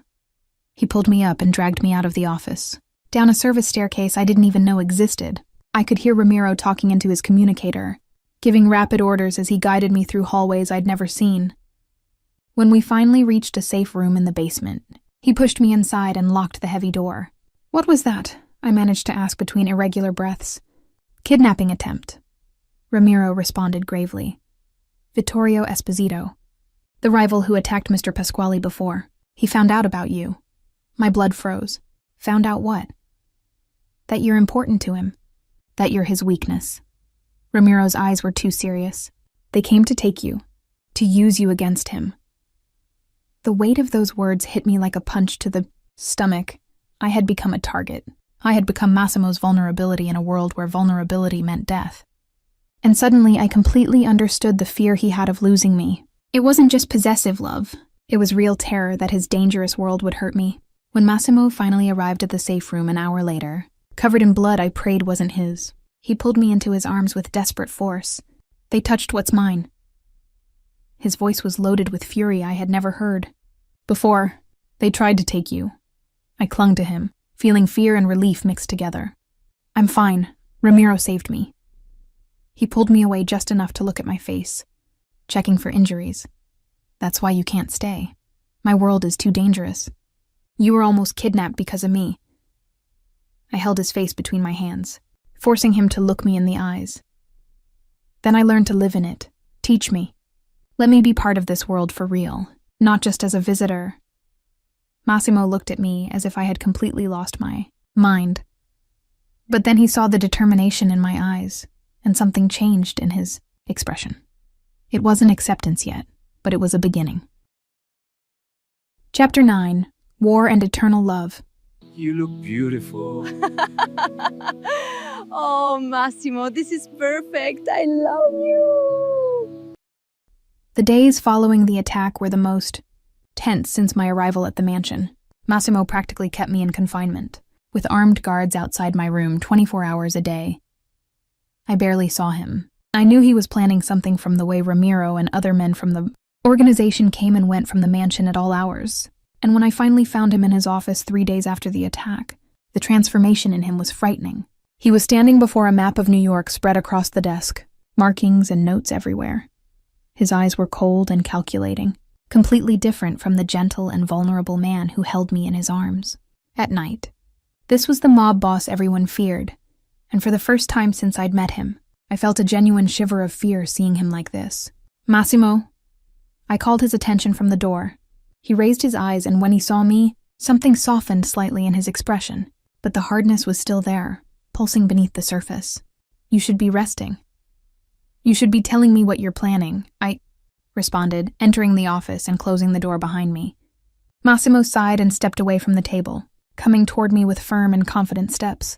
Speaker 2: He pulled me up and dragged me out of the office. Down a service staircase I didn't even know existed. I could hear Ramiro talking into his communicator, giving rapid orders as he guided me through hallways I'd never seen. When we finally reached a safe room in the basement, he pushed me inside and locked the heavy door. What was that? I managed to ask between irregular breaths. Kidnapping attempt, Ramiro responded gravely. Vittorio Esposito, the rival who attacked Mr. Pasquale before. He found out about you. My blood froze. Found out what? That you're important to him. That you're his weakness. Ramiro's eyes were too serious. They came to take you, to use you against him. The weight of those words hit me like a punch to the stomach. I had become a target. I had become Massimo's vulnerability in a world where vulnerability meant death. And suddenly I completely understood the fear he had of losing me. It wasn't just possessive love. It was real terror that his dangerous world would hurt me. When Massimo finally arrived at the safe room an hour later, covered in blood I prayed wasn't his, he pulled me into his arms with desperate force. They touched what's mine. His voice was loaded with fury I had never heard. Before, they tried to take you. I clung to him, feeling fear and relief mixed together. I'm fine. Ramiro saved me. He pulled me away just enough to look at my face, checking for injuries. That's why you can't stay. My world is too dangerous. You were almost kidnapped because of me. I held his face between my hands, forcing him to look me in the eyes. Then I learned to live in it. Teach me. Let me be part of this world for real, not just as a visitor. Massimo looked at me as if I had completely lost my mind. But then he saw the determination in my eyes, and something changed in his expression. It wasn't acceptance yet, but it was a beginning. Chapter 9, War and Eternal Love.
Speaker 5: You look beautiful.
Speaker 6: Oh, Massimo, this is perfect. I love you.
Speaker 2: The days following the attack were the most tense since my arrival at the mansion. Massimo practically kept me in confinement, with armed guards outside my room 24 hours a day. I barely saw him. I knew he was planning something from the way Ramiro and other men from the organization came and went from the mansion at all hours. And when I finally found him in his office 3 days after the attack, the transformation in him was frightening. He was standing before a map of New York spread across the desk, markings and notes everywhere. His eyes were cold and calculating, completely different from the gentle and vulnerable man who held me in his arms. At night, this was the mob boss everyone feared, and for the first time since I'd met him, I felt a genuine shiver of fear seeing him like this. Massimo. I called his attention from the door. He raised his eyes, and when he saw me, something softened slightly in his expression, but the hardness was still there, pulsing beneath the surface. You should be resting. You should be telling me what you're planning, I responded, entering the office and closing the door behind me. Massimo sighed and stepped away from the table, coming toward me with firm and confident steps.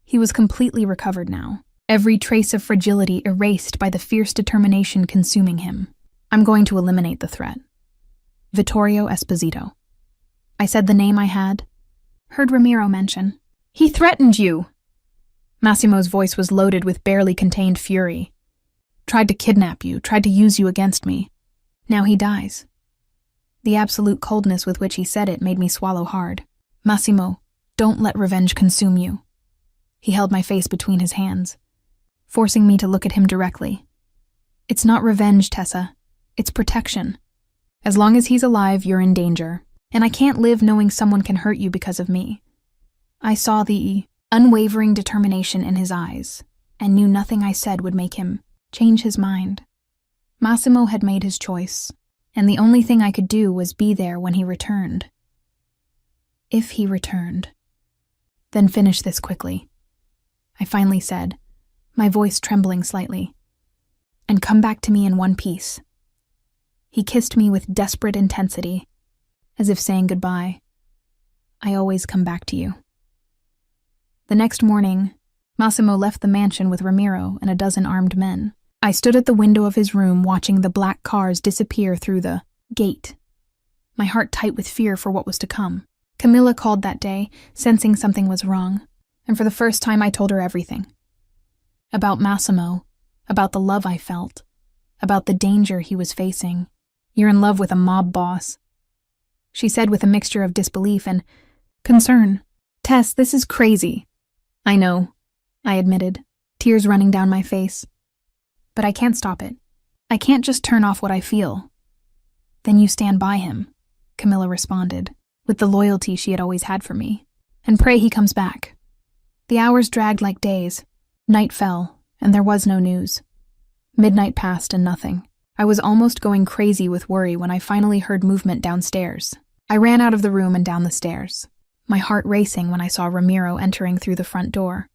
Speaker 2: He was completely recovered now, every trace of fragility erased by the fierce determination consuming him. I'm going to eliminate the threat. Vittorio Esposito. I said the name I had. Heard Ramiro mention. He threatened you! Massimo's voice was loaded with barely contained fury. Tried to kidnap you, tried to use you against me. Now he dies. The absolute coldness with which he said it made me swallow hard. Massimo, don't let revenge consume you. He held my face between his hands, forcing me to look at him directly. It's not revenge, Tessa. It's protection. As long as he's alive, you're in danger, and I can't live knowing someone can hurt you because of me. I saw the unwavering determination in his eyes, and knew nothing I said would make him change his mind. Massimo had made his choice, and the only thing I could do was be there when he returned. If he returned. Then finish this quickly, I finally said, my voice trembling slightly. And come back to me in one piece. He kissed me with desperate intensity, as if saying goodbye. I always come back to you. The next morning, Massimo left the mansion with Ramiro and a dozen armed men. I stood at the window of his room watching the black cars disappear through the gate, my heart tight with fear for what was to come. Camilla called that day, sensing something was wrong, and for the first time I told her everything. About Massimo, about the love I felt, about the danger he was facing. You're in love with a mob boss, she said with a mixture of disbelief and concern. Tess, this is crazy. I know, I admitted, tears running down my face. But I can't stop it. I can't just turn off what I feel. Then you stand by him, Camilla responded, with the loyalty she had always had for me, and pray he comes back. The hours dragged like days. Night fell, and there was no news. Midnight passed and nothing. I was almost going crazy with worry when I finally heard movement downstairs. I ran out of the room and down the stairs, my heart racing when I saw Ramiro entering through the front door.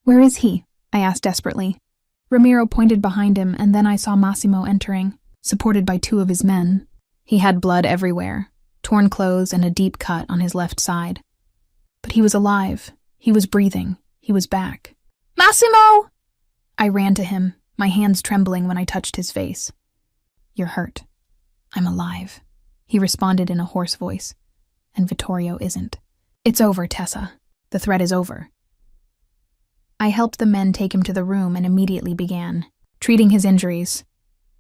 Speaker 2: Where is he? I asked desperately. Ramiro pointed behind him, and then I saw Massimo entering, supported by 2 of his men. He had blood everywhere, torn clothes and a deep cut on his left side. But he was alive. He was breathing. He was back. Massimo! I ran to him, my hands trembling when I touched his face. You're hurt. I'm alive, he responded in a hoarse voice. And Vittorio isn't. It's over, Tessa. The threat is over. I helped the men take him to the room and immediately began treating his injuries.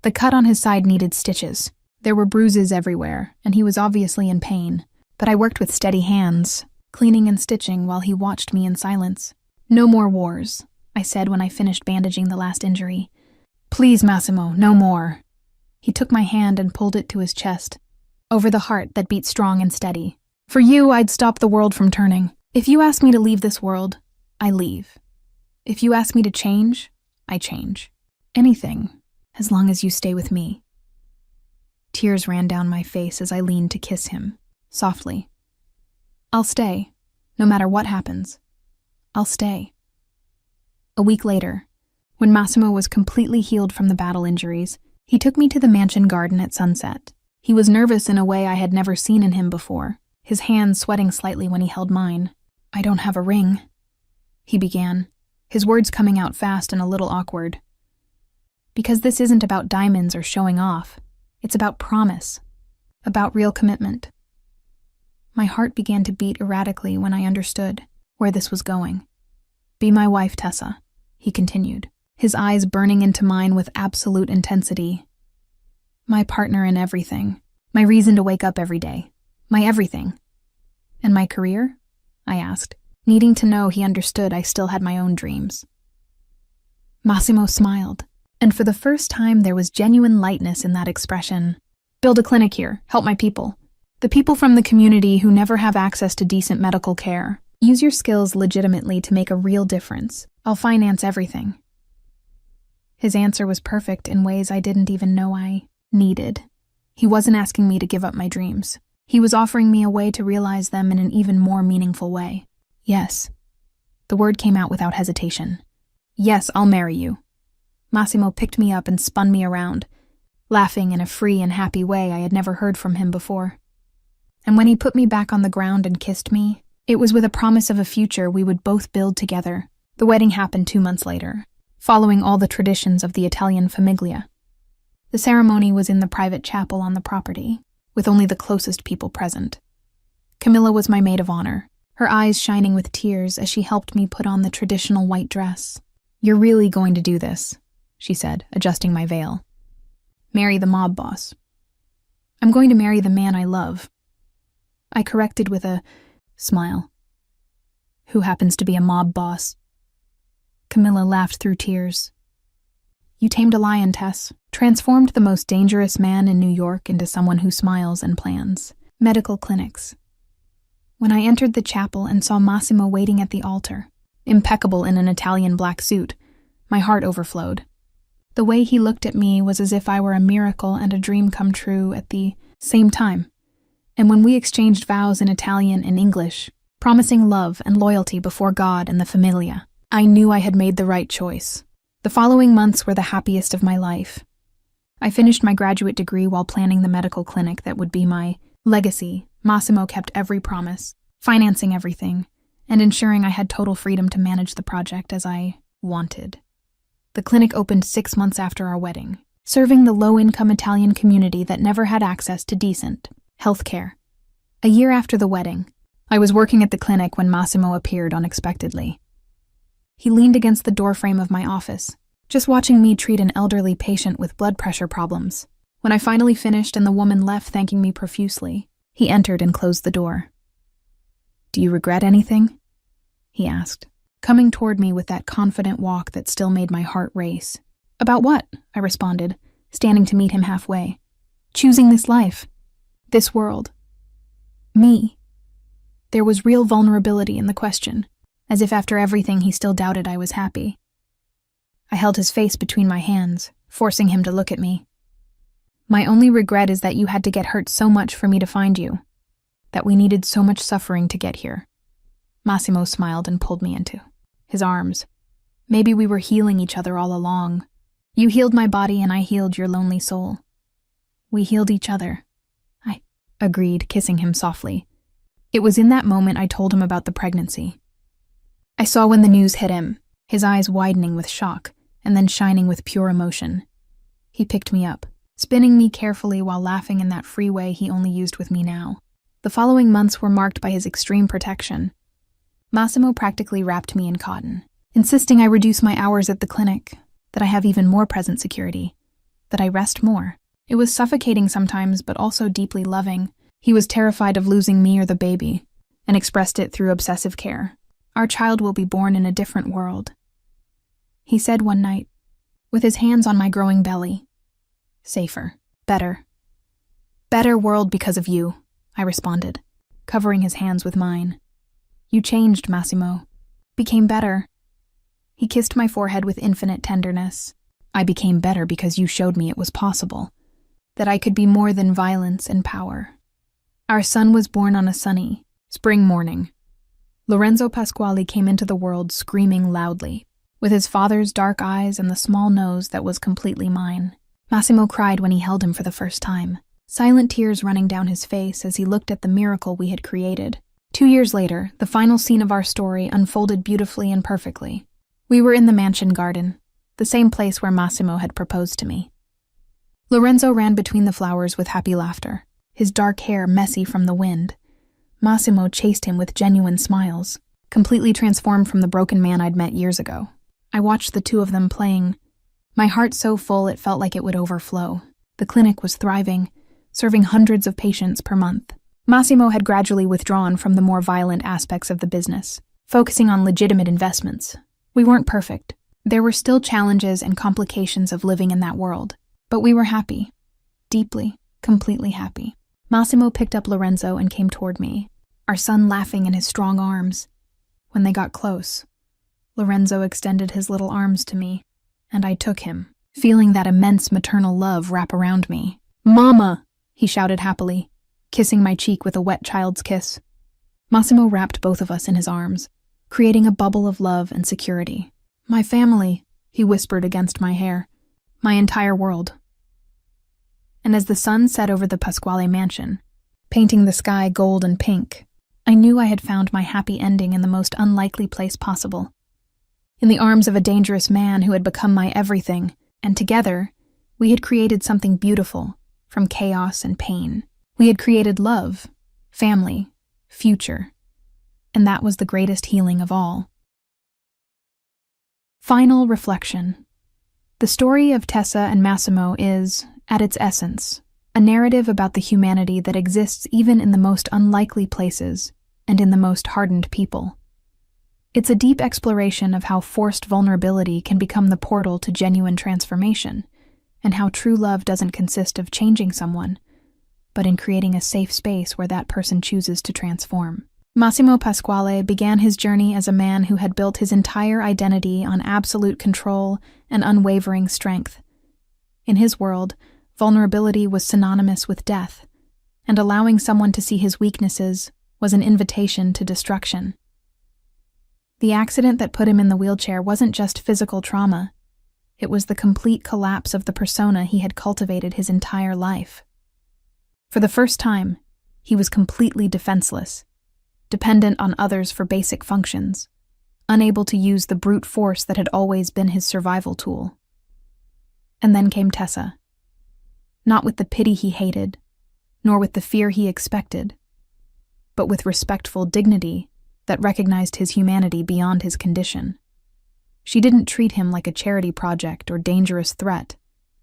Speaker 2: The cut on his side needed stitches. There were bruises everywhere, and he was obviously in pain, but I worked with steady hands, cleaning and stitching while he watched me in silence. No more wars, I said when I finished bandaging the last injury. Please, Massimo, no more. He took my hand and pulled it to his chest, over the heart that beat strong and steady. For you, I'd stop the world from turning. If you ask me to leave this world, I leave. If you ask me to change, I change. Anything, as long as you stay with me. Tears ran down my face as I leaned to kiss him, softly. I'll stay, no matter what happens. I'll stay. A week later, when Massimo was completely healed from the battle injuries, he took me to the mansion garden at sunset. He was nervous in a way I had never seen in him before, his hands sweating slightly when he held mine. I don't have a ring, he began, his words coming out fast and a little awkward. Because this isn't about diamonds or showing off. It's about promise, about real commitment. My heart began to beat erratically when I understood where this was going. Be my wife, Tessa, he continued, his eyes burning into mine with absolute intensity. My partner in everything, my reason to wake up every day, my everything. And my career? I asked, needing to know he understood I still had my own dreams. Massimo smiled, and for the first time there was genuine lightness in that expression. Build a clinic here, help my people. The people from the community who never have access to decent medical care. Use your skills legitimately to make a real difference. I'll finance everything. His answer was perfect in ways I didn't even know I needed. He wasn't asking me to give up my dreams. He was offering me a way to realize them in an even more meaningful way. Yes. The word came out without hesitation. Yes, I'll marry you. Massimo picked me up and spun me around, laughing in a free and happy way I had never heard from him before. And when he put me back on the ground and kissed me, it was with a promise of a future we would both build together. The wedding happened 2 months later, following all the traditions of the Italian famiglia. The ceremony was in the private chapel on the property, with only the closest people present. Camilla was my maid of honor, her eyes shining with tears as she helped me put on the traditional white dress. You're really going to do this, she said, adjusting my veil. Marry the mob boss. I'm going to marry the man I love. I corrected with a smile. Who happens to be a mob boss? Camilla laughed through tears. You tamed a lion, Tess. Transformed the most dangerous man in New York into someone who smiles and plans. Medical clinics. When I entered the chapel and saw Massimo waiting at the altar, impeccable in an Italian black suit, my heart overflowed. The way he looked at me was as if I were a miracle and a dream come true at the same time. And when we exchanged vows in Italian and English, promising love and loyalty before God and the Familia, I knew I had made the right choice. The following months were the happiest of my life. I finished my graduate degree while planning the medical clinic that would be my legacy. Massimo kept every promise, financing everything, and ensuring I had total freedom to manage the project as I wanted. The clinic opened 6 months after our wedding, serving the low-income Italian community that never had access to decent health care. A year after the wedding, I was working at the clinic when Massimo appeared unexpectedly. He leaned against the doorframe of my office, just watching me treat an elderly patient with blood pressure problems. When I finally finished and the woman left thanking me profusely, he entered and closed the door. Do you regret anything? He asked, coming toward me with that confident walk that still made my heart race. About what? I responded, standing to meet him halfway. Choosing this life. This world. Me. There was real vulnerability in the question, as if after everything he still doubted I was happy. I held his face between my hands, forcing him to look at me. My only regret is that you had to get hurt so much for me to find you, that we needed so much suffering to get here. Massimo smiled and pulled me into his arms. Maybe we were healing each other all along. You healed my body and I healed your lonely soul. We healed each other. I agreed, kissing him softly. It was in that moment I told him about the pregnancy. I saw when the news hit him, his eyes widening with shock and then shining with pure emotion. He picked me up, spinning me carefully while laughing in that free way he only used with me now. The following months were marked by his extreme protection. Massimo practically wrapped me in cotton, insisting I reduce my hours at the clinic, that I have even more present security, that I rest more. It was suffocating sometimes, but also deeply loving. He was terrified of losing me or the baby, and expressed it through obsessive care. Our child will be born in a different world. He said one night, with his hands on my growing belly. Safer. Better. Better world because of you, I responded, covering his hands with mine. You changed, Massimo. Became better. He kissed my forehead with infinite tenderness. I became better because you showed me it was possible, that I could be more than violence and power. Our son was born on a sunny, spring morning. Lorenzo Pasquale came into the world screaming loudly, with his father's dark eyes and the small nose that was completely mine. Massimo cried when he held him for the first time, silent tears running down his face as he looked at the miracle we had created. 2 years later, the final scene of our story unfolded beautifully and perfectly. We were in the mansion garden, the same place where Massimo had proposed to me. Lorenzo ran between the flowers with happy laughter, his dark hair messy from the wind. Massimo chased him with genuine smiles, completely transformed from the broken man I'd met years ago. I watched the two of them playing, my heart so full it felt like it would overflow. The clinic was thriving, serving hundreds of patients per month. Massimo had gradually withdrawn from the more violent aspects of the business, focusing on legitimate investments. We weren't perfect. There were still challenges and complications of living in that world, but we were happy. Deeply, completely happy. Massimo picked up Lorenzo and came toward me, our son laughing in his strong arms. When they got close, Lorenzo extended his little arms to me, and I took him, feeling that immense maternal love wrap around me. "Mama!" he shouted happily, kissing my cheek with a wet child's kiss. Massimo wrapped both of us in his arms, creating a bubble of love and security. "My family," he whispered against my hair. "My entire world." And as the sun set over the Pasquale mansion, painting the sky gold and pink, I knew I had found my happy ending in the most unlikely place possible. In the arms of a dangerous man who had become my everything, and together, we had created something beautiful from chaos and pain. We had created love, family, future, and that was the greatest healing of all. Final reflection. The story of Tessa and Massimo is, at its essence, a narrative about the humanity that exists even in the most unlikely places and in the most hardened people. It's a deep exploration of how forced vulnerability can become the portal to genuine transformation, and how true love doesn't consist of changing someone, but in creating a safe space where that person chooses to transform. Massimo Pasquale began his journey as a man who had built his entire identity on absolute control and unwavering strength. In his world, vulnerability was synonymous with death, and allowing someone to see his weaknesses was an invitation to destruction. The accident that put him in the wheelchair wasn't just physical trauma. It was the complete collapse of the persona he had cultivated his entire life. For the first time, he was completely defenseless, dependent on others for basic functions, unable to use the brute force that had always been his survival tool. And then came Tessa. Not with the pity he hated, nor with the fear he expected, but with respectful dignity that recognized his humanity beyond his condition. She didn't treat him like a charity project or dangerous threat,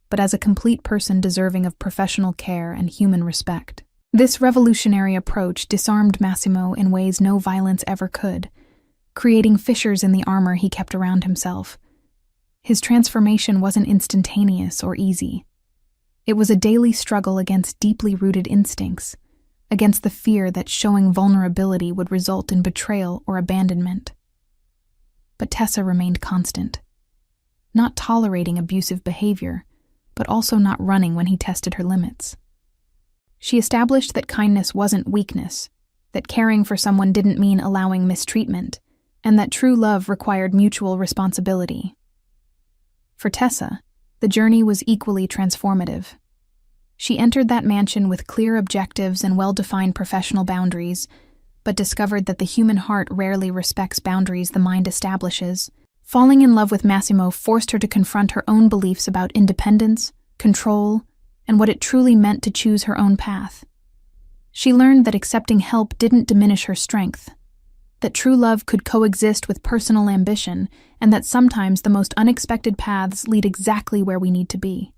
Speaker 2: but as a complete person deserving of professional care and human respect. This revolutionary approach disarmed Massimo in ways no violence ever could, creating fissures in the armor he kept around himself. His transformation wasn't instantaneous or easy. It was a daily struggle against deeply rooted instincts, against the fear that showing vulnerability would result in betrayal or abandonment. But Tessa remained constant, not tolerating abusive behavior, but also not running when he tested her limits. She established that kindness wasn't weakness, that caring for someone didn't mean allowing mistreatment, and that true love required mutual responsibility. For Tessa, the journey was equally transformative. She entered that mansion with clear objectives and well-defined professional boundaries, but discovered that the human heart rarely respects boundaries the mind establishes. Falling in love with Massimo forced her to confront her own beliefs about independence, control, and what it truly meant to choose her own path. She learned that accepting help didn't diminish her strength, that true love could coexist with personal ambition, and that sometimes the most unexpected paths lead exactly where we need to be.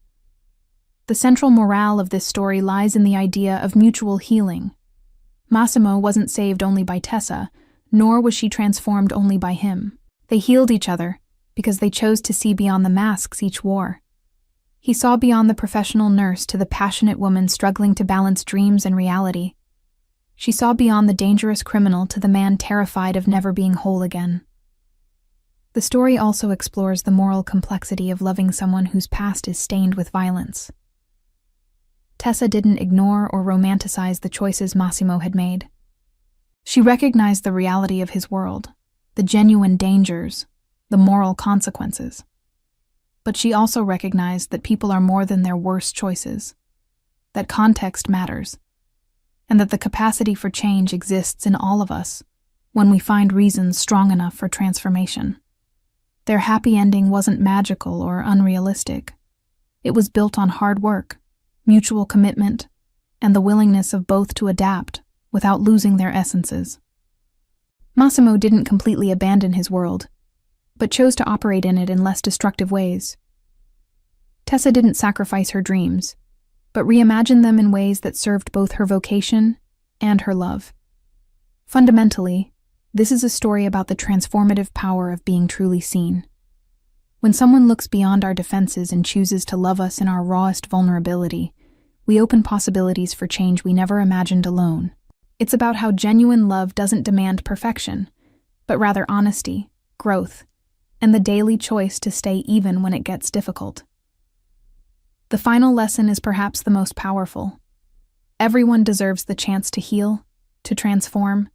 Speaker 2: The central morale of this story lies in the idea of mutual healing. Massimo wasn't saved only by Tessa, nor was she transformed only by him. They healed each other because they chose to see beyond the masks each wore. He saw beyond the professional nurse to the passionate woman struggling to balance dreams and reality. She saw beyond the dangerous criminal to the man terrified of never being whole again. The story also explores the moral complexity of loving someone whose past is stained with violence. Tessa didn't ignore or romanticize the choices Massimo had made. She recognized the reality of his world, the genuine dangers, the moral consequences. But she also recognized that people are more than their worst choices, that context matters, and that the capacity for change exists in all of us when we find reasons strong enough for transformation. Their happy ending wasn't magical or unrealistic. It was built on hard work, mutual commitment, and the willingness of both to adapt without losing their essences. Massimo didn't completely abandon his world, but chose to operate in it in less destructive ways. Tessa didn't sacrifice her dreams, but reimagined them in ways that served both her vocation and her love. Fundamentally, this is a story about the transformative power of being truly seen. When someone looks beyond our defenses and chooses to love us in our rawest vulnerability, we open possibilities for change we never imagined alone. It's about how genuine love doesn't demand perfection, but rather honesty, growth, and the daily choice to stay even when it gets difficult. The final lesson is perhaps the most powerful. Everyone deserves the chance to heal, to transform,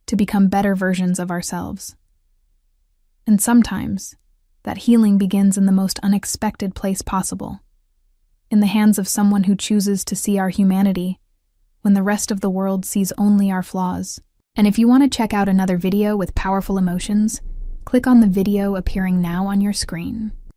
Speaker 2: to become better versions of ourselves. And sometimes, that healing begins in the most unexpected place possible, in the hands of someone who chooses to see our humanity when the rest of the world sees only our flaws. And if you want to check out another video with powerful emotions, click on the video appearing now on your screen.